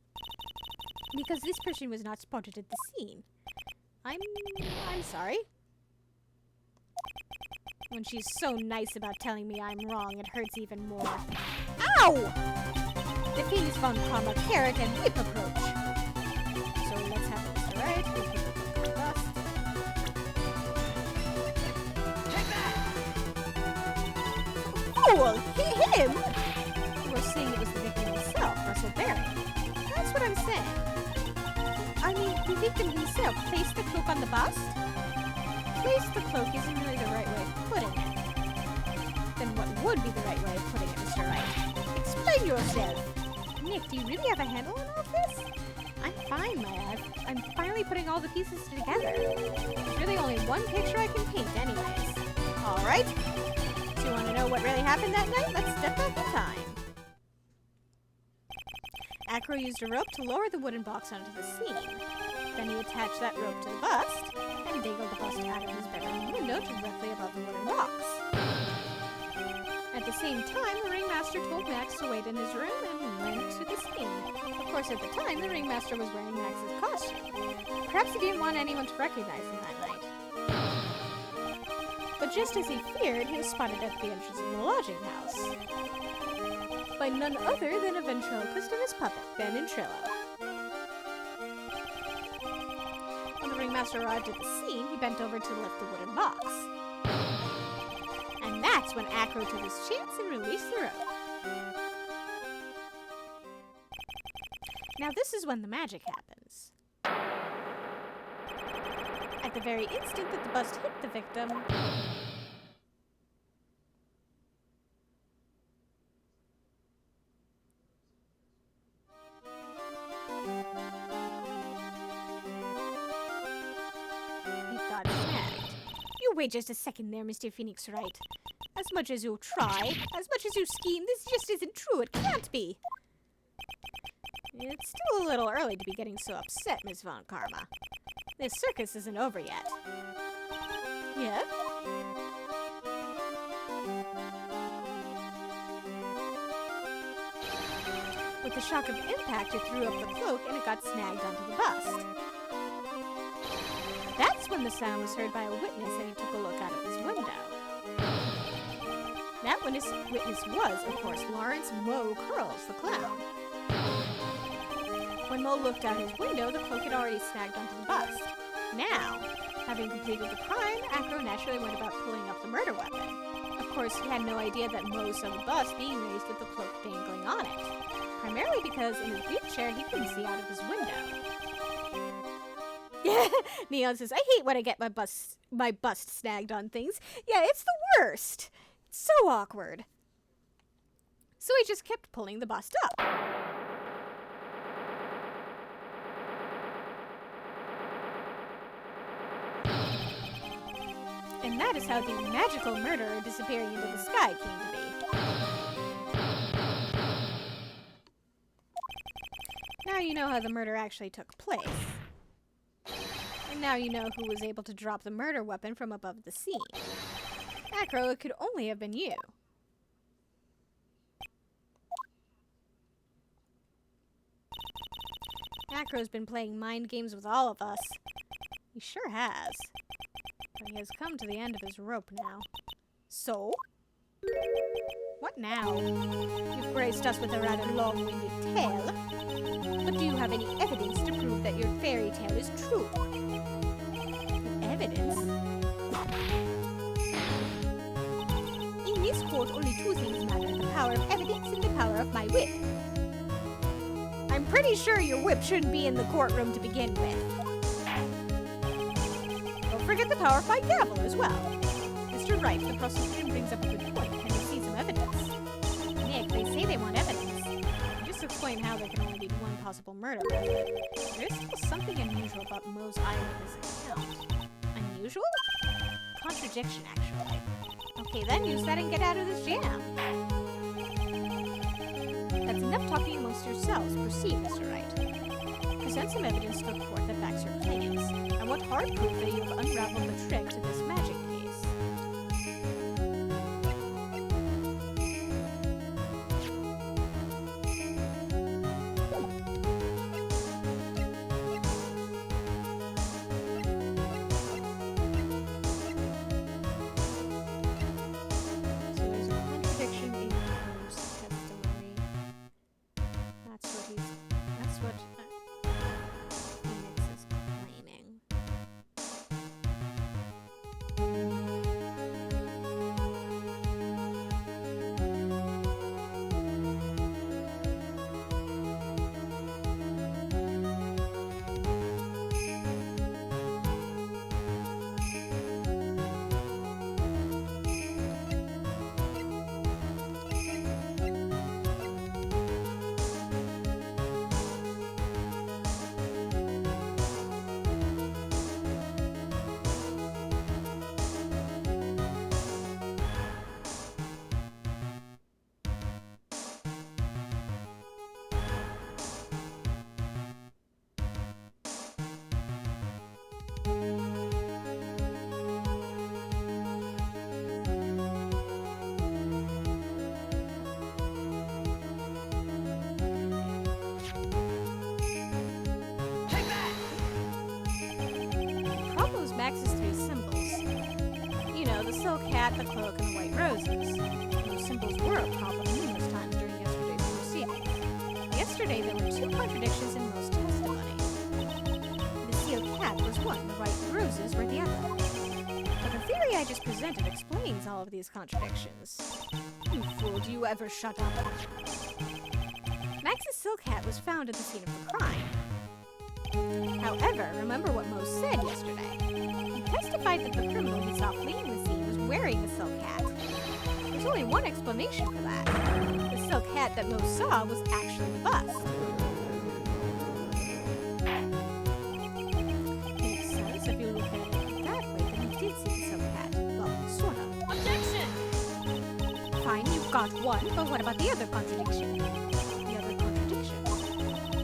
Because this person was not spotted at the scene. I'm sorry. When she's so nice about telling me I'm wrong, it hurts even more. Ow! The famous Von Karma carrot and whip approach. So let's have this, alright? We'll put the cloak on the bus. Take that! Fool! Him! We're saying it was the victim himself, Russell Barry. That's what I'm saying. I mean, the victim himself placed the cloak on the bust? Place the cloak isn't really the right way of putting it. Then what would be the right way of putting it, Mr. Wright? Explain yourself! Nick, do you really have a handle on all this? I'm fine, Maya. I'm finally putting all the pieces together. There's really only one picture I can paint anyways. Alright. So you want to know what really happened that night? Let's step back in time. Acro used a rope to lower the wooden box onto the scene. Then he attached that rope to the bust and dangled the bust out of his bedroom window directly above the wooden box. At the same time, the ringmaster told Max to wait in his room and went to the scene. Of course, at the time, the ringmaster was wearing Max's costume. Perhaps he didn't want anyone to recognize him that night. But just as he feared, he was spotted at the entrance of the lodging house by none other than a ventriloquist and his puppet, Ben and Trillo. When the ringmaster arrived at the scene, he bent over to lift the wooden box. And that's when Acro took his chance and released the rope. Now this is when the magic happens. At the very instant that the bust hit the victim, wait just a second there, Mr. Phoenix Wright. As much as you try, as much as you scheme, this just isn't true. It can't be. It's still a little early to be getting so upset, Miss Von Karma. This circus isn't over yet. Yeah? With the shock of impact, it threw up the cloak and it got snagged onto the bust. That's when the sound was heard by a witness and he took a look out of his window. That witness was, of course, Lawrence Moe Curls, the clown. When Moe looked out his window, the cloak had already snagged onto the bust. Now, having completed the crime, Acro naturally went about pulling up the murder weapon. Of course, he had no idea that Moe saw the bust being raised with the cloak dangling on it, primarily because in his wheelchair he couldn't see out of his window. Neon says, I hate when I get my bust snagged on things. Yeah, it's the worst. It's so awkward. So he just kept pulling the bust up. And that is how the magical murderer disappearing into the sky came to be. Now you know how the murder actually took place. And now you know who was able to drop the murder weapon from above the scene. Acro, it could only have been you. Acro's been playing mind games with all of us. He sure has. But he has come to the end of his rope now. So? What now? You've graced us with a rather long-winded tale. But do you have any evidence to prove that your fairy tale is true? Evidence? In this court, only two things matter. The power of evidence and the power of my whip. I'm pretty sure your whip shouldn't be in the courtroom to begin with. Don't forget the power of my gavel as well. Mr. Wright, the prosecution brings up a good point. Can we see some evidence? Nick, they say they want evidence. Just explain how there can only be one possible murder. There's still something unusual about Moe's eyewitness account. Unusual? Contradiction, actually. Okay, then use that and get out of this jam. That's enough talking amongst yourselves. Proceed, Mr. Wright. Present some evidence to the court that backs your claims. hard proof that you've unraveled the trick to this magic case. So there's a contradiction in Carlos' testimony. That's what Phoenix is claiming. Take that! The problem was Max's three symbols. You know, the silk hat, the cloak, and the white roses. Those symbols were a problem numerous times during yesterday's proceedings. Yesterday, there were two contradictions in Mo's testimony. The silk hat was one, the white roses were the other. But the theory I just presented explains all of these contradictions. You fool, do you ever shut up? Max's silk hat was found at the scene of the crime. However, remember what Mo said yesterday. He testified that the criminal he saw fleeing the scene was wearing a silk hat. There's only one explanation for that. The silk hat that Mo saw was actually the bust. Makes sense if you look at it that way, then he did see the silk hat. Well, sort of. Objection! Fine, you've got one, but what about the other contradiction?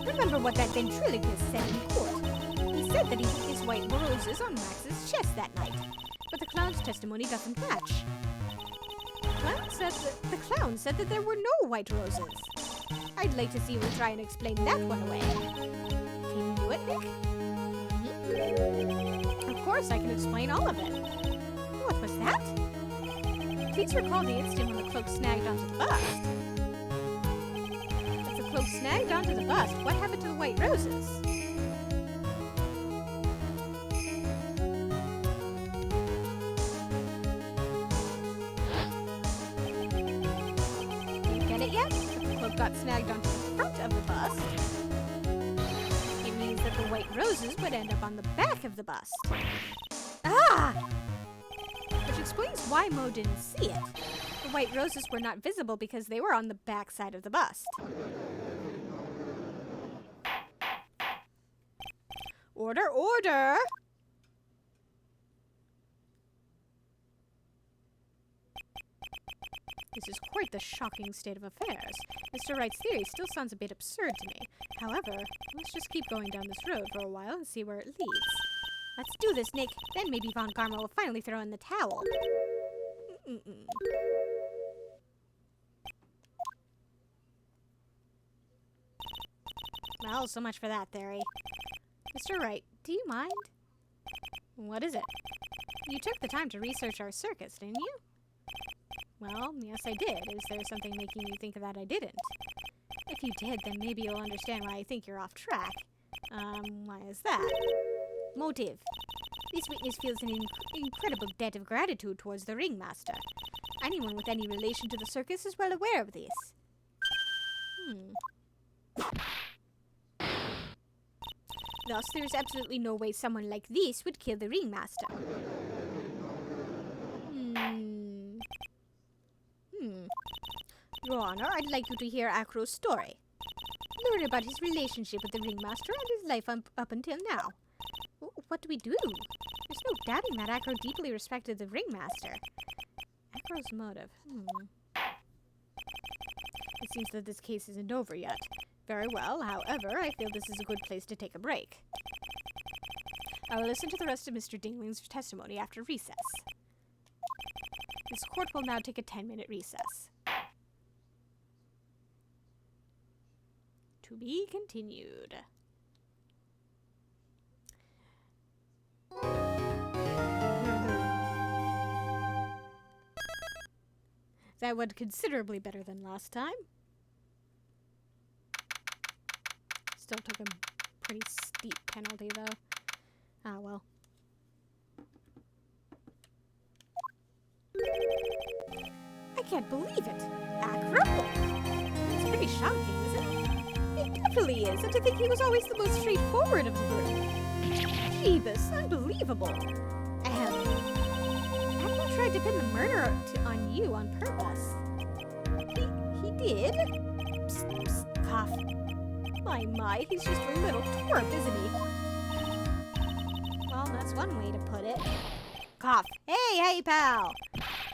Remember what that ventriloquist said in court. He said that he hid his white roses on Max's chest that night, but the clown's testimony doesn't match. The clown said that there were no white roses. I'd like to see you try and explain that one away. Can you do it, Nick? Mm-hmm. Of course, I can explain all of it. What was that? Please recall the instant when the cloak snagged onto the bust. Snagged onto the bust. What happened to the white roses? Do you get it yet? If the cloak got snagged onto the front of the bust, it means that the white roses would end up on the back of the bust. Ah! Which explains why Mo didn't see it. The white roses were not visible because they were on the back side of the bust. Order, order! This is quite the shocking state of affairs. Mr. Wright's theory still sounds a bit absurd to me. However, let's just keep going down this road for a while and see where it leads. Let's do this, Nick. Then maybe Von Karma will finally throw in the towel. Well, so much for that theory. Mr. Wright, do you mind? What is it? You took the time to research our circus, didn't you? Well, yes I did. Is there something making you think that I didn't? If you did, then maybe you'll understand why I think you're off track. Why is that? Motive. This witness feels an incredible debt of gratitude towards the ringmaster. Anyone with any relation to the circus is well aware of this. Thus, there is absolutely no way someone like this would kill the ringmaster. Your Honor, I'd like you to hear Acro's story. Learn about his relationship with the ringmaster and his life up until now. What do we do? There's no doubting that Acro deeply respected the ringmaster. Acro's motive. It seems that this case isn't over yet. Very well, however, I feel this is a good place to take a break. I will listen to the rest of Mr. Dingling's testimony after recess. This court will now take a 10-minute recess. To be continued. That went considerably better than last time. Still took a pretty steep penalty, though. Ah, well. I can't believe it. Acro? It's pretty shocking, isn't it? It definitely is, and to think he was always the most straightforward of the group. Jeebus, unbelievable. Acro tried to pin the murder on you on purpose. He did? Psst, psst, cough. My, he's just a little twerp, isn't he? Well, that's one way to put it. Cough. Hey, pal!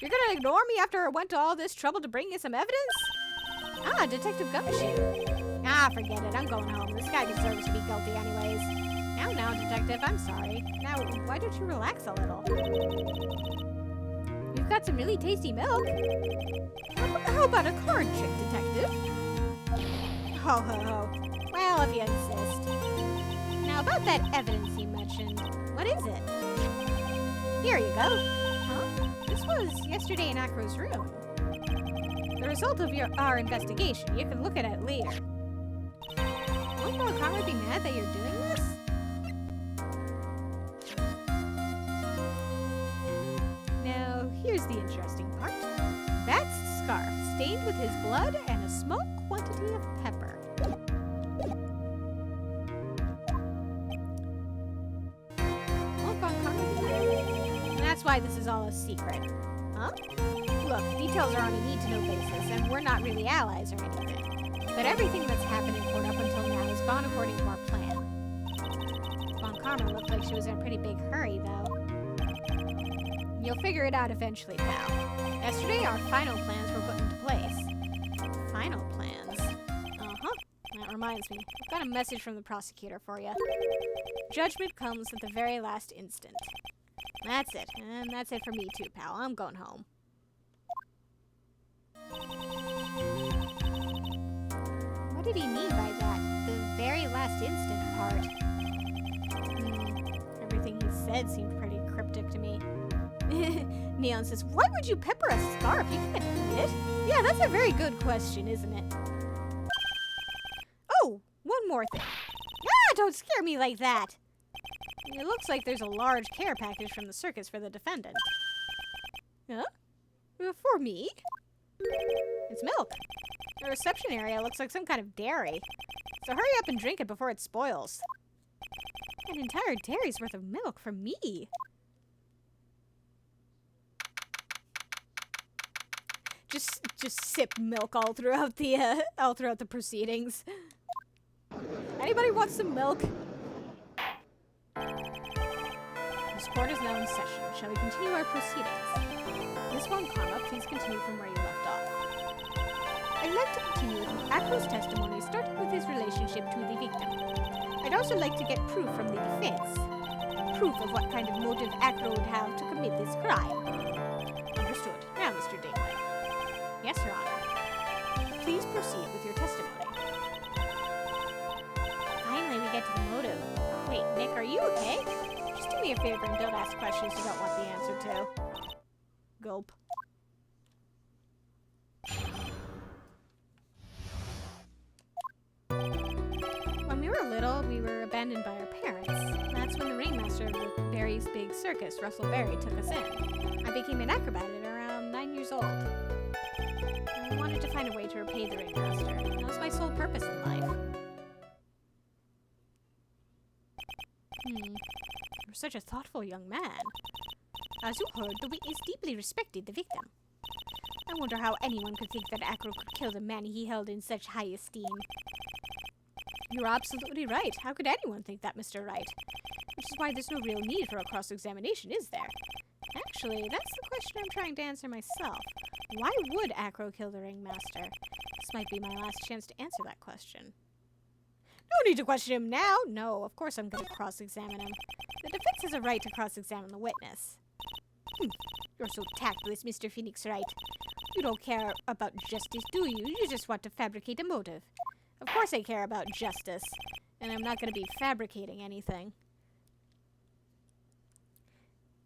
You're gonna ignore me after I went to all this trouble to bring you some evidence? Ah, Detective Gumshoe. Ah, forget it. I'm going home. This guy deserves to be guilty anyways. Now, Detective, I'm sorry. Now, why don't you relax a little? You've got some really tasty milk. How about a card trick, Detective? Ho. Well, if you insist. Now, about that evidence you mentioned, what is it? Here you go. Huh? This was yesterday in Acro's room. The result of our investigation. You can look at it later. Won't Conrad be mad that you're doing this? Now, here's the interesting part. Bat's scarf, stained with his blood and a small quantity of pepper. That's why this is all a secret. Huh? Look, details are on a need-to-know basis, and we're not really allies or anything. But everything that's happened in court up until now has gone according to our plan. Von Karma looked like she was in a pretty big hurry, though. You'll figure it out eventually, pal. Yesterday, our final plans were put into place. Final plans? Uh-huh. That reminds me. I've got a message from the prosecutor for you. Judgment comes at the very last instant. That's it. And that's it for me too, pal. I'm going home. What did he mean by that? The very last instant part? Everything he said seemed pretty cryptic to me. Neon says, why would you pepper a scarf? You can't eat it. Yeah, that's a very good question, isn't it? Oh, one more thing. Ah, don't scare me like that. It looks like there's a large care package from the circus for the defendant. Huh? For me? It's milk. The reception area looks like some kind of dairy. So hurry up and drink it before it spoils. An entire dairy's worth of milk for me. Just sip milk all throughout the proceedings. Anybody want some milk? This court is now in session. Shall we continue our proceedings? Miss Von Karma, please continue from where you left off. I'd like to continue with Acro's testimony, starting with his relationship to the victim. I'd also like to get proof from the defense. Proof of what kind of motive Acro would have to commit this crime. Understood. Now, Mr. Dingley. Yes, Your Honor. Please proceed with your testimony. Finally, we get to the motive. Wait, Nick, are you okay? Just do me a favor and don't ask questions you don't want the answer to. Gulp. When we were little, we were abandoned by our parents. That's when the ringmaster of the Barry's Big Circus, Russell Barry, took us in. I became an acrobat at around 9 years old. I wanted to find a way to repay the ringmaster. That was my sole purpose in life. You're such a thoughtful young man. As you heard, the witness deeply respected the victim. I wonder how anyone could think that Acro could kill the man he held in such high esteem. You're absolutely right. How could anyone think that, Mr. Wright? Which is why there's no real need for a cross-examination, is there? Actually, that's the question I'm trying to answer myself. Why would Acro kill the ringmaster? This might be my last chance to answer that question. No need to question him now. No, of course I'm going to cross-examine him. The defense has a right to cross-examine the witness. You're so tactless, Mr. Phoenix Wright. You don't care about justice, do you? You just want to fabricate a motive. Of course I care about justice, and I'm not going to be fabricating anything.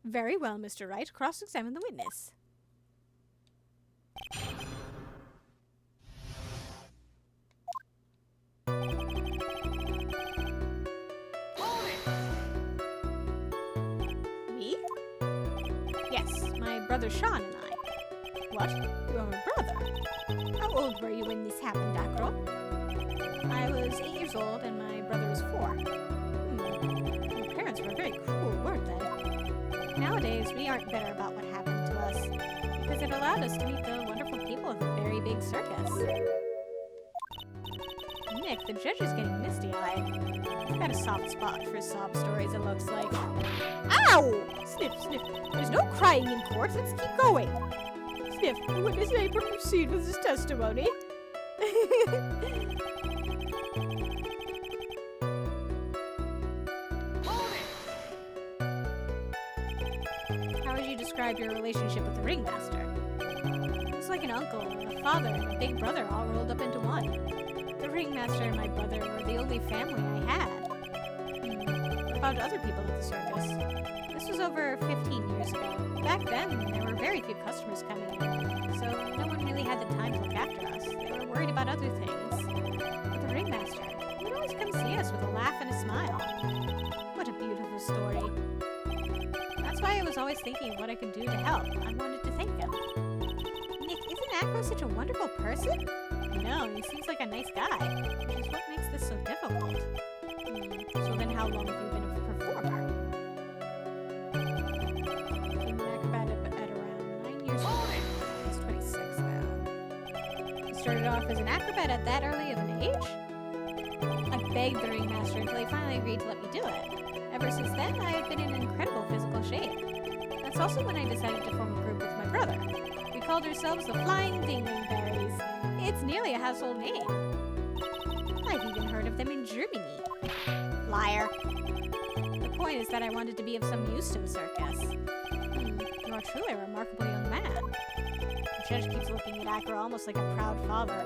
Very well, Mr. Wright. Cross-examine the witness. Me? Yes, my brother Sean and I. What? Your brother? How old were you when this happened, Acro? I was 8 years old and my brother was 4. Your parents were very cruel, weren't they? Nowadays, we aren't bitter about what happened to us, because it allowed us to meet the wonderful people of the very big circus. Nick, the judge is getting misty-eyed. He's got a soft spot for sob stories, it looks like. Ow! Sniff, sniff. There's no crying in court. Let's keep going. Sniff, the witness may proceed with his testimony. How would you describe your relationship with the ringmaster? It's like an uncle, a father, and a big brother all rolled up into one. The ringmaster and my brother were the only family I had. What about other people at the circus? This was over 15 years ago. Back then, there were very few customers coming in, so no one really had the time to look after us. They were worried about other things. But the ringmaster, he would always come see us with a laugh and a smile. What a beautiful story. That's why I was always thinking of what I could do to help. I wanted to thank him. Nick, isn't Acro such a wonderful person? No, he seems like a nice guy, which is what makes this so difficult. So then how long have you been a performer? Became an acrobat at around 9 years old. He's 26 now. You started off as an acrobat at that early of an age? I begged the ringmaster until he finally agreed to let me do it. Ever since then, I have been in incredible physical shape. That's also when I decided to form a group with my brother. We called ourselves the Flying Dinglingberries. It's nearly a household name. I've even heard of them in Germany. Liar. The point is that I wanted to be of some use to the circus. You are truly a remarkable young man. The judge keeps looking at Acro almost like a proud father.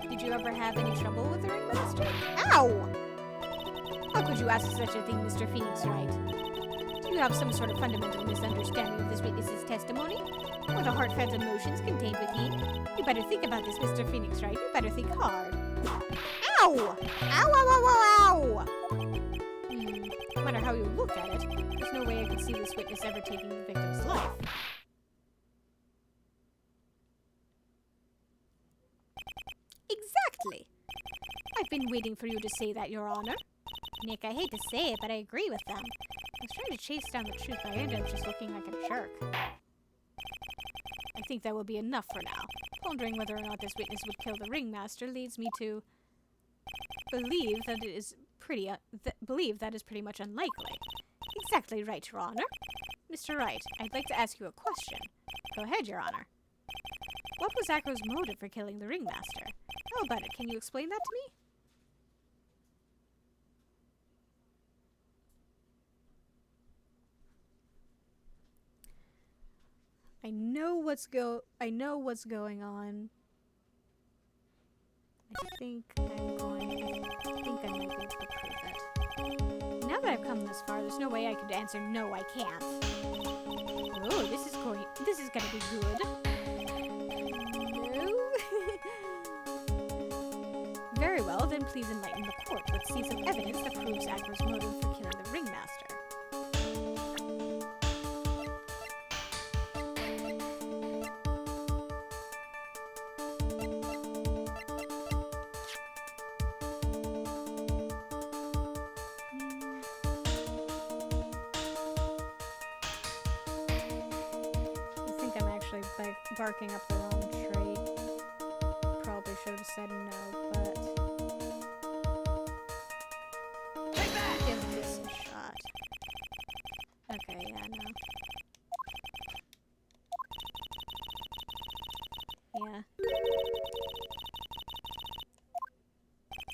Did you ever have any trouble with the ringmaster? Ow! How could you ask such a thing, Mr. Phoenix Wright? Do you have some sort of fundamental misunderstanding of this witness's testimony? Or the heartfelt emotions contained within? You better think about this, Mr. Phoenix Wright. You better think hard. Ow! Ow, ow, ow, ow, ow! No matter how you look at it, there's no way I could see this witness ever taking the victim's life. Exactly! I've been waiting for you to say that, Your Honor. Nick, I hate to say it, but I agree with them. I was trying to chase down the truth, but I ended up just looking like a jerk. I think that will be enough for now. Pondering whether or not this witness would kill the ringmaster leads me to believe that is pretty much unlikely. Exactly right, Your Honor. Mr. Wright, I'd like to ask you a question. Go ahead, Your Honor. What was Acro's motive for killing the ringmaster? How about it? Can you explain that to me? I know what's going on. I think I might be able to prove it. Now that I've come this far, there's no way I could answer no, I can't. Oh, this is gonna be good. No. Very well, then please enlighten the court. Let's see some evidence that proves Acro's motive for killing the ringmaster. Barking up the wrong tree. Probably should have said no, but give this a shot. Okay, yeah, no.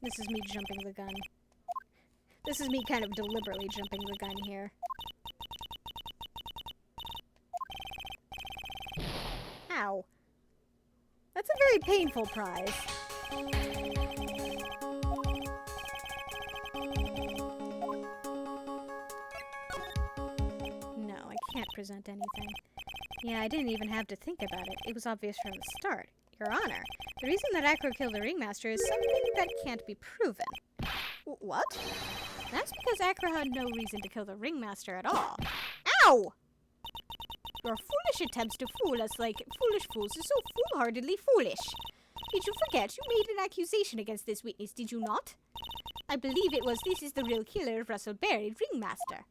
This is me jumping the gun. This is me kind of deliberately jumping the gun here. Ow. That's a very painful prize. No, I can't present anything. Yeah, I didn't even have to think about it. It was obvious from the start. Your Honor, the reason that Acro killed the Ringmaster is something that can't be proven. What? That's because Acro had no reason to kill the Ringmaster at all. Ow! Your foolish attempts to fool us like foolish fools are so foolhardily foolish. Did you forget you made an accusation against this witness, did you not? I believe it was this is the real killer of Russell Berry, Ringmaster.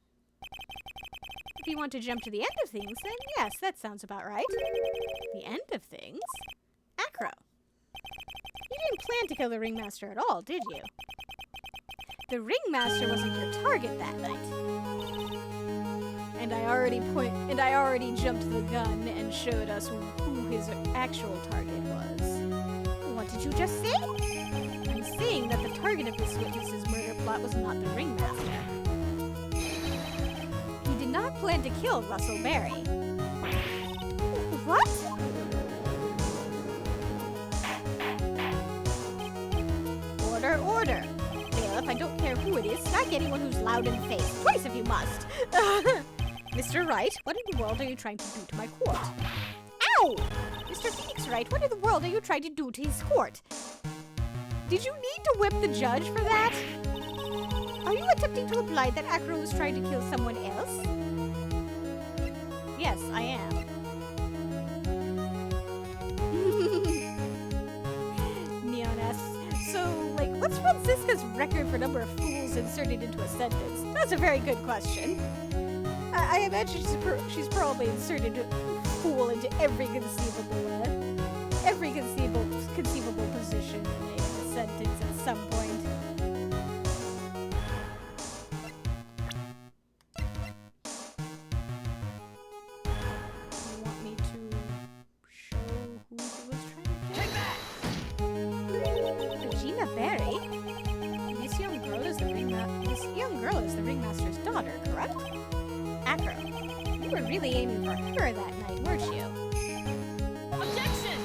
If you want to jump to the end of things, then yes, that sounds about right. The end of things? Acro. You didn't plan to kill the Ringmaster at all, did you? The Ringmaster wasn't your target that night. And I already jumped the gun and showed us who his actual target was. What did you just say? I'm saying that the target of this witness's murder plot was not the Ringmaster. He did not plan to kill Russell Berry. What? Order, order. Bailiff, I don't care who it is. Smack anyone who's loud in the face. Twice if you must. Mr. Wright, what in the world are you trying to do to my court? Ow! Mr. Phoenix Wright, what in the world are you trying to do to his court? Did you need to whip the judge for that? Are you attempting to imply that Acro was trying to kill someone else? Yes, I am. Neon asks, so, like, what's Francisca's record for number of fools inserted into a sentence? That's a very good question. I imagine she's probably inserted fool into every conceivable position in a sentence at some point. You want me to show who he was trying to kill? Take that! Regina Berry? This young girl is the Ringmaster's daughter, correct? Acro, you were really aiming for her that night, weren't you? Objection!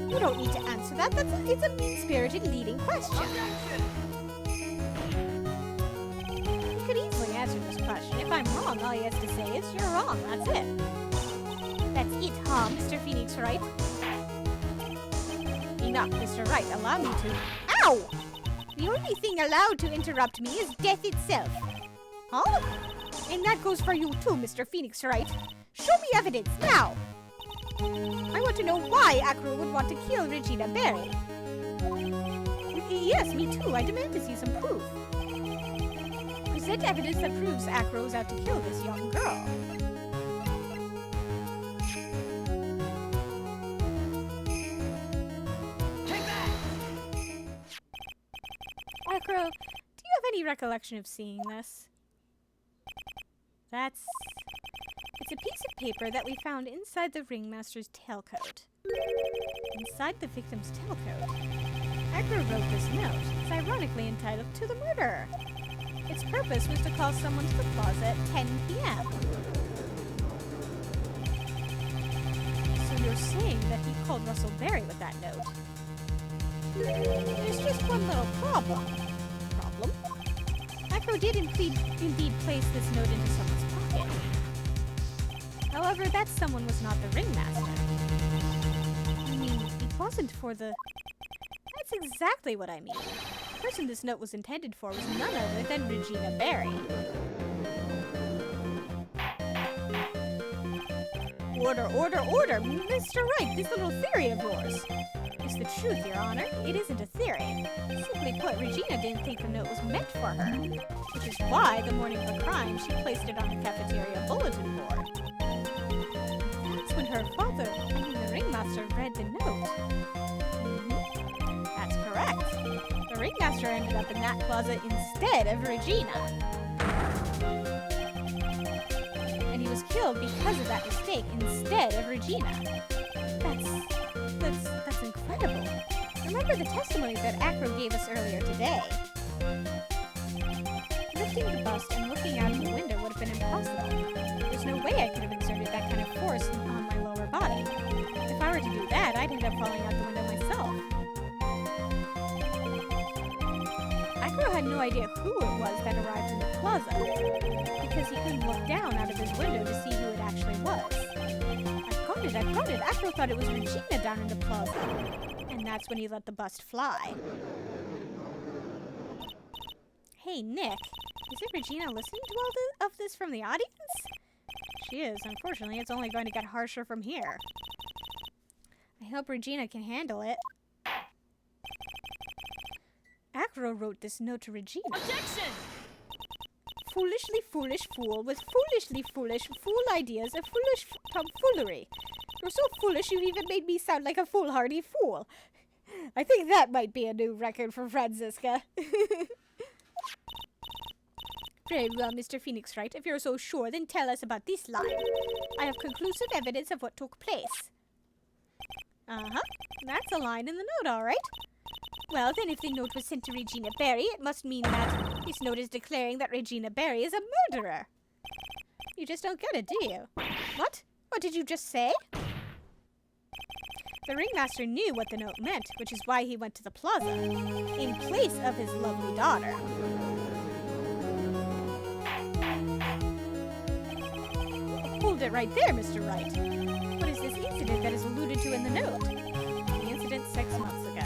You don't need to answer that. It's a mean-spirited leading question. Objection! You could easily answer this question. If I'm wrong, all he has to say is, you're wrong. That's it. That's it, huh, Mr. Phoenix Wright? Enough, Mr. Wright. Allow me to... Ow! The only thing allowed to interrupt me is death itself. Huh? And that goes for you too, Mr. Phoenix Wright. Show me evidence, now! I want to know why Acro would want to kill Regina Berry. Yes, me too. I demand to see some proof. Present evidence that proves Acro is out to kill this young girl. Take that! Acro, do you have any recollection of seeing this? It's a piece of paper that we found inside the Ringmaster's tailcoat. Inside the victim's tailcoat, Acro wrote this note. It's ironically entitled, "To the Murderer." Its purpose was to call someone to the plaza at 10 p.m. So you're saying that he called Russell Berry with that note? There's just one little problem. Problem? Acro did indeed place this note into someone's pocket. However, that someone was not the Ringmaster. I mean, it wasn't for the... That's exactly what I mean. The person this note was intended for was none other than Regina Berry. Order, order, order! Mr. Wright, this little theory of yours is the truth, Your Honor. It isn't a theory. Simply put, Regina didn't think the note was meant for her, which is why, the morning of the crime, she placed it on the cafeteria bulletin board. That's when her father, the Ringmaster, read the note. That's correct. The Ringmaster ended up in that closet instead of Regina. And he was killed because of that mistake instead of Regina. That's incredible. Am remember the testimony that Acro gave us earlier today. Lifting the bust and looking out of the window would have been impossible. There's no way I could have exerted that kind of force on my lower body. If I were to do that, I'd end up falling out the window myself. Acro had no idea who it was that arrived in the plaza, because he couldn't look down out of his window to see who it actually was. I've got it. Acro thought it was Regina down in the plaza. And that's when he let the bust fly. Hey, Nick. Is it Regina listening to all of this from the audience? She is. Unfortunately, it's only going to get harsher from here. I hope Regina can handle it. Acro wrote this note to Regina. Objection! Foolishly foolish fool with foolishly foolish fool ideas of foolish tomfoolery. You're so foolish you even made me sound like a foolhardy fool. I think that might be a new record for Franziska. Very well, Mr. Phoenix Wright. If you're so sure, then tell us about this line. I have conclusive evidence of what took place. Uh-huh. That's a line in the note, all right. Well, then if the note was sent to Regina Barry, it must mean that this note is declaring that Regina Barry is a murderer. You just don't get it, do you? What? What did you just say? The ringmaster knew what the note meant, which is why he went to the plaza, in place of his lovely daughter. Hold it right there, Mr. Wright. What is this incident that is alluded to in the note? The incident 6 months ago.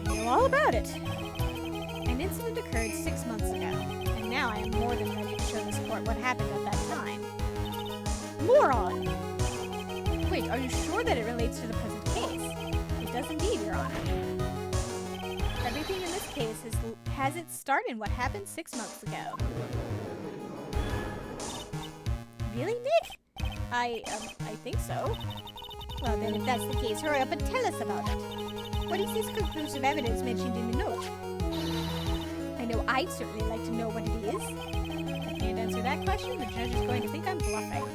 I know all about it. An incident occurred 6 months ago, and now I am more than ready to show this court what happened at that time. Moron! Wait, are you sure that it relates to the present case? It does indeed, Your Honor. Everything in this case has its start in what happened 6 months ago. Really, Nick? I think so. Well, then, if that's the case, hurry up and tell us about it. What is this conclusive evidence mentioned in the note? I know I'd certainly like to know what it is. If I can't answer that question, the judge is going to think I'm bluffing.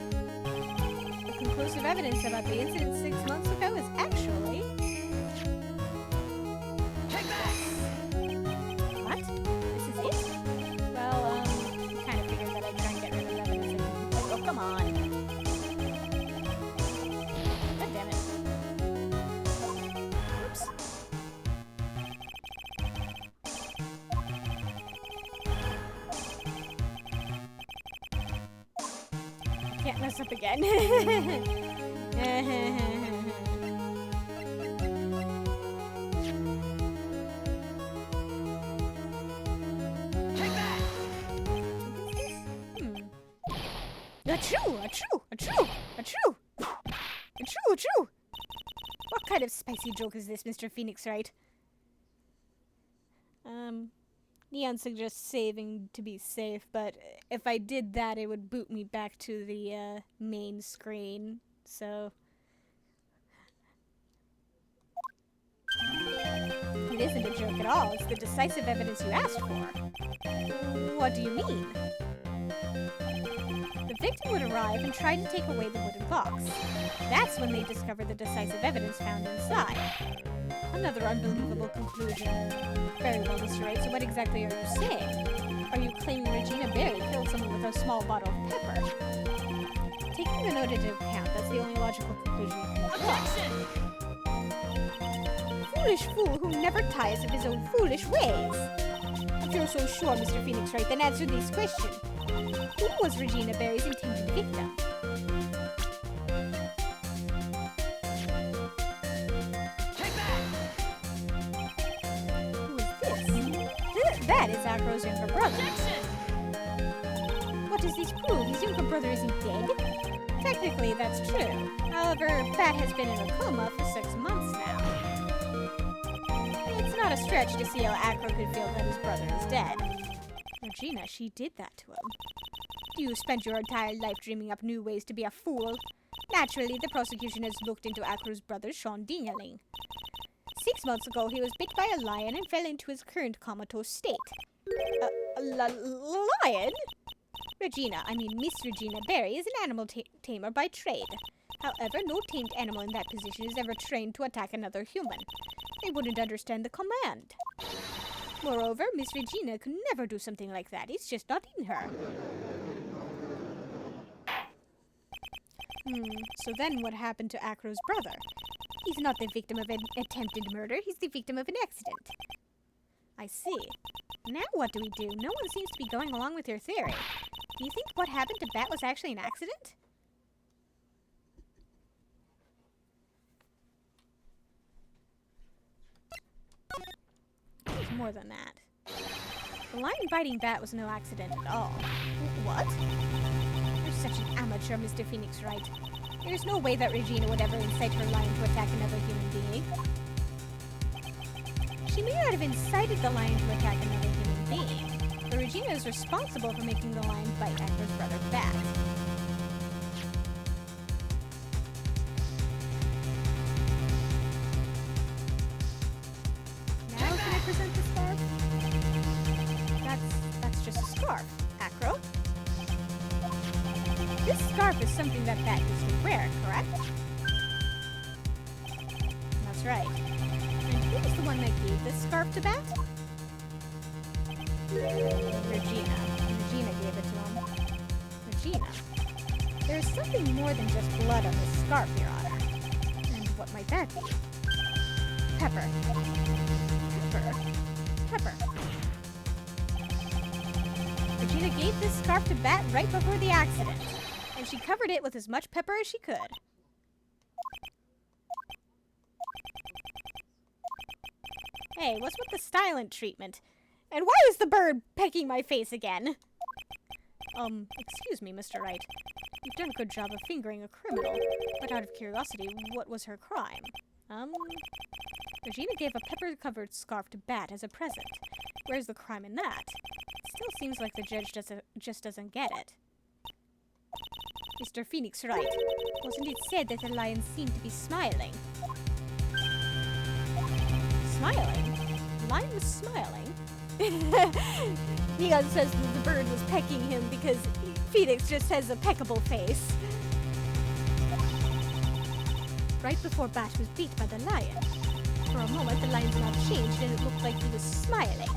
The conclusive evidence about the incident 6 months ago is actually... Take that! What? This is it? Well, I kind of figured that I'd try and get rid of evidence. Oh, come on. God damn it. Oops. Can't mess up again. Take that! Achoo! What kind of spicy joke is this, Mr. Phoenix Wright? Neon suggests saving to be safe, but if I did that, it would boot me back to the, main screen, so... It isn't a joke at all. It's the decisive evidence you asked for. What do you mean? The victim would arrive and try to take away the wooden box. That's when they discover the decisive evidence found inside. Another unbelievable conclusion. Very well, Mr. Wright, so what exactly are you saying? Are you claiming Regina Barry killed someone with a small bottle of pepper? Taking the note into account, that's the only logical conclusion you can draw. Objection! Foolish fool who never tires of his own foolish ways. If you're so sure, Mr. Phoenix Wright, then answer this question. Who was Regina Barry's intended victim? Take that! Who is this? That is Acro's younger brother. Objection! What does this prove? His younger brother isn't dead? Technically, that's true. However, Bat has been in a coma for 6 months now. It's not a stretch to see how Acro could feel that his brother is dead. Regina, she did that to him. You spent your entire life dreaming up new ways to be a fool. Naturally, the prosecution has looked into Acro's brother, Sean Dingaling. 6 months ago, he was bit by a lion and fell into his current comatose state. Lion? Regina, I mean Miss Regina Barry, is an animal tamer by trade. However, no tamed animal in that position is ever trained to attack another human. They wouldn't understand the command. Moreover, Miss Regina could never do something like that. It's just not in her. So then what happened to Acro's brother? He's not the victim of an attempted murder. He's the victim of an accident. I see. Now what do we do? No one seems to be going along with your theory. Do you think what happened to Bat was actually an accident? There's more than that. The lion biting Bat was no accident at all. What? You're such an amateur, Mr. Phoenix Wright. There's no way that Regina would ever incite her lion to attack another human being. She may not have incited the lion to attack another human being, but Regina is responsible for making the lion bite Acro's brother Bat. Now can I present the scarf? That's just a scarf. Acro? This scarf is something that Bat used to wear, correct? That's right. And who was the one that gave this scarf to Bat? Regina. Regina gave it to him. Regina. There is something more than just blood on this scarf, Your Honor. And what might that be? Pepper. Pepper. Regina gave this scarf to Bat right before the accident, and she covered it with as much pepper as she could. Hey, what's with the silent treatment? And why is the bird pecking my face again? Excuse me, Mr. Wright. You've done a good job of fingering a criminal, but out of curiosity, what was her crime? Regina gave a pepper-covered scarf to Bat as a present. Where's the crime in that? Still seems like the judge just doesn't get it. Mr. Phoenix Wright, wasn't it said that the lion seemed to be smiling? Smiling? The lion was smiling? Neon says that the bird was pecking him because Phoenix just has a peckable face. Right before Bat was beat by the lion. For a moment, the lion's mouth changed and it looked like he was smiling.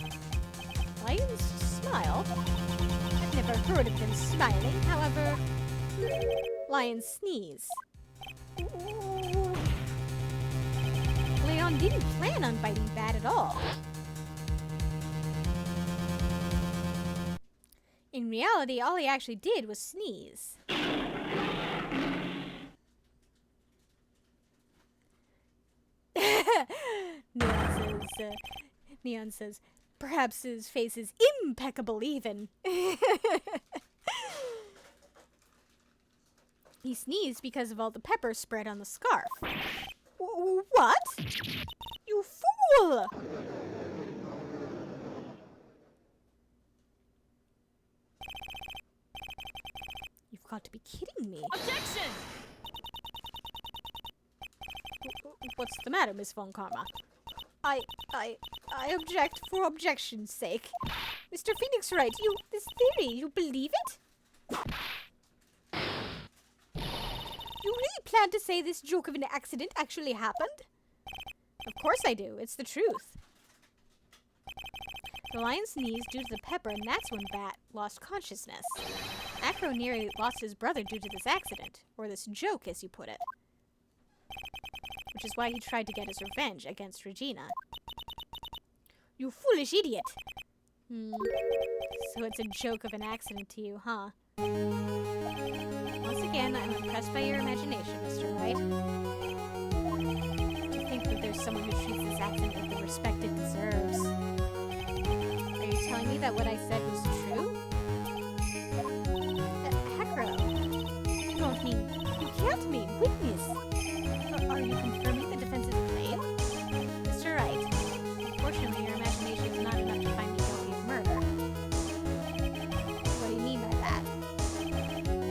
Lions smile? I've never heard of them smiling. However, lions sneeze. Ooh. Leon didn't plan on biting Bat at all. In reality, all he actually did was sneeze. Neon says, perhaps his face is impeccable even. He sneezed because of all the pepper spread on the scarf. What? You fool! You've got to be kidding me. Objection! What's the matter, Miss Von Karma? I object for objection's sake. Mr. Phoenix Wright, this theory, you believe it? You really plan to say this joke of an accident actually happened? Of course I do. It's the truth. The lion sneezed due to the pepper, and that's when Bat lost consciousness. Acro nearly lost his brother due to this accident, or this joke, as you put it. Which is why he tried to get his revenge against Regina. You foolish idiot! So it's a joke of an accident to you, huh? Once again, I'm impressed by your imagination, Mr. Wright. To think that there's someone who treats this accident with the respect it deserves. Are you telling me that what I said was true? Acro, you don't mean... You can't mean witness! Are you confirming the defense's claim? Mr. Wright, unfortunately your imagination is not enough to find me guilty of murder. What do you mean by that?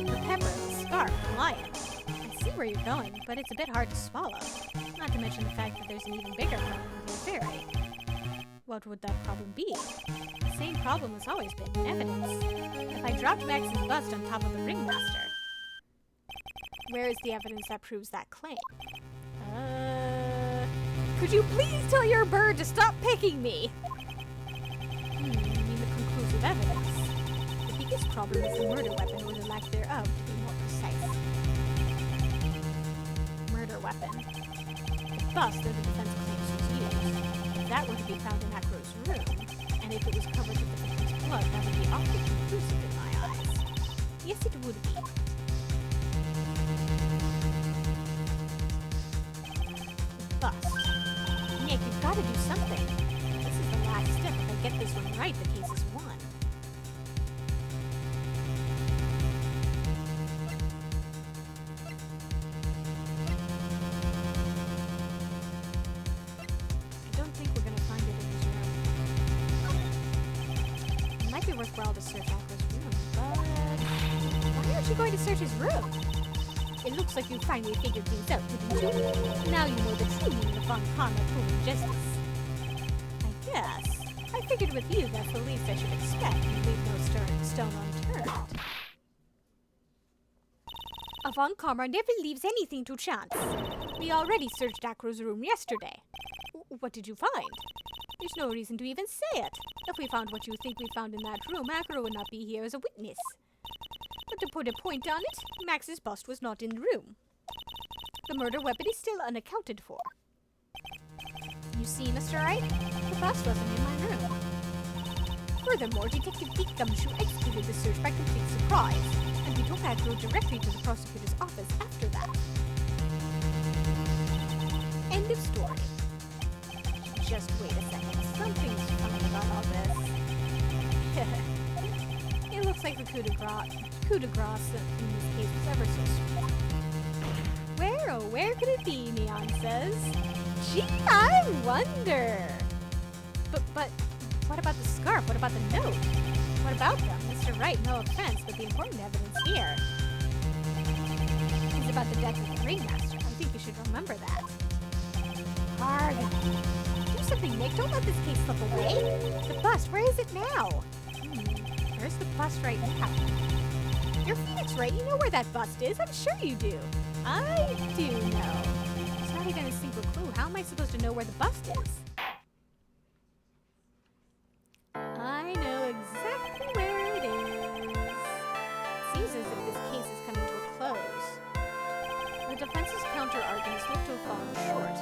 The pepper, the scarf, the lion. I see where you're going, but it's a bit hard to swallow. Not to mention the fact that there's an even bigger problem with your theory. What would that problem be? The same problem has always been evidence. If I dropped Max's bust on top of the ringmaster, Where is the evidence that proves that claim? Could you please tell your bird to stop picking me? You mean the conclusive evidence? The biggest problem is the murder weapon or the lack thereof, to be more precise. Murder weapon. The bust that the defense claims was used. If that were to be found in Acro's room, and if it was covered with the victim's blood, that would be awfully conclusive in my eyes. Yes, it would be. Bust. Nick, you've got to do something. This is the last step. If I get this one right, the case is won. I don't think we're going to find it in his room. It might be worthwhile to search Acro's room, but why aren't you going to search his room? It looks like you finally figured things out, didn't you? Now you know the true meaning of von karma, proving justice. I guess. I figured with you that's the least I should expect. You leave no stone unturned. A von karma never leaves anything to chance. We already searched Acro's room yesterday. What did you find? There's no reason to even say it. If we found what you think we found in that room, Acro would not be here as a witness. But to put a point on it, Max's bust was not in the room. The murder weapon is still unaccounted for. You see, Mr. Wright? The bust wasn't in my room. Furthermore, Detective Dick Gumshoe executed the search by complete surprise, and we took Acro directly to the prosecutor's office after that. End of story. Just wait a second. Something's funny about all this. It looks like the coup de grace in this case was ever so sweet. Where, oh, where could it be, Neon says? Gee, I wonder. But, what about the scarf? What about the note? What about them? Mr. Wright, no offense, but the important evidence here is about the death of the ringmaster. I think you should remember that. Arg. Do something, Nick. Don't let this case slip away. The bust, where is it now? Where's the bust right now? You're Phoenix, right? You know where that bust is. I'm sure you do. I do know. It's not even a single clue. How am I supposed to know where the bust is? I know exactly where it is. It seems as if this case is coming to a close. The defense's counter-arguments look to have fallen short.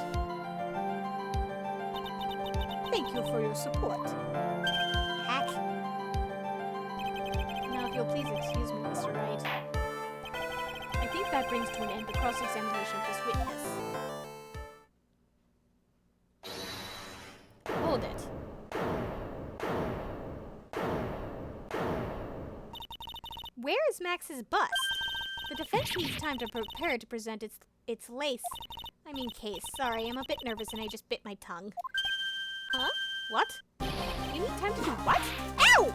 Thank you for your support. Hack. Now, if you'll please excuse me, Mr. Wright. I think that brings to an end the cross-examination of this witness. Hold it. Where is Max's bust? The defense needs time to prepare to present its case. Sorry, I'm a bit nervous and I just bit my tongue. Huh? What? You need time to do what? Ow!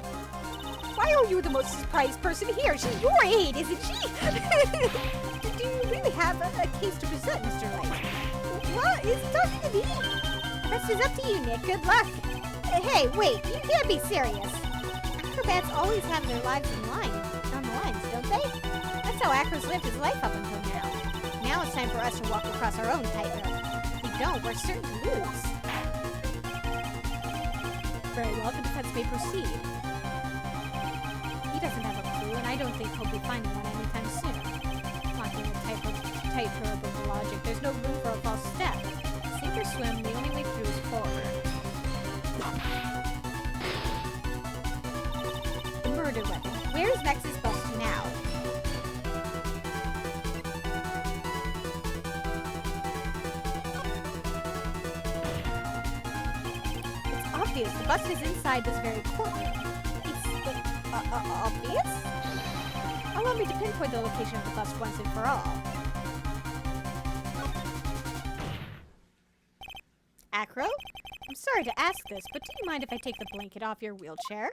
Why are you the most surprised person here? She's your aide, isn't she? Do you really have a case to present, Mr. Wright? What? Is he talking to me? The rest is up to you, Nick. Good luck. Hey, wait. You can't be serious. Acrobats always have their lives on the lines, don't they? That's how Acro's lived his life up until now. Now it's time for us to walk across our own tightrope. If we don't, we're certain to lose. Very well, the defense may proceed. He doesn't have a clue, and I don't think he'll be finding one anytime soon. Walking a tightrope of logic, there's no room for a false step. Sink or swim, the only way through is forward. The murder weapon. Where is Max's bust now? It's obvious. The bust is inside this very courtroom. It's obvious? Allow me to pinpoint the location of the bust once and for all. Acro? I'm sorry to ask this, but do you mind if I take the blanket off your wheelchair?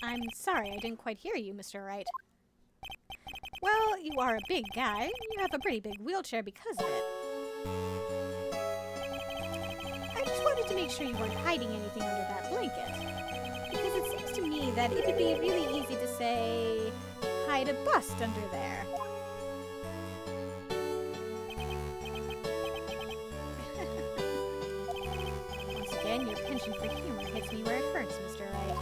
I'm sorry, I didn't quite hear you, Mr. Wright. Well, you are a big guy. You have a pretty big wheelchair because of it. I just wanted to make sure you weren't hiding anything under that blanket. Because it that it'd be really easy to say, hide a bust under there. Once again, your penchant for humor hits me where it hurts, Mr. Wright.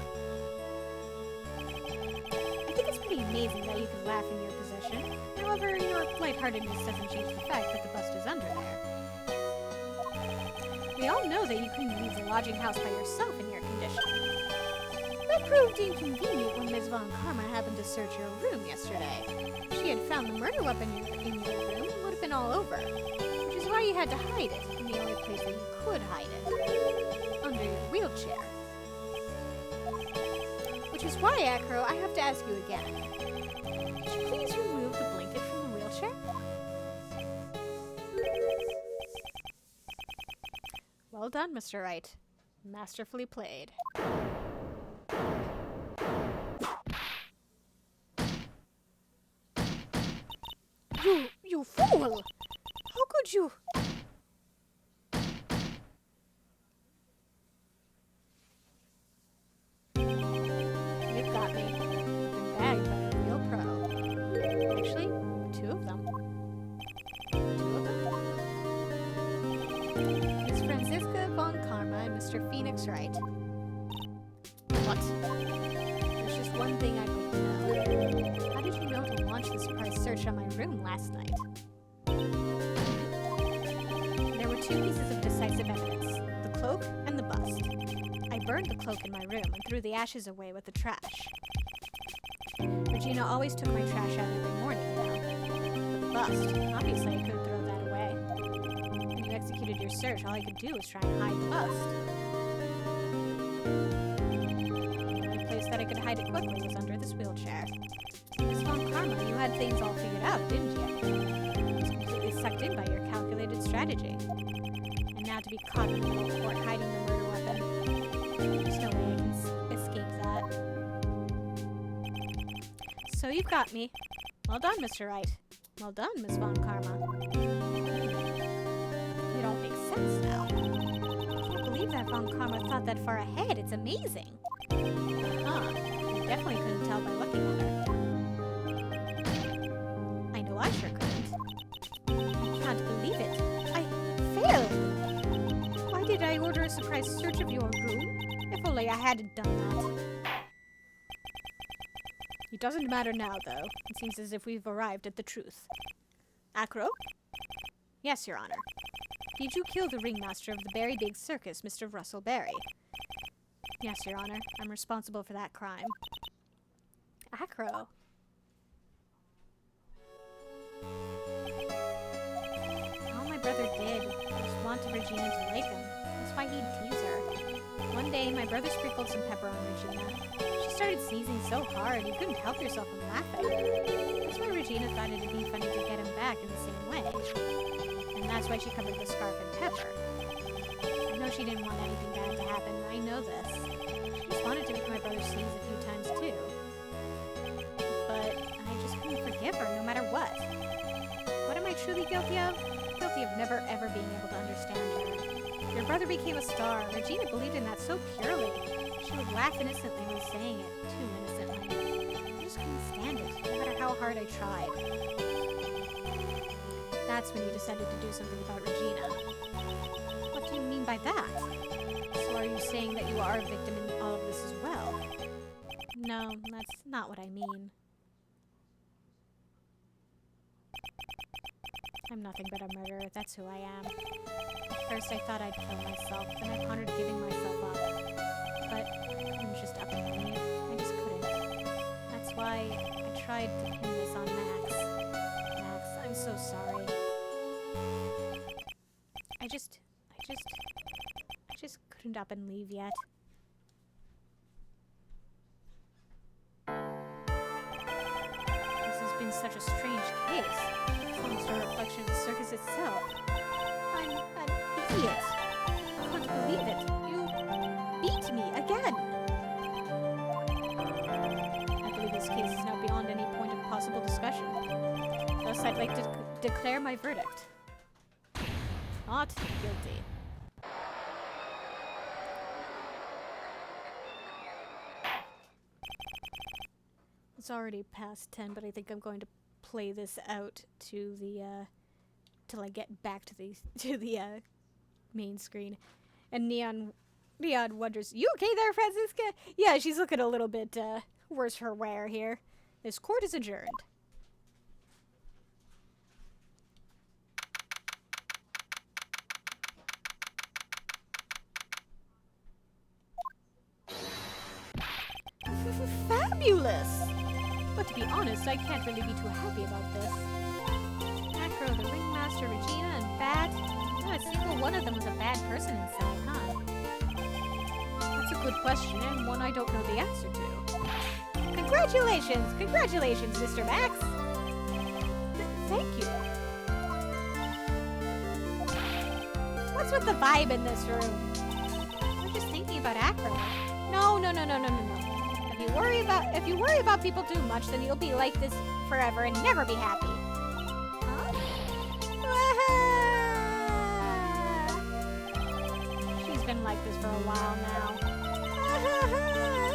I think it's pretty amazing that you can laugh in your position. However, your lightheartedness doesn't change the fact that the bust is under there. We all know that you couldn't leave the lodging house by yourself in your condition. That proved inconvenient when Ms. Von Karma happened to search your room yesterday. If she had found the murder weapon in your room, it would have been all over. Which is why you had to hide it, in the only place that you could hide it. Under your wheelchair. Which is why, Acro, I have to ask you again. Could you please remove the blanket from the wheelchair? Well done, Mr. Wright. Masterfully played. You fool! How could you? You've got me. I've been bagged by a real pro. Actually, two of them. Miss Franziska Von Karma and Mr. Phoenix Wright. What? There's just one thing I'd like to know. How did you know to launch the surprise search on my room last night? There were two pieces of decisive evidence, the cloak and the bust. I burned the cloak in my room and threw the ashes away with the trash. Regina always took my trash out every morning, you know. But the bust, obviously I couldn't throw that away. When you executed your search, all I could do was try and hide the bust. The only place that I could hide it quickly was under this wheelchair. Miss Von Karma, you had things all figured out, didn't you? I was completely sucked in by your calculated strategy. And now to be caught in the middle of court hiding the murder weapon. There's no way I can escape that. So you've got me. Well done, Mr. Wright. Well done, Miss Von Karma. It all makes sense now. I can't believe that Von Karma thought that far ahead. It's amazing. Huh. You definitely couldn't tell by looking at her. I know I sure couldn't. I can't believe it. I failed! Why did I order a surprise search of your room? If only I hadn't done that. It doesn't matter now, though. It seems as if we've arrived at the truth. Acro? Yes, Your Honor. Did you kill the ringmaster of the Berry Big Circus, Mr. Russell Berry? Yes, Your Honor. I'm responsible for that crime. Acro. All my brother did was wanted Regina to like him. That's why he'd tease her. One day, my brother sprinkled some pepper on Regina. She started sneezing so hard, you couldn't help yourself from laughing. That's why Regina thought it'd be funny to get him back in the same way. And that's why she covered the scarf in pepper. I know she didn't want anything bad to happen, I know this. She just wanted to make my brother sneeze a few times too. But I just couldn't forgive her, no matter what. What am I truly guilty of? Guilty of never ever being able to understand her. Your brother became a star. Regina believed in that so purely. She would laugh innocently when saying it, too innocently. I just couldn't stand it, no matter how hard I tried. That's when you decided to do something about Regina. What do you mean by that? So are you saying that you are a victim in all of this as well? No, that's not what I mean. I'm nothing but a murderer, that's who I am. At first I thought I'd kill myself, then I pondered giving myself up. But I'm just up and leave. I just couldn't. That's why I tried to pin this on Max. Max, I'm so sorry. I just couldn't up and leave yet. This has been such a strange case. It's almost a reflection of the circus itself. I'm an idiot. I can't believe it. You beat me again. I believe this case is now beyond any point of possible discussion. Thus, I'd like to declare my verdict. Not guilty. It's already past 10, but I think I'm going to play this out to the till I get back to the main screen. And Neon wonders, "You okay there, Francisca?" Yeah, she's looking a little bit worse for wear here. This court is adjourned. Fabulous! But to be honest, I can't really be too happy about this. Acro, the Ringmaster, Regina, and Bat. Not a single one of them was a bad person inside, huh? That's a good question, and one I don't know the answer to. Congratulations! Congratulations, Mr. Max! Thank you. What's with the vibe in this room? We're just thinking about Acro. No. If you worry about people too much, then you'll be like this forever and never be happy. Huh? She's been like this for a while now.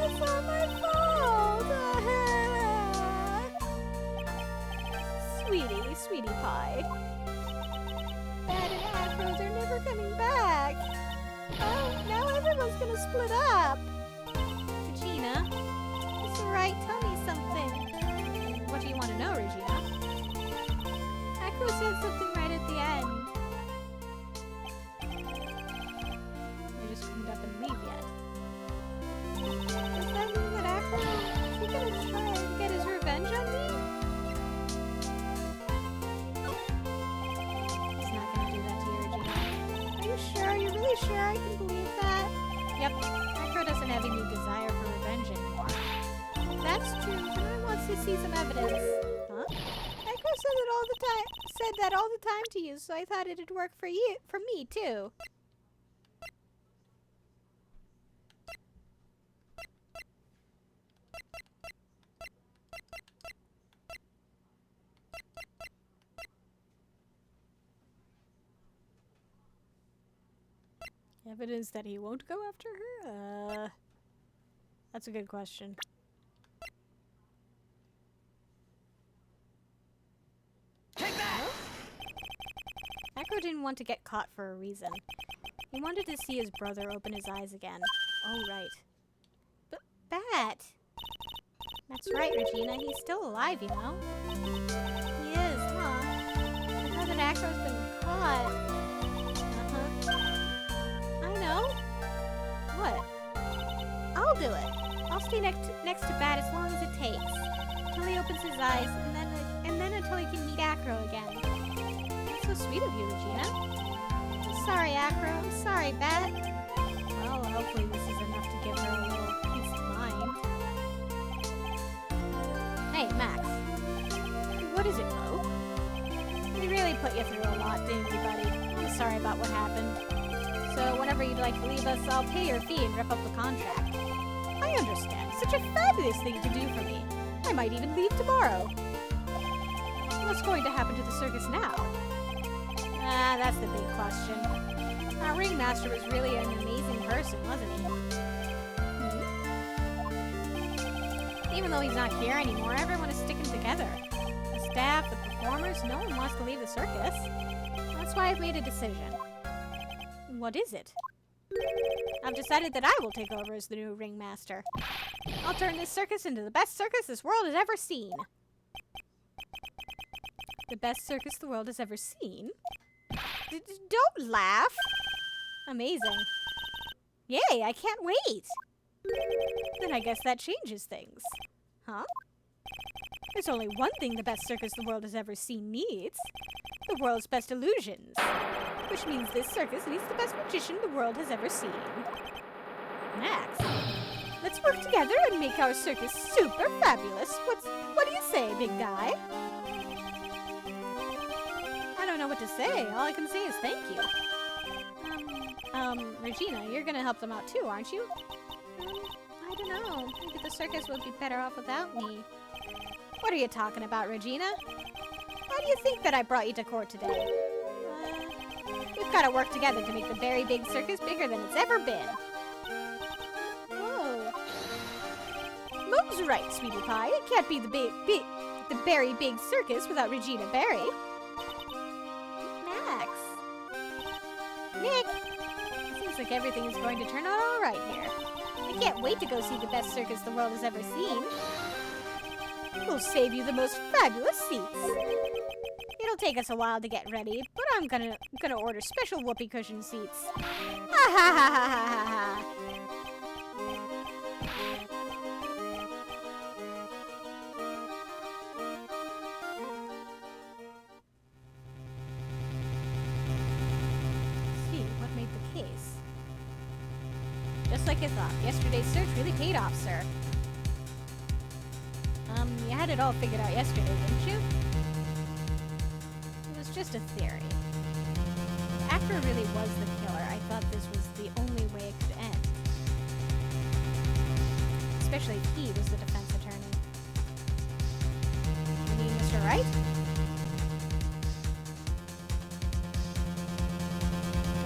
It's not my fault. Sweetie pie. Bad and Acros are never coming back. Oh, now everyone's gonna split up. Regina? Wright, tell me something. What do you want to know, Regina? Acro said something right at the end. They just couldn't up and leave yet. Does that mean that Acro is gonna try and get his revenge on me? He's not gonna do that to you, Regina. Are you sure? Are you really sure I can believe that? Yep. Acro doesn't have any desire for revenge anymore. That's true, but I want to see some evidence. Huh? Echo said that all the time to you, so I thought it'd work for me too. Evidence that he won't go after her? That's a good question. Acro didn't want to get caught for a reason. He wanted to see his brother open his eyes again. Oh, right. But Bat! That's right, Regina. He's still alive, you know? He is, huh? Now that Acro's been caught. I know. What? I'll do it. I'll stay next to Bat as long as it takes. Till he opens his eyes, and then until he can meet Acro again. So sweet of you, Regina. I'm sorry, Acro. I'm sorry, Bat. Well, hopefully this is enough to give her a little peace of mind. Hey, Max. What is it, Mo? We really put you through a lot, didn't we, buddy? I'm sorry about what happened. So whenever you'd like to leave us, I'll pay your fee and rip up the contract. I understand. Such a fabulous thing to do for me. I might even leave tomorrow. What's going to happen to the circus now? That's the big question. Our ringmaster was really an amazing person, wasn't he? Even though he's not here anymore, everyone is sticking together. The staff, the performers, no one wants to leave the circus. That's why I've made a decision. What is it? I've decided that I will take over as the new ringmaster. I'll turn this circus into the best circus this world has ever seen. The best circus the world has ever seen? Don't laugh! Amazing. Yay, I can't wait! Then I guess that changes things. Huh? There's only one thing the best circus the world has ever seen needs. The world's best illusions. Which means this circus needs the best magician the world has ever seen. Max, let's work together and make our circus super fabulous. What do you say, big guy? I don't know what to say. All I can say is thank you. Regina, you're gonna help them out too, aren't you? I don't know. Maybe the circus would be better off without me. What are you talking about, Regina? Why do you think that I brought you to court today? We've got to work together to make the very big circus bigger than it's ever been. Whoa. Mo's right, sweetie pie. It can't be the Berry Big Circus without Regina Berry. Max. Nick! It seems like everything is going to turn out all right here. I can't wait to go see the best circus the world has ever seen. We'll save you the most fabulous seats. It'll take us a while to get ready, but I'm gonna order special whoopee cushion seats. Ha ha ha ha ha ha ha. See what made the case. Just like I thought, yesterday's search really paid off, sir. You had it all figured out yesterday, didn't you? It was just a theory. If Actor really was the killer, I thought this was the only way it could end. Especially if he was the defense attorney. You mean Mr. Wright?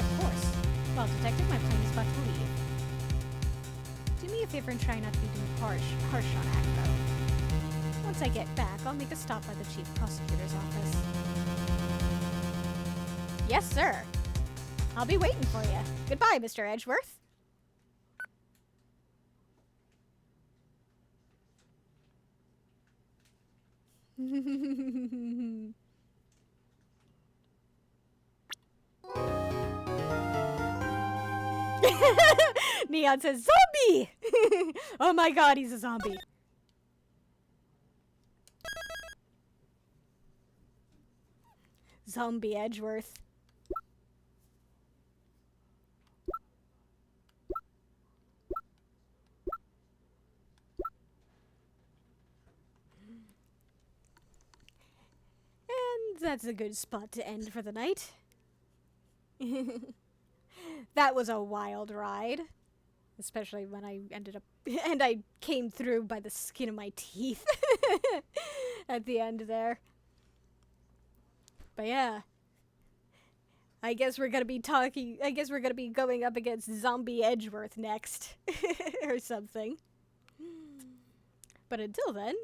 Of course. Well, Detective, my plane is about to leave. Do me a favor and try not to be too harsh on Acro. Once I get back, I'll make a stop by the chief prosecutor's office. Yes, sir. I'll be waiting for you. Goodbye, Mr. Edgeworth. Neon says, zombie! Oh my god, he's a zombie. Zombie Edgeworth. And that's a good spot to end for the night. That was a wild ride. Especially when I ended up... and I came through by the skin of my teeth. At the end there. But yeah. I guess we're gonna be going up against Zombie Edgeworth next. Or something. But until then...